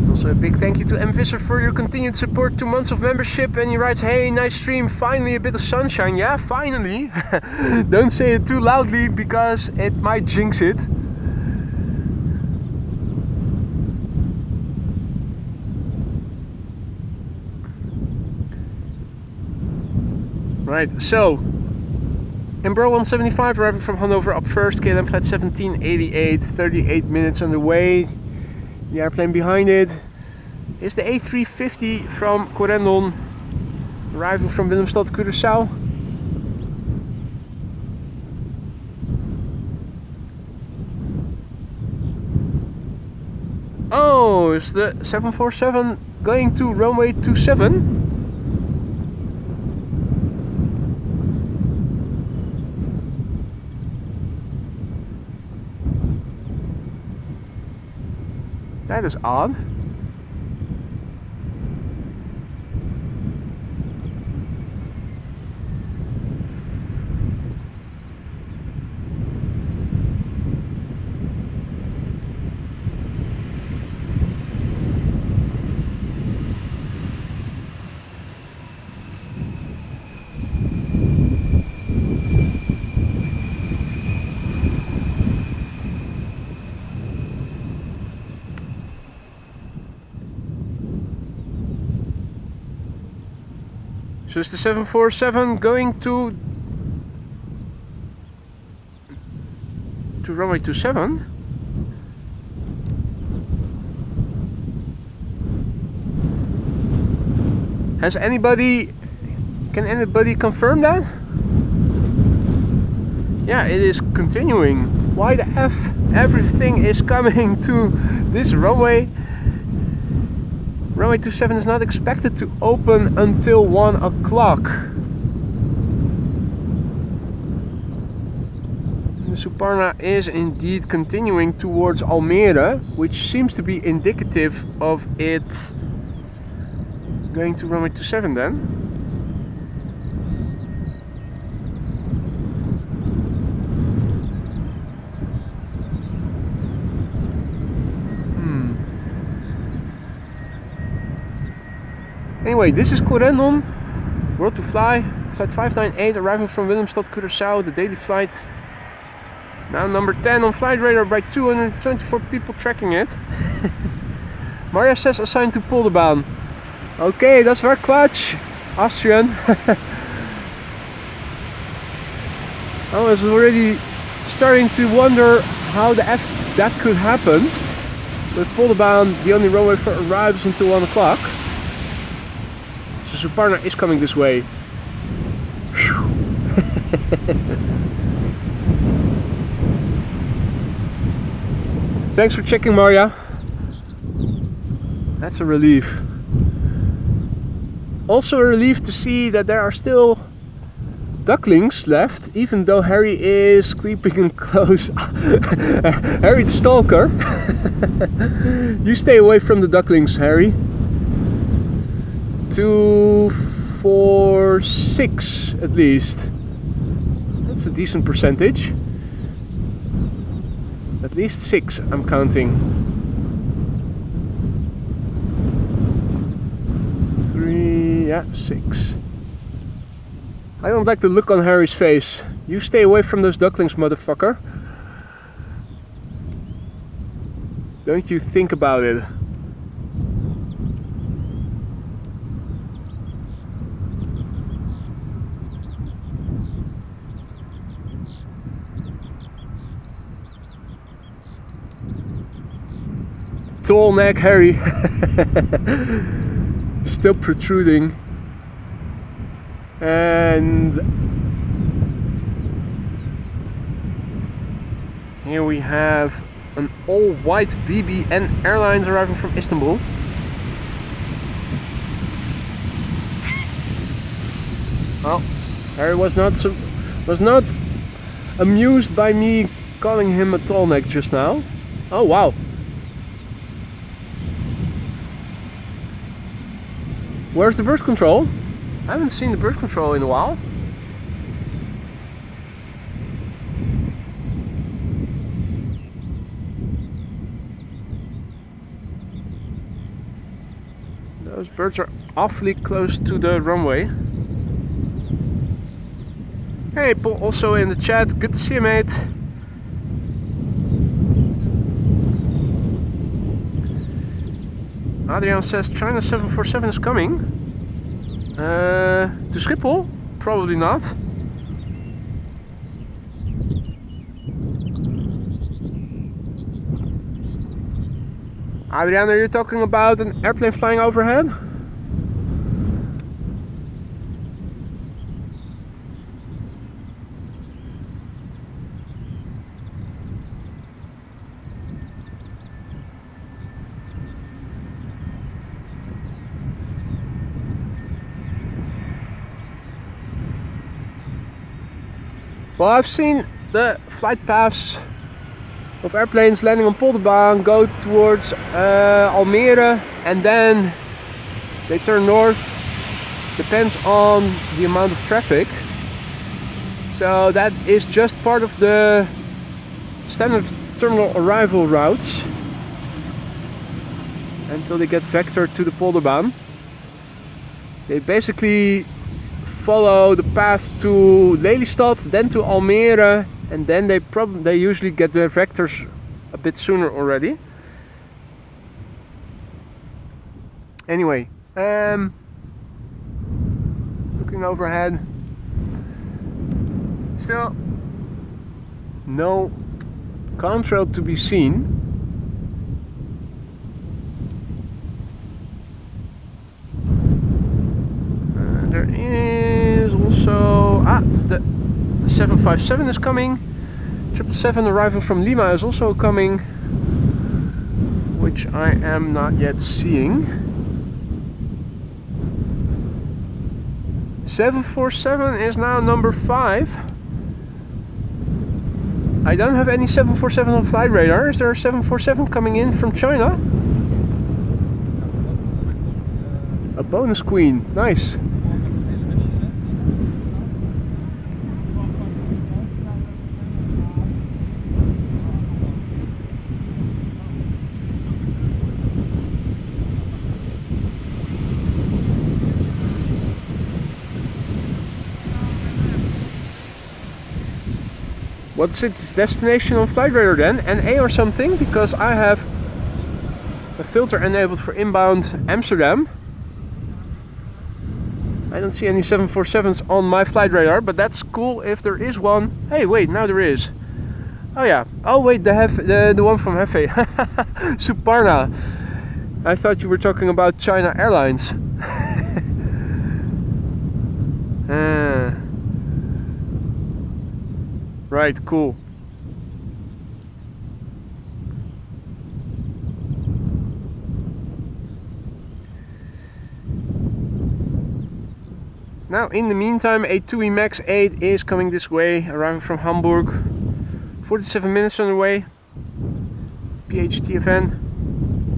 Also a big thank you to M. Visser for your continued support, 2 months of membership, and he writes, hey, nice stream, finally a bit of sunshine. Yeah, finally. Don't say it too loudly because it might jinx it. Right, so Embraer 175 arriving from Hanover up first, KLM flight 1788, 38 minutes underway. The airplane behind it is the A350 from Corendon, arriving from Willemstad, Curaçao. Oh, is the 747 going to runway 27? That is odd. So is the 747 going to runway 27? Can anybody confirm that? Yeah, it is continuing. Why the F everything is coming to this runway? Runway 27 is not expected to open until 1 o'clock. The Suparna is indeed continuing towards Almere, which seems to be indicative of it going to runway 27 then. Anyway, this is Corendon, World to Fly, flight 598, arriving from Willemstad, Curaçao, the daily flight. Now number 10 on flight radar by 224 people tracking it. Maria says assigned to Polderbaan. Okay, that's waar Quatsch, Austrian. I was already starting to wonder how the F that could happen. With Polderbaan, the only runway for arrives until 1 o'clock. So Suparna is coming this way. Thanks for checking, Maria. That's a relief. Also a relief to see that there are still ducklings left, even though Harry is creeping in close. Harry the stalker. You stay away from the ducklings, Harry. 2, 4, 6 at least. That's a decent percentage. At least 6 I'm counting. 3, yeah, 6. I don't like the look on Harry's face. You stay away from those ducklings, motherfucker. Don't you think about it. Tall neck Harry. Still protruding. And here we have an all-white BBN Airlines arriving from Istanbul. Well, Harry was not amused by me calling him a tall neck just now. Oh wow. Where's the birth control? I haven't seen the birth control in a while. Those birds are awfully close to the runway. Hey, Paul, also in the chat. Good to see you, mate. Adrian says China 747 is coming. To Schiphol? Probably not. Adrian, are you talking about an airplane flying overhead? Well, I've seen the flight paths of airplanes landing on Polderbaan go towards Almere, and then they turn north. Depends on the amount of traffic. So that is just part of the standard terminal arrival routes until they get vectored to the Polderbaan. They basically follow the path to Lelystad, then to Almere, and then they usually get the vectors a bit sooner already. Anyway, looking overhead, still no contrail to be seen. There is also the 757 is coming. 777 arrival from Lima is also coming, which I am not yet seeing. 747 is now number 5. I don't have any 747 on flight radar. Is there a 747 coming in from China? A bonus queen, nice. What's its destination on flight radar then? NA or something? Because I have a filter enabled for inbound Amsterdam. I don't see any 747s on my flight radar, but that's cool if there is one. Hey, wait, now there is. Oh yeah. Oh wait, the one from Hefe. Suparna. I thought you were talking about China Airlines. Right, cool. Now, in the meantime, a TUI Max 8 is coming this way, arriving from Hamburg. 47 minutes on the way. PHTFN.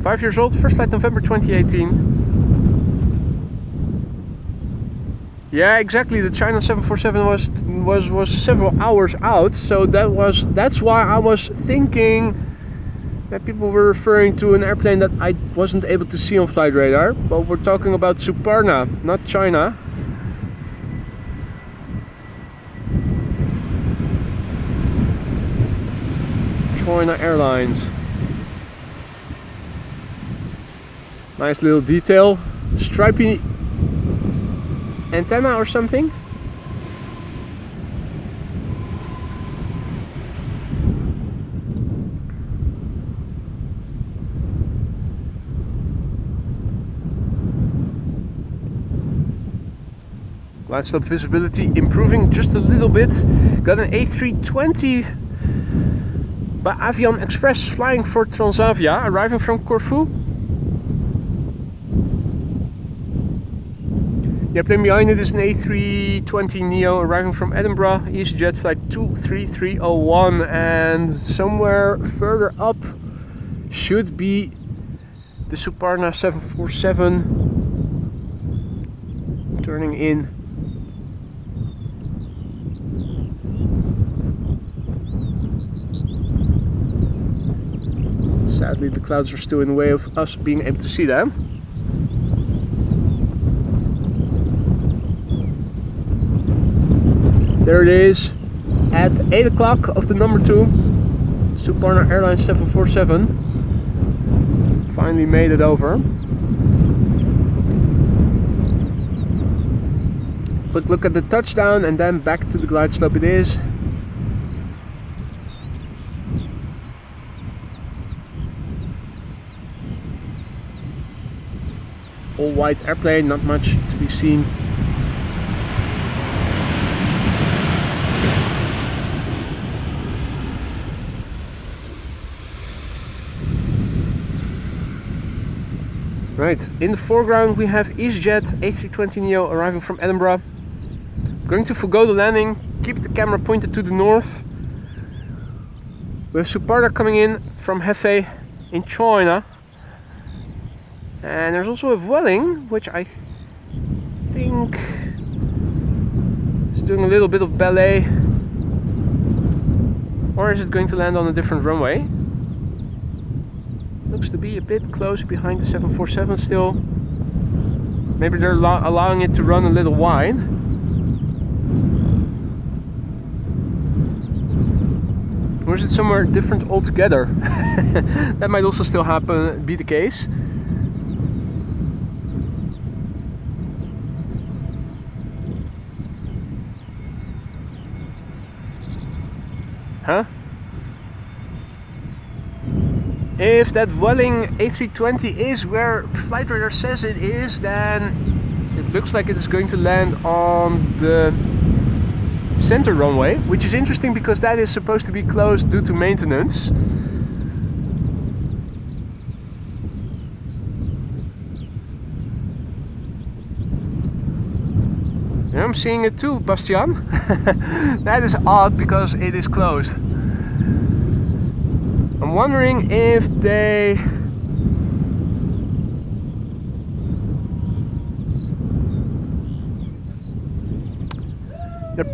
5 years old, first flight November 2018. Yeah, exactly. The China 747 was several hours out, so that's why I was thinking that people were referring to an airplane that I wasn't able to see on flight radar. But we're talking about Suparna, not China. China Airlines. Nice little detail. Stripy antenna or something. Glide slope visibility improving just a little bit. Got an A320 by Avion Express flying for Transavia, arriving from Corfu. The airplane behind it is an A320 Neo arriving from Edinburgh, EasyJet flight 23301, and somewhere further up should be the Suparna 747 turning in. Sadly, the clouds are still in the way of us being able to see them. There it is, at 8 o'clock of the number 2, Suparna Airlines 747. Finally made it over. Quick look at the touchdown and then back to the glide slope it is. all-white airplane, not much to be seen. Right, in the foreground we have EasyJet A320neo arriving from Edinburgh. Going to forgo the landing, keep the camera pointed to the north. We have Suparna coming in from Hefei in China. And there's also a Vueling, which I think is doing a little bit of ballet. Or is it going to land on a different runway? Looks to be a bit close behind the 747 still. Maybe they're allowing it to run a little wide. Or is it somewhere different altogether? That might also still be the case. Huh? If that Vueling A320 is where flight radar says it is, then it looks like it is going to land on the center runway, which is interesting because that is supposed to be closed due to maintenance. Yeah, I'm seeing it too, Bastian. That is odd because it is closed. I'm wondering if they're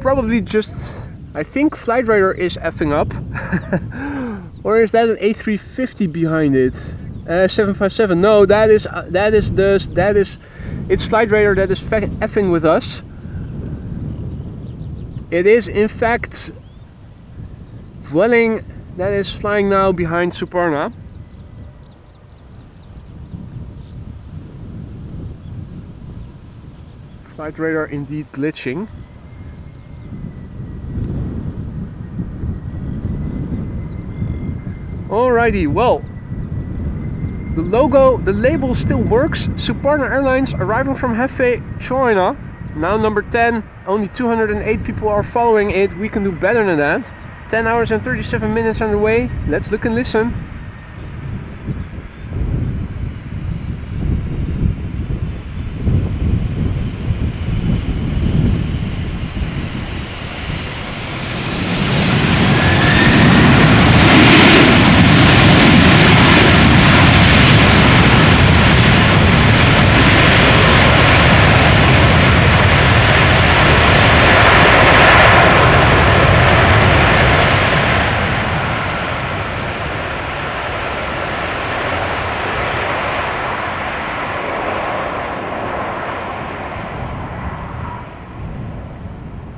probably just, I think flight radar is effing up. Or is that an A350 behind it? 757. No, it's flight radar that is effing with us. It is in fact Vueling that is flying now behind Suparna. Flight radar indeed glitching. Alrighty, well, the label still works. Suparna Airlines arriving from Hefei, China. Now number 10, only 208 people are following it. We can do better than that. 10 hours and 37 minutes on the way. Let's look and listen.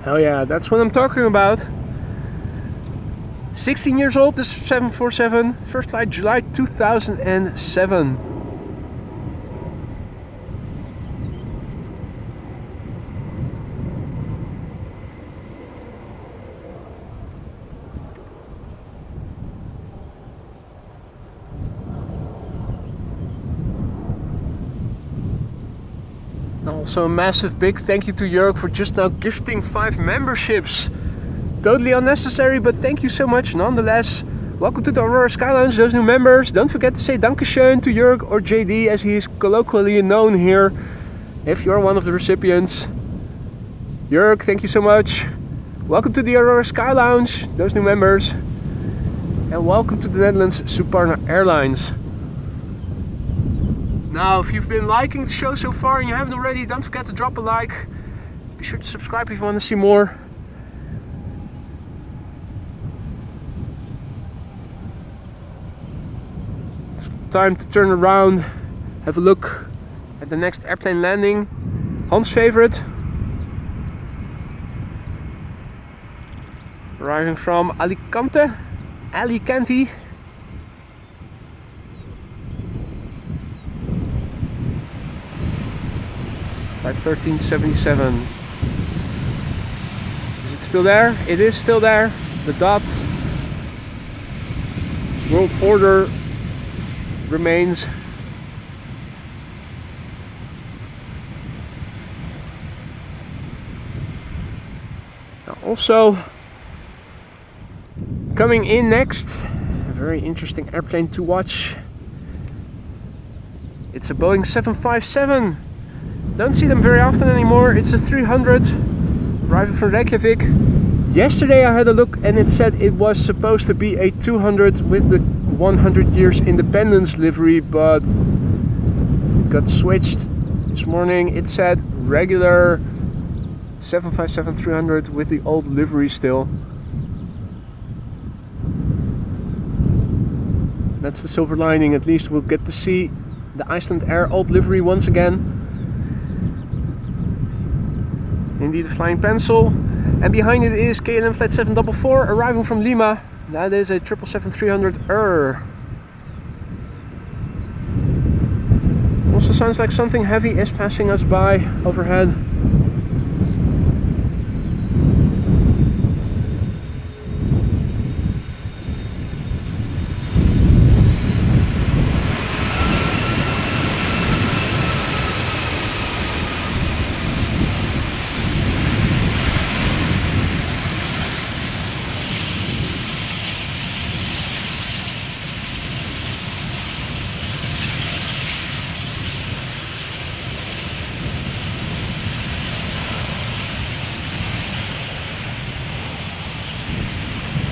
Hell yeah, that's what I'm talking about. 16 years old, this 747, first flight July 2007. Also a massive big thank you to Jörg for just now gifting 5 memberships. Totally unnecessary, but thank you so much nonetheless. Welcome to the Aurora Sky Lounge, those new members. Don't forget to say Dankeschön to Jörg, or JD as he is colloquially known here, if you're one of the recipients. Jörg, thank you so much. Welcome to the Aurora Sky Lounge, those new members. And welcome to the Netherlands Suparna Airlines. Now, if you've been liking the show so far and you haven't already, don't forget to drop a like. Be sure to subscribe if you want to see more. It's time to turn around, have a look at the next airplane landing. Hans' favorite. Arriving from Alicante. Flight 1377. Is it still there? It is still there. The dot. World order remains. Also, coming in next, a very interesting airplane to watch. It's a Boeing 757. Don't see them very often anymore. It's a 300, arriving from Reykjavik. Yesterday I had a look and it said it was supposed to be a 200 with the 100 years independence livery, but it got switched. This morning it said regular 757-300 with the old livery still. That's the silver lining. At least we'll get to see the Icelandair old livery once again. Indeed a flying pencil. And behind it is KLM Flight 744 arriving from Lima. That is a 777-300. Also sounds like something heavy is passing us by overhead.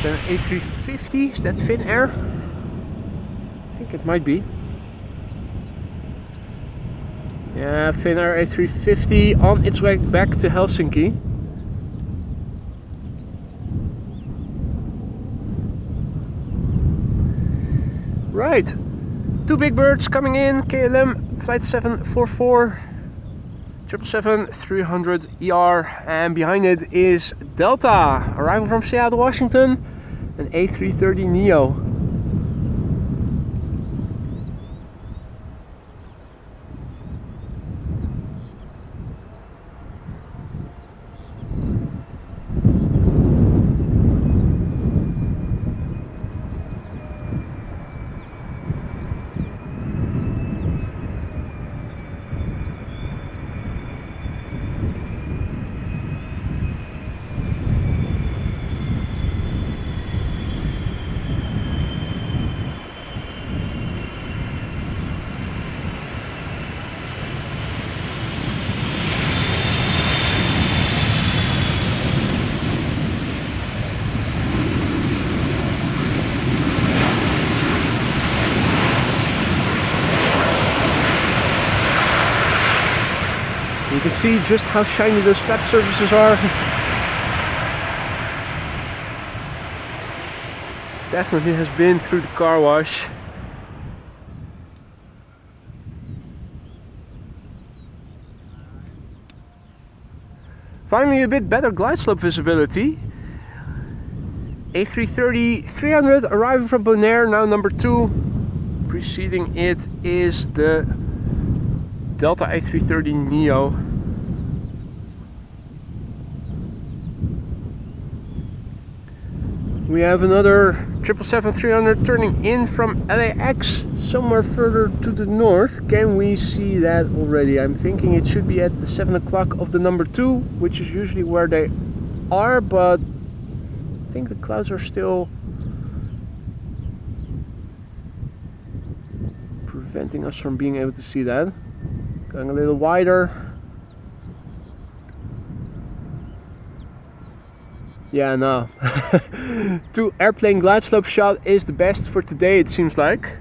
There A350, is that Finnair? I think it might be. Yeah, Finnair A350 on its way back to Helsinki. Right, two big birds coming in, KLM Flight 744. 777-300ER, and behind it is Delta, arriving from Seattle, Washington, an A330neo. You can see just how shiny those flap surfaces are. Definitely has been through the car wash. Finally a bit better glide slope visibility. A330-300 arriving from Bonaire, now number 2. Preceding it is the Delta A330neo. We have another 777-300 turning in from LAX, somewhere further to the north. Can we see that already? I'm thinking it should be at the 7 o'clock of the number 2, which is usually where they are, but I think the clouds are still preventing us from being able to see that. Going a little wider. Yeah, no. 2 airplane glide slope shot is the best for today, it seems like.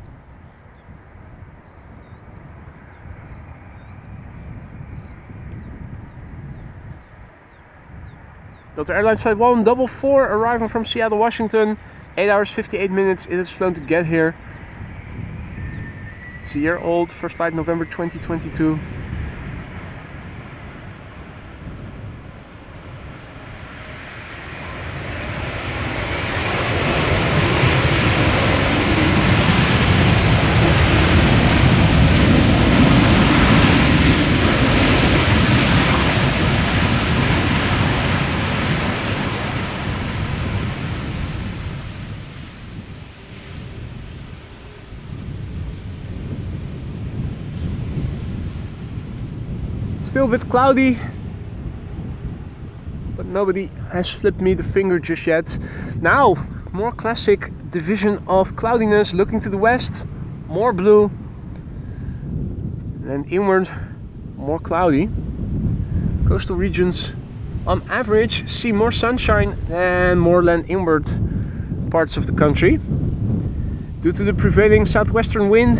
Delta Airlines Flight 144 arriving from Seattle, Washington. 8 hours 58 minutes it has flown to get here. It's a year old, first flight November 2022. Still a bit cloudy, but but nobody has flipped me the finger just yet. Now, more classic division of cloudiness, looking to the west, more blue, and inward, more cloudy. Coastal regions, on average, see more sunshine and more land inward parts of the country, due to the prevailing southwestern wind,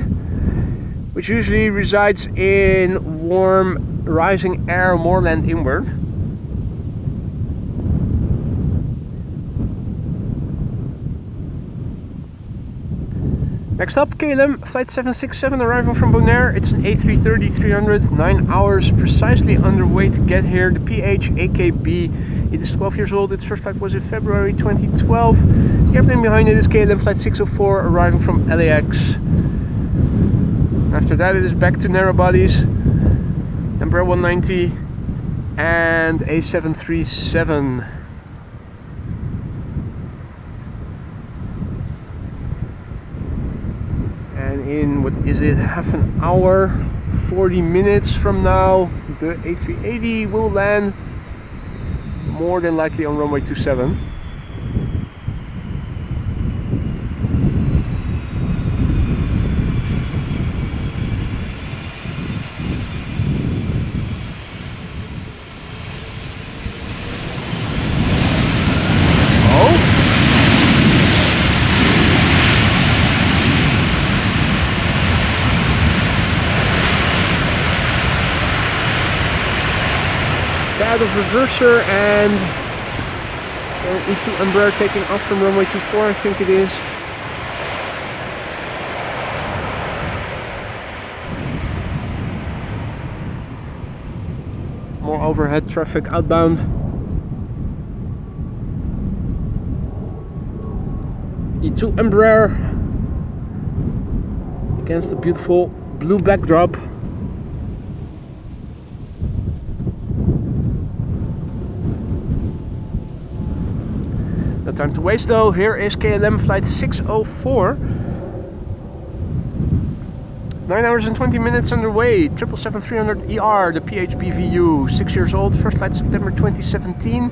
which usually resides in warm rising air, more land inward. Next up, KLM flight 767 arrival from Bonaire. It's an A330-300, 9 hours precisely underway to get here. The PH-AKB. It is 12 years old. Its first flight was in February 2012. The airplane behind it is KLM flight 604 arriving from LAX. After that, it is back to narrow bodies, Embraer 190 and A737. And in, what is it, half an hour, 40 minutes from now, the A380 will land more than likely on runway 27. Out of reverser and E2 Embraer taking off from runway 24, I think it is. More overhead traffic outbound. E2 Embraer against the beautiful blue backdrop. No time to waste though. Here is KLM flight 604. 9 hours and 20 minutes underway. 777-300ER, the PHBVU. 6 years old. First flight September 2017.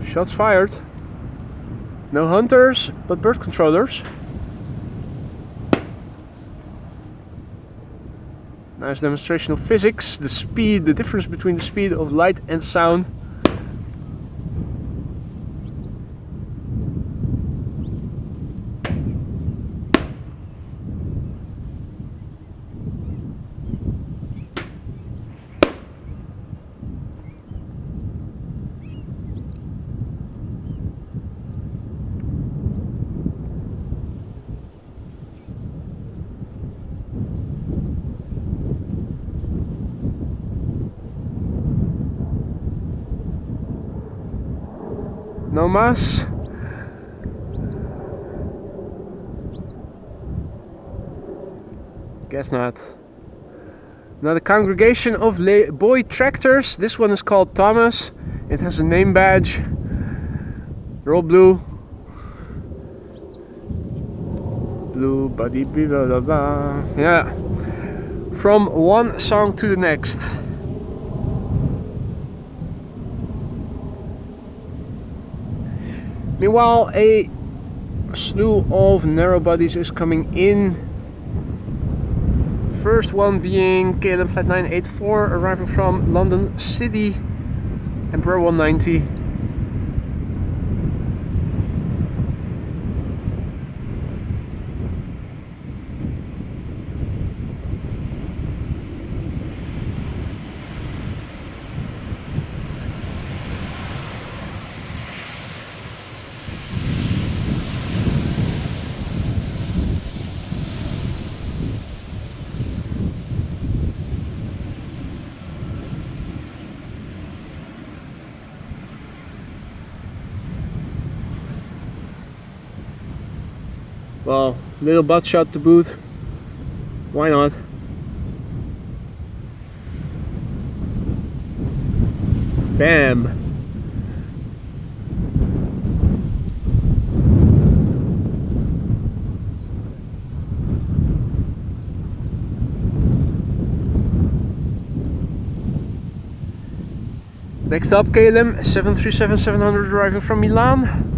Shots fired. No hunters, but bird controllers. Nice demonstration of physics, the speed, the difference between the speed of light and sound. No mas. Guess not. Now the congregation of boy tractors. This one is called Thomas. It has a name badge. They're all blue. Blue buddy blah blah blah. Yeah. From one song to the next. Meanwhile, a slew of narrow bodies is coming in. First one being KLM flight 984 arriving from London City, Embraer 190. Well, little butt shot to boot. Why not? Bam! Next up, KLM 737-700 arriving from Milan.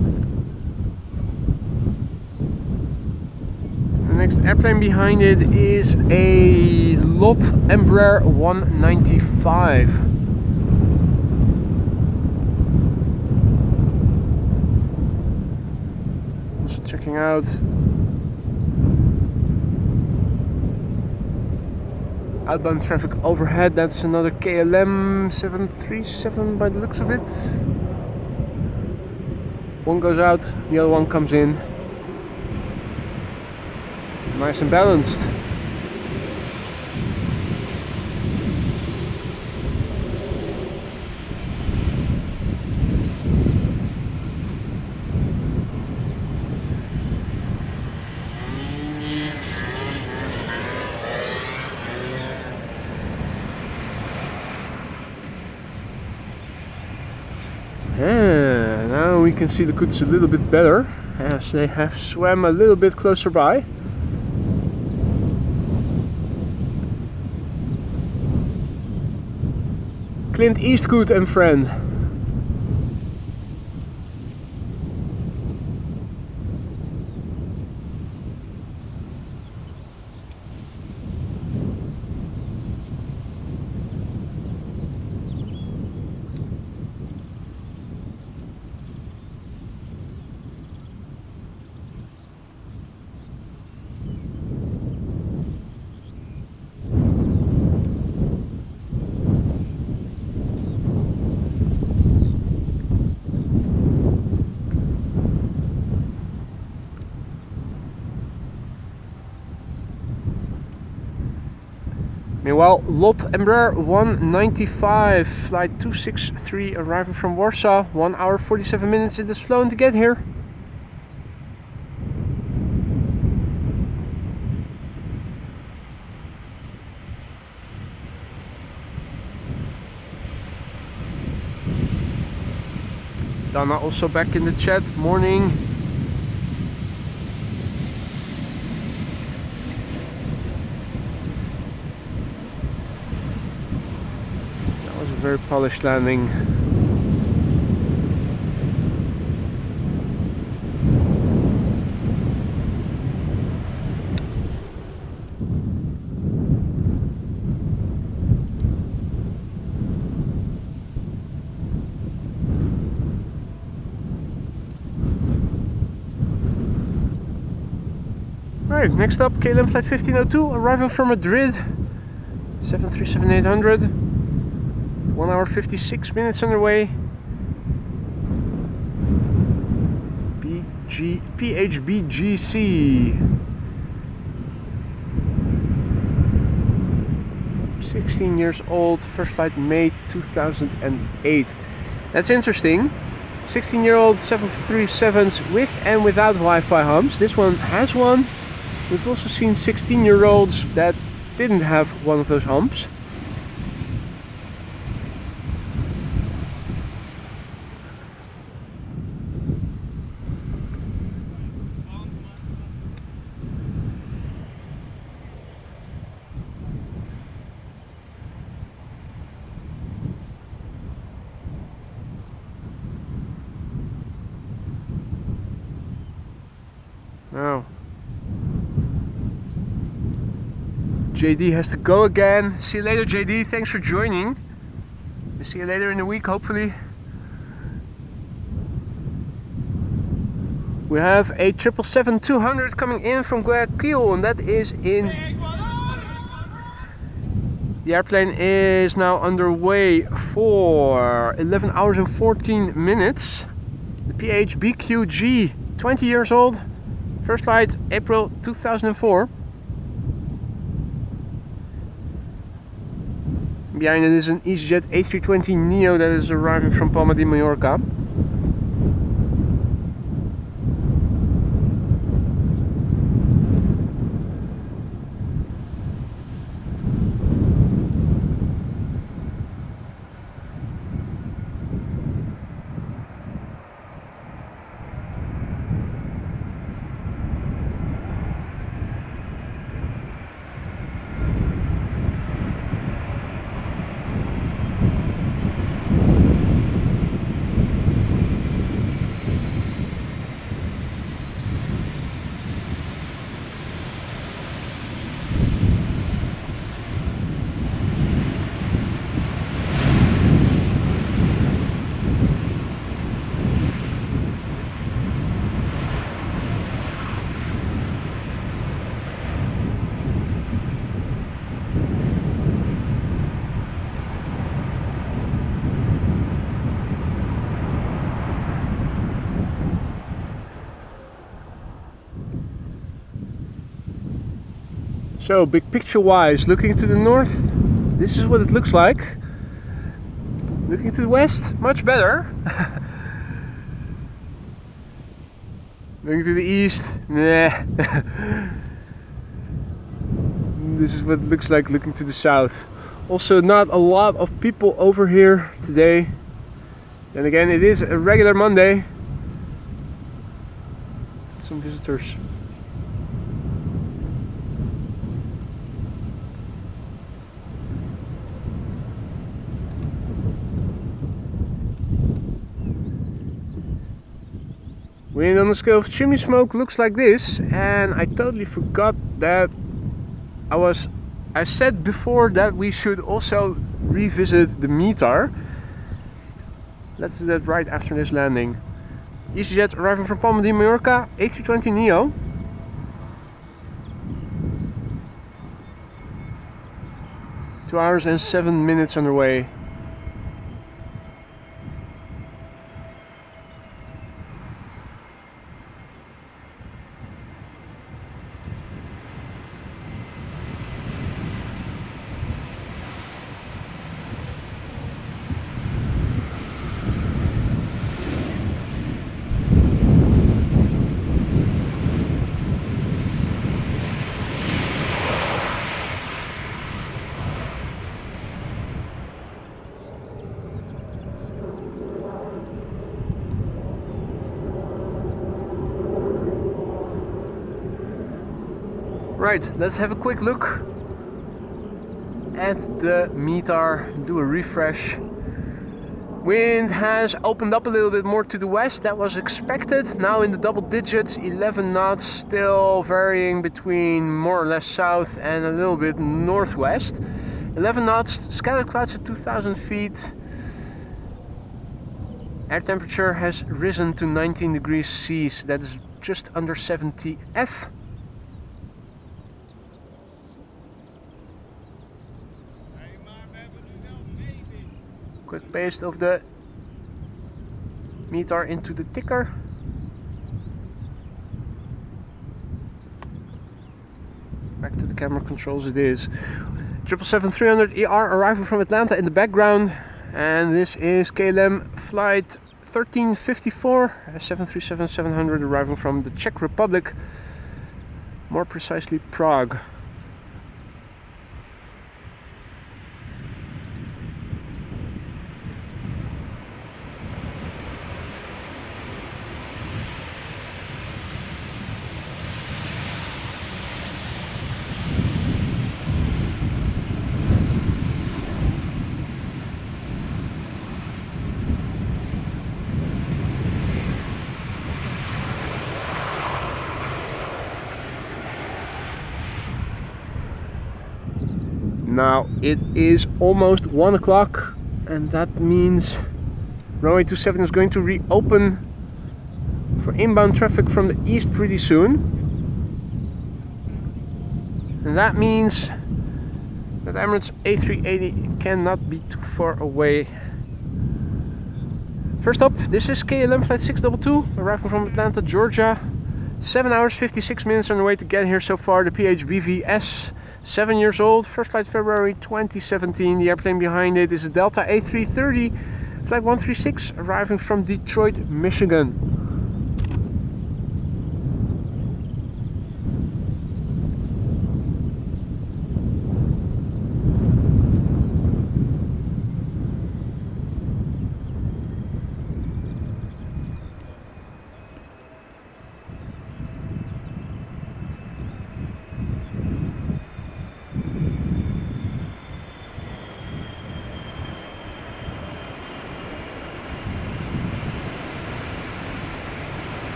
The next airplane behind it is a Embraer 195. Also checking out outbound traffic overhead. That's another KLM 737 by the looks of it. One goes out, the other one comes in. Nice and balanced. Now we can see the goods a little bit better as they have swam a little bit closer by. Clint Eastwood and friend. Meanwhile, Embraer 195, flight 263, arriving from Warsaw, 1 hour 47 minutes it has flown to get here. Dana also back in the chat, morning. Very polished landing. Alright, next up KLM flight 1502 arriving from Madrid, 737-800. 1 hour 56 minutes underway. PHBGC. 16 years old, first flight May 2008. That's interesting. 16-year-old 737s with and without Wi-Fi humps. This one has one. We've also seen 16-year-olds that didn't have one of those humps. Now, JD has to go again. See you later, JD. Thanks for joining. We'll see you later in the week, hopefully. We have a 777-200 coming in from Guayaquil, and that is in... The airplane is now underway for 11 hours and 14 minutes. The PHBQG, 20 years old. First flight April 2004. Behind it is an EasyJet A320neo that is arriving from Palma de Mallorca. So big picture wise, looking to the north, this is what it looks like. Looking to the west, much better. Looking to the east, nah. This is what it looks like looking to the south. Also not a lot of people over here today. And again, it is a regular Monday. Some visitors. Wind on the scale of chimney smoke looks like this, and I totally forgot that I said before that we should also revisit the METAR. Let's do that right after this landing. EasyJet arriving from Palma de Mallorca, A320neo. Two hours and 7 minutes underway. Right, let's have a quick look at the METAR, do a refresh. Wind has opened up a little bit more to the west, that was expected. Now in the double digits, 11 knots, still varying between more or less south and a little bit northwest. 11 knots, scattered clouds at 2,000 feet. Air temperature has risen to 19 degrees C, so that is just under 70 F. Quick paste of the METAR into the ticker. Back to the camera controls it is. 777-300 ER arriving from Atlanta in the background. And this is KLM flight 1354, 737-700 arriving from the Czech Republic. More precisely Prague. Now it is almost 1 o'clock, and that means runway 27 is going to reopen for inbound traffic from the east pretty soon. And that means that Emirates A380 cannot be too far away. First up, this is KLM flight 622 arriving from Atlanta, Georgia. 7 hours 56 minutes on the way to get here so far. The PHBVS, 7 years old, first flight February 2017. The airplane behind it is a Delta A330 flight 136 arriving from Detroit, Michigan.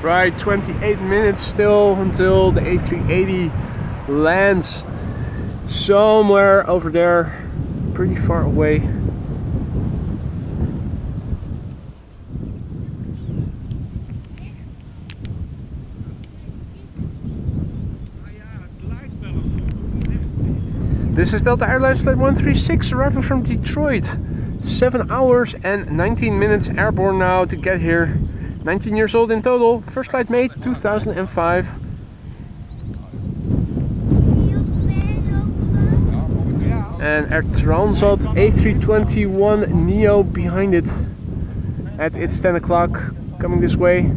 Right, 28 minutes still until the A380 lands somewhere over there, pretty far away. This is Delta Airlines Flight 136 arriving from Detroit. 7 hours and 19 minutes airborne now to get here. 19 years old in total. First flight made 2005. And Air Transat A321 Neo behind it at its 10 o'clock, coming this way.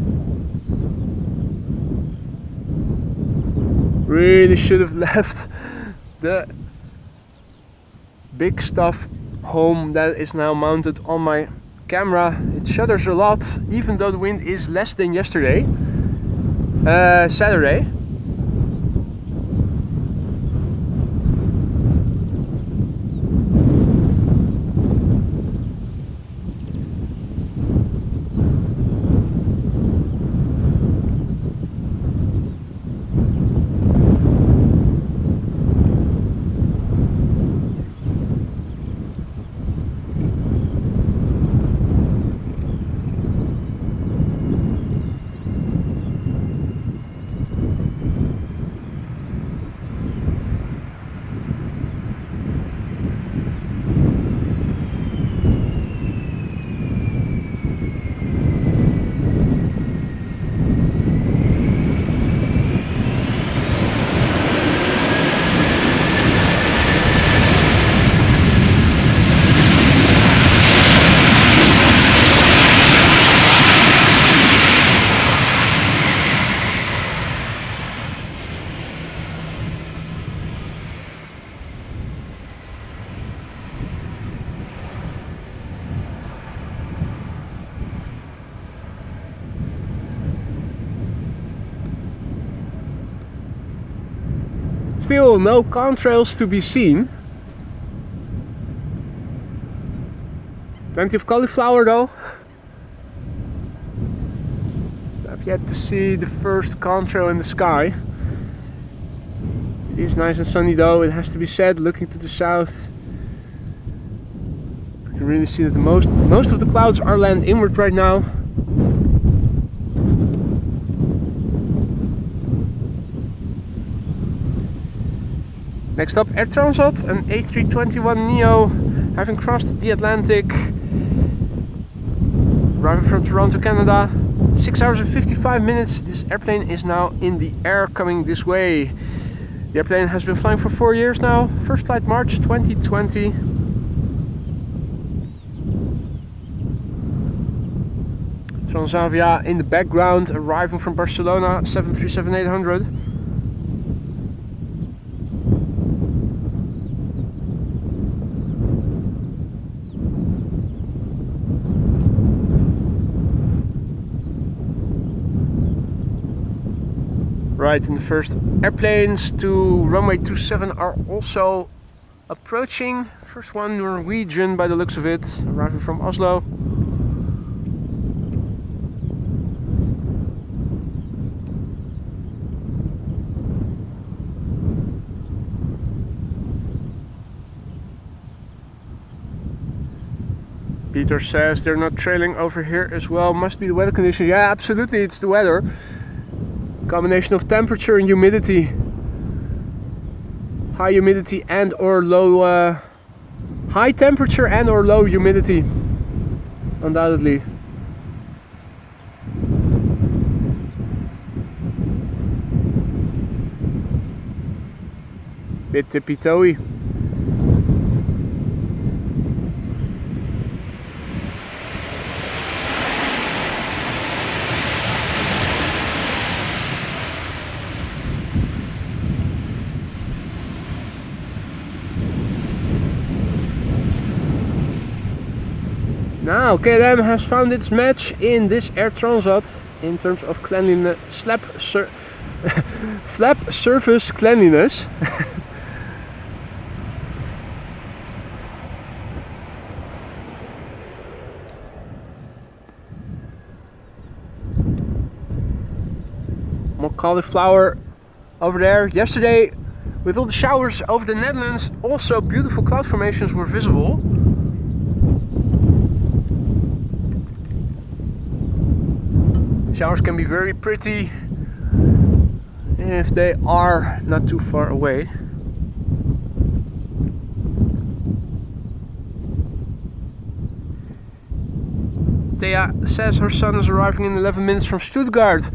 Really should have left the big stuff home that is now mounted on my camera. It shudders a lot, even though the wind is less than yesterday, Saturday. Still no contrails to be seen. Plenty of cauliflower though. I've yet to see the first contrail in the sky. It is nice and sunny though, it has to be said, looking to the south. You can really see that most of the clouds are land inward right now. Next up, Air Transat, an A321 Neo, having crossed the Atlantic, arriving from Toronto, Canada. 6 hours and 55 minutes. This airplane is now in the air, coming this way. The airplane has been flying for 4 years now. First flight March 2020. Transavia in the background, arriving from Barcelona, 737-800. Right, and the first airplanes to runway 27 are also approaching. First one Norwegian by the looks of it, arriving from Oslo. Peter says they're not trailing over here as well. Must be the weather condition. Yeah, absolutely, it's the weather. Combination of temperature and humidity. High humidity and or low high temperature and or low humidity, undoubtedly. Bit tippy-toey. Now KLM has found its match in this Air Transat in terms of cleanliness, flap surface cleanliness. More cauliflower over there. Yesterday, with all the showers over the Netherlands, also beautiful cloud formations were visible. Showers can be very pretty if they are not too far away. Thea says her son is arriving in 11 minutes from Stuttgart.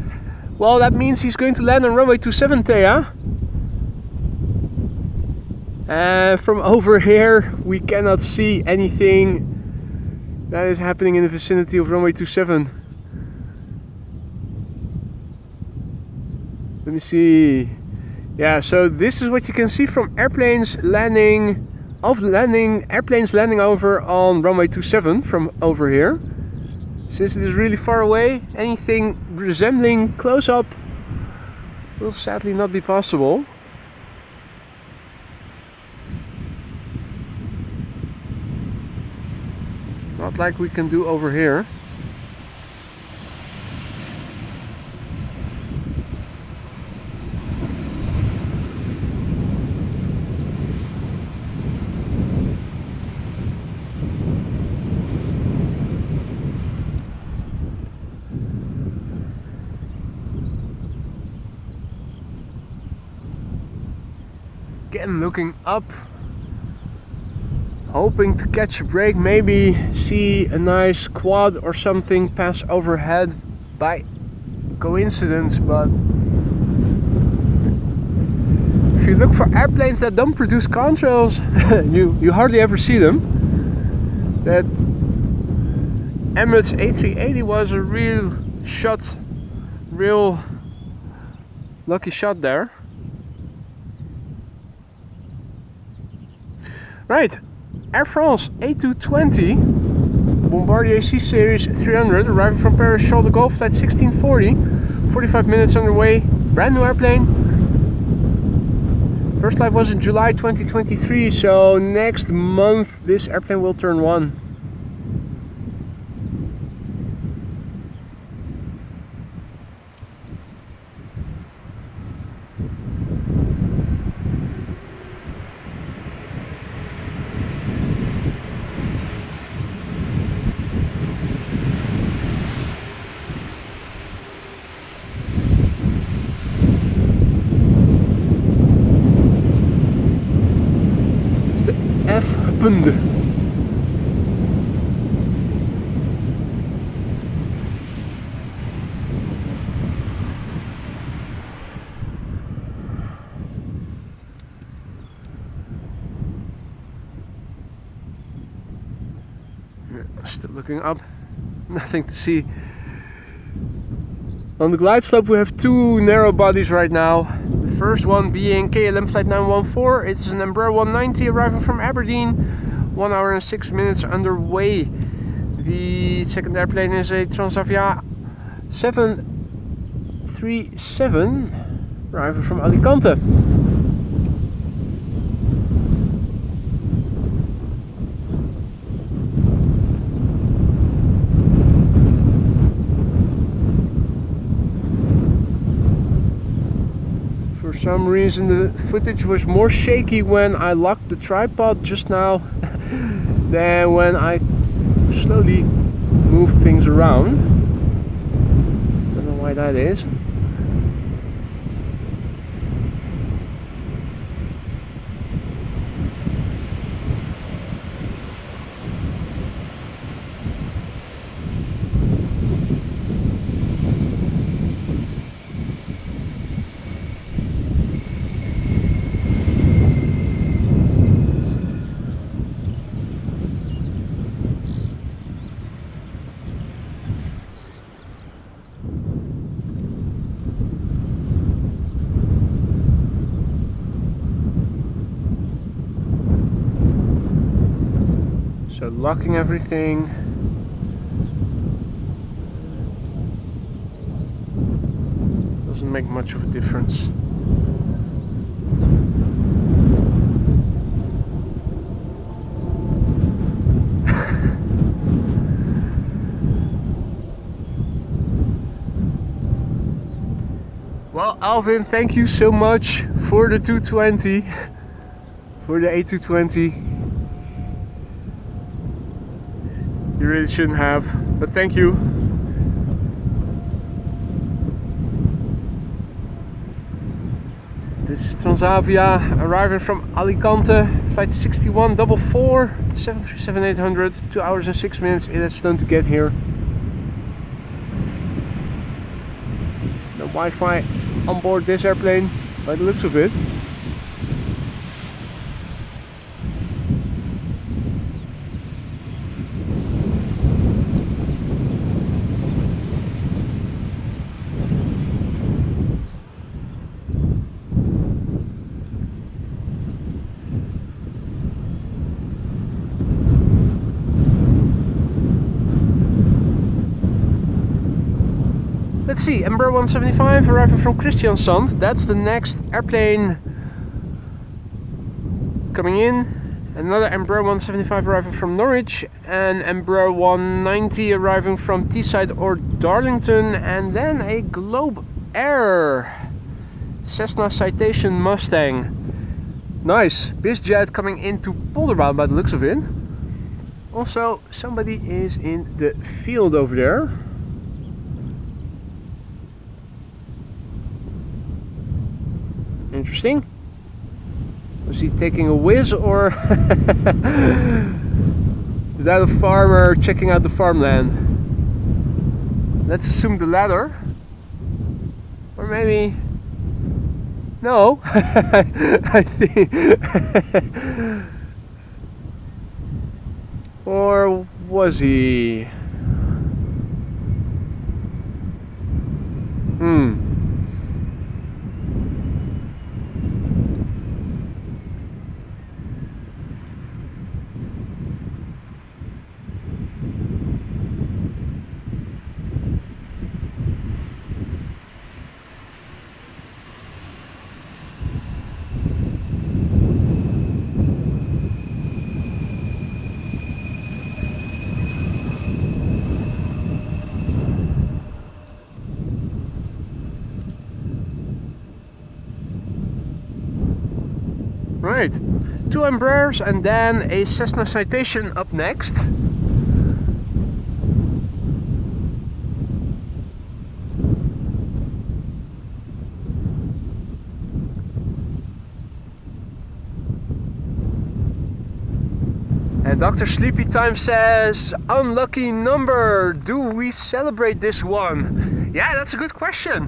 Well, that means he's going to land on runway 27, Thea. From over here, we cannot see anything that is happening in the vicinity of runway 27. Let me see. Yeah, so this is what you can see from airplanes landing over on runway 27 from over here. Since it is really far away, anything resembling close-up will sadly not be possible. Not like we can do over here. Again, looking up, hoping to catch a break, maybe see a nice quad or something pass overhead by coincidence, but if you look for airplanes that don't produce contrails, you hardly ever see them. That Emirates A380 was a real lucky shot there. Right, Air France A220 Bombardier C Series 300 arriving from Paris Charles de Gaulle flight 1640, 45 minutes underway, brand new airplane. First flight was in July 2023, so next month this airplane will turn 1. Punde. Still looking up, nothing to see. On the glide slope we have two narrow bodies right now. The first one being KLM flight 914. It's an Embraer 190 arriving from Aberdeen, 1 hour and 6 minutes underway. The second airplane is a Transavia 737 arriving from Alicante. For some reason the footage was more shaky when I locked the tripod just now than when I slowly moved things around. Don't know why that is. So locking everything. Doesn't make much of a difference. Well, Alvin, thank you so much for the 220, for the A220. You really shouldn't have, but thank you. This is Transavia arriving from Alicante, flight 6144, 737-800, 2 hours and 6 minutes. It has flown to get here. Wi-Fi on board this airplane by the looks of it. Let's see, Embraer 175 arriving from Kristiansand. That's the next airplane coming in. Another Embraer 175 arriving from Norwich, and Embraer 190 arriving from Teesside or Darlington, and then a GlobeAir Cessna Citation Mustang. Nice, BizJet coming into Polderbound by the looks of it. Also, somebody is in the field over there. Interesting. Was he taking a whiz, or is that a farmer checking out the farmland? Let's assume the latter. Or maybe... No, I think... Or was he? Right, 2 Embraers and then a Cessna Citation up next. And Dr. Sleepy Time says, unlucky number, do we celebrate this one? Yeah, that's a good question.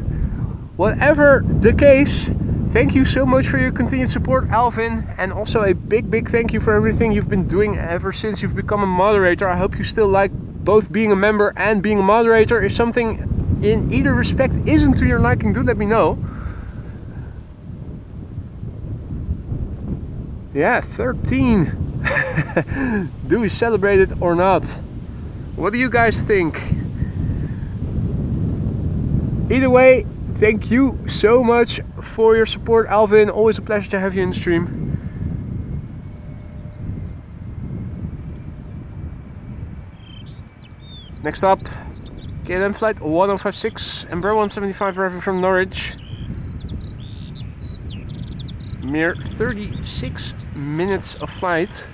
Whatever the case, thank you so much for your continued support, Alvin, and also a big thank you for everything you've been doing ever since you've become a moderator. I hope you still like both being a member and being a moderator. If something in either respect isn't to your liking, do let me know. Yeah, 13. Do we celebrate it or not? What do you guys think? Either way, thank you so much for your support, Alvin. Always a pleasure to have you in the stream. Next up, KLM flight 1056, Embraer 175 arriving from Norwich. Mere 36 minutes of flight.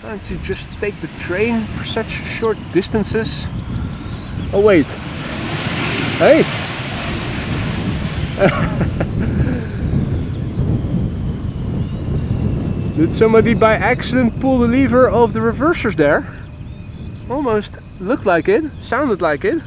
Can't you just take the train for such short distances? Oh wait. Hey! Did somebody by accident pull the lever of the reversers there? Almost looked like it, sounded like it.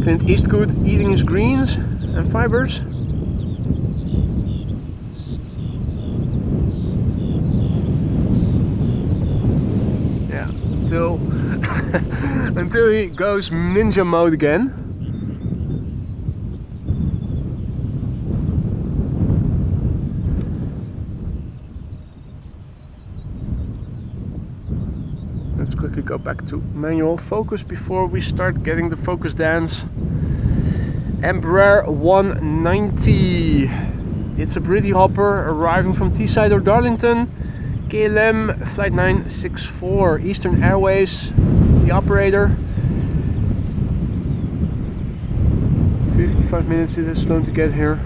Clint Eastwood eating his greens and fibers. Yeah, until he goes ninja mode again. Let's quickly go back to manual focus before we start getting the focus dance. Embraer 190. It's a Britty hopper arriving from Teesside or Darlington. KLM flight 964, Eastern Airways, the operator. 55 minutes it has flown to get here.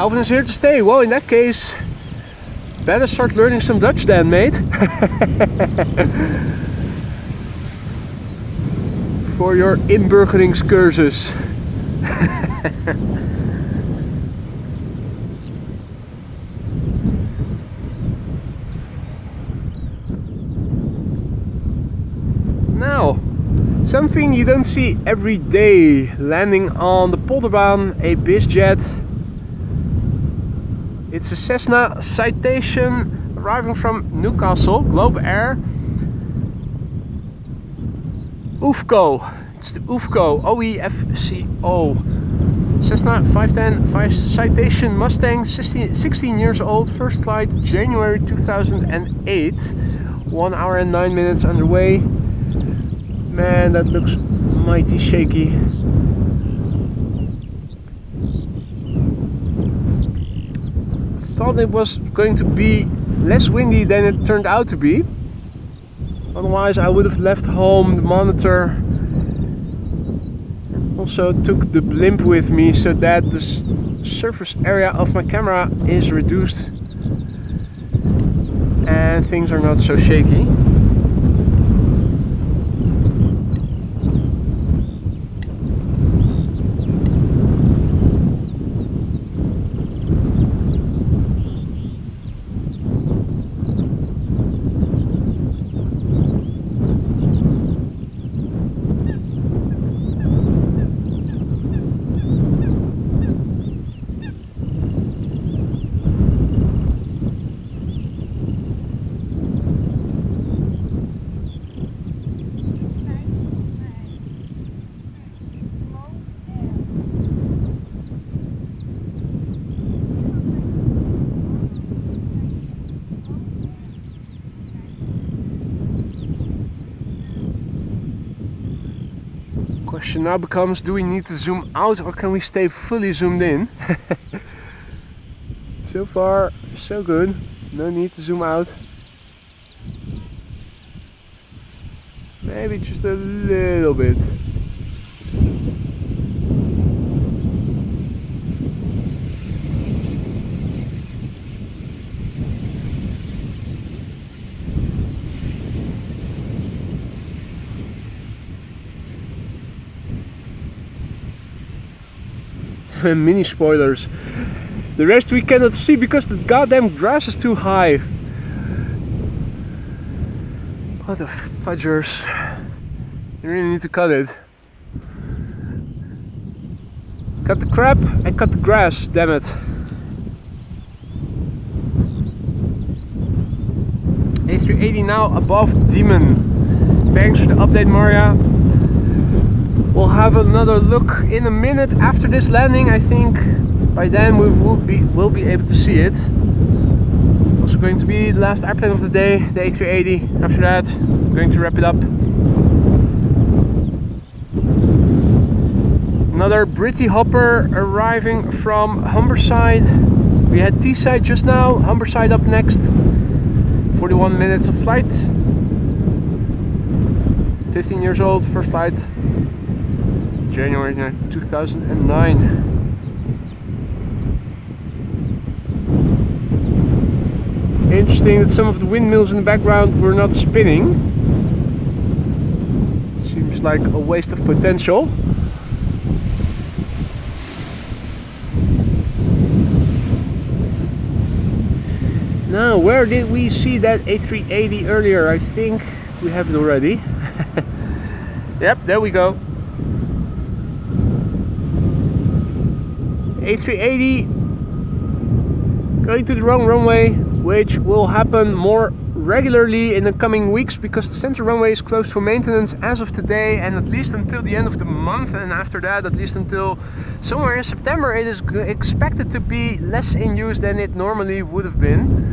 Alvin is here to stay. Well, in that case, better start learning some Dutch then, mate. For your inburgeringscursus. Now, something you don't see every day, landing on the Polderbaan, a bizjet. It's a Cessna Citation arriving from Newcastle, GlobeAir. UFCO, it's the UFCO, OEFCO. Cessna 510 Citation Mustang, 16 years old, first flight January 2008. 1 hour and 9 minutes underway. Man, that looks mighty shaky. Thought it was going to be less windy than it turned out to be. Otherwise I would have left home the monitor. Also took the blimp with me so that the surface area of my camera is reduced and things are not so shaky. Question now becomes, do we need to zoom out or can we stay fully zoomed in? So far, so good. No need to zoom out. Maybe just a little bit. Mini spoilers. The rest we cannot see because the goddamn grass is too high. What the fudgers. You really need to cut it. Cut the crap and cut the grass, damn it. A380 now above Demon. Thanks for the update, Maria. We'll have another look in a minute after this landing. I think by then we will be able to see it. Also going to be the last airplane of the day, the A380. After that, I'm going to wrap it up. Another Britty hopper arriving from Humberside. We had Teesside just now, Humberside up next. 41 minutes of flight. 15 years old, first flight. January 2009. Interesting that some of the windmills in the background were not spinning. Seems like a waste of potential. Now, where did we see that A380 earlier? I think we have it already. Yep, there we go. A380 going to the wrong runway, which will happen more regularly in the coming weeks because the center runway is closed for maintenance as of today and at least until the end of the month, and after that at least until somewhere in September it is expected to be less in use than it normally would have been.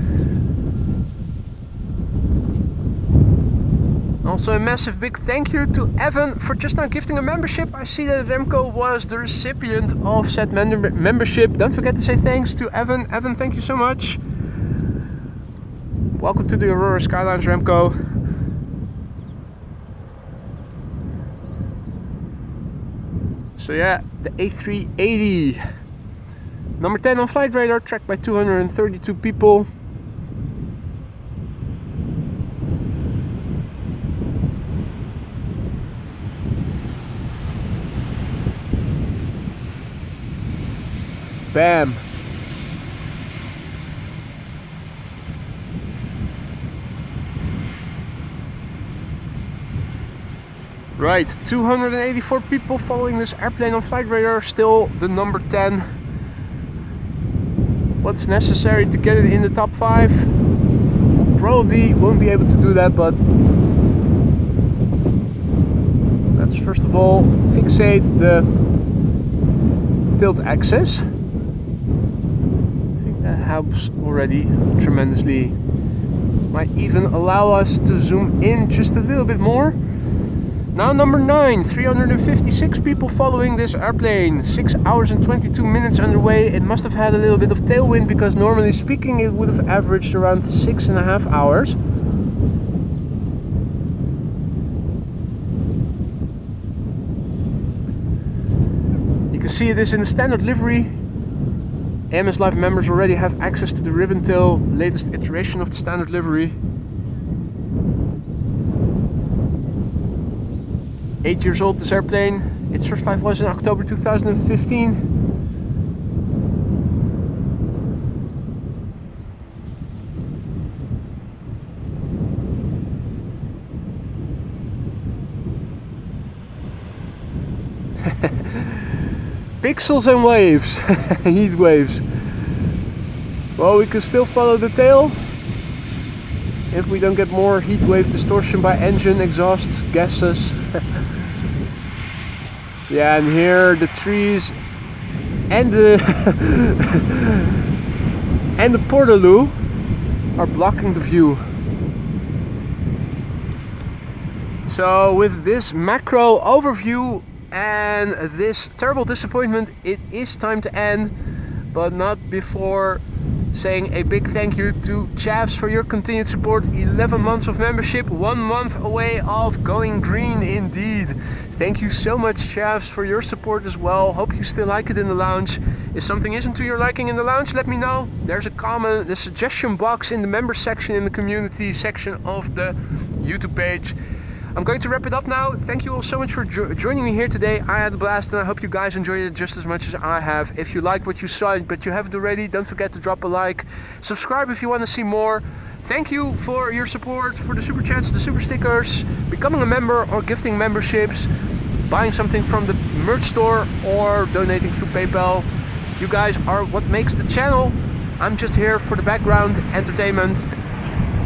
Also a massive big thank you to Evan for just now gifting a membership. I see that Remco was the recipient of said membership. Don't forget to say thanks to Evan. Evan, thank you so much. Welcome to the Aurora Skylines, Remco. So yeah, the A380 Number 10 on flight radar, tracked by 232 people. Bam! Right, 284 people following this airplane on flight radar, still the number 10. What's necessary to get it in the top 5? Probably won't be able to do that, but let's first of all fixate the tilt axis. That helps already tremendously. Might even allow us to zoom in just a little bit more. Now number 9, 356 people following this airplane. 6 hours and 22 minutes underway. It must have had a little bit of tailwind because normally speaking it would have averaged around 6.5 hours. You can see this in the standard livery. AMS Live members already have access to the ribbon tail, latest iteration of the standard livery. 8 years old, this airplane. Its first flight was in October 2015. Pixels and waves, heat waves. Well, we can still follow the tail if we don't get more heat wave distortion by engine exhausts, gases. Yeah, and here the trees and the and the portaloo are blocking the view. So with this macro overview and this terrible disappointment, it is time to end, but not before saying a big thank you to Chavs for your continued support. 11 months of membership, 1 month away of going green indeed. Thank you so much, Chavs, for your support as well. Hope you still like it in the lounge. If something isn't to your liking in the lounge, let me know. There's a comment, the suggestion box in the member section in the community section of the YouTube page. I'm going to wrap it up now. Thank you all so much for joining me here today. I had a blast and I hope you guys enjoyed it just as much as I have. If you liked what you saw but you haven't already, don't forget to drop a like. Subscribe if you want to see more. Thank you for your support, for the super chats, the super stickers, becoming a member or gifting memberships, buying something from the merch store or donating through PayPal. You guys are what makes the channel. I'm just here for the background entertainment.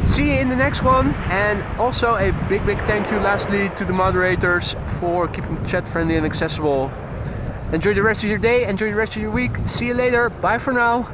See you in the next one, and also a big thank you lastly to the moderators for keeping the chat friendly and accessible. Enjoy the rest of your day, enjoy the rest of your week. See you later, bye for now.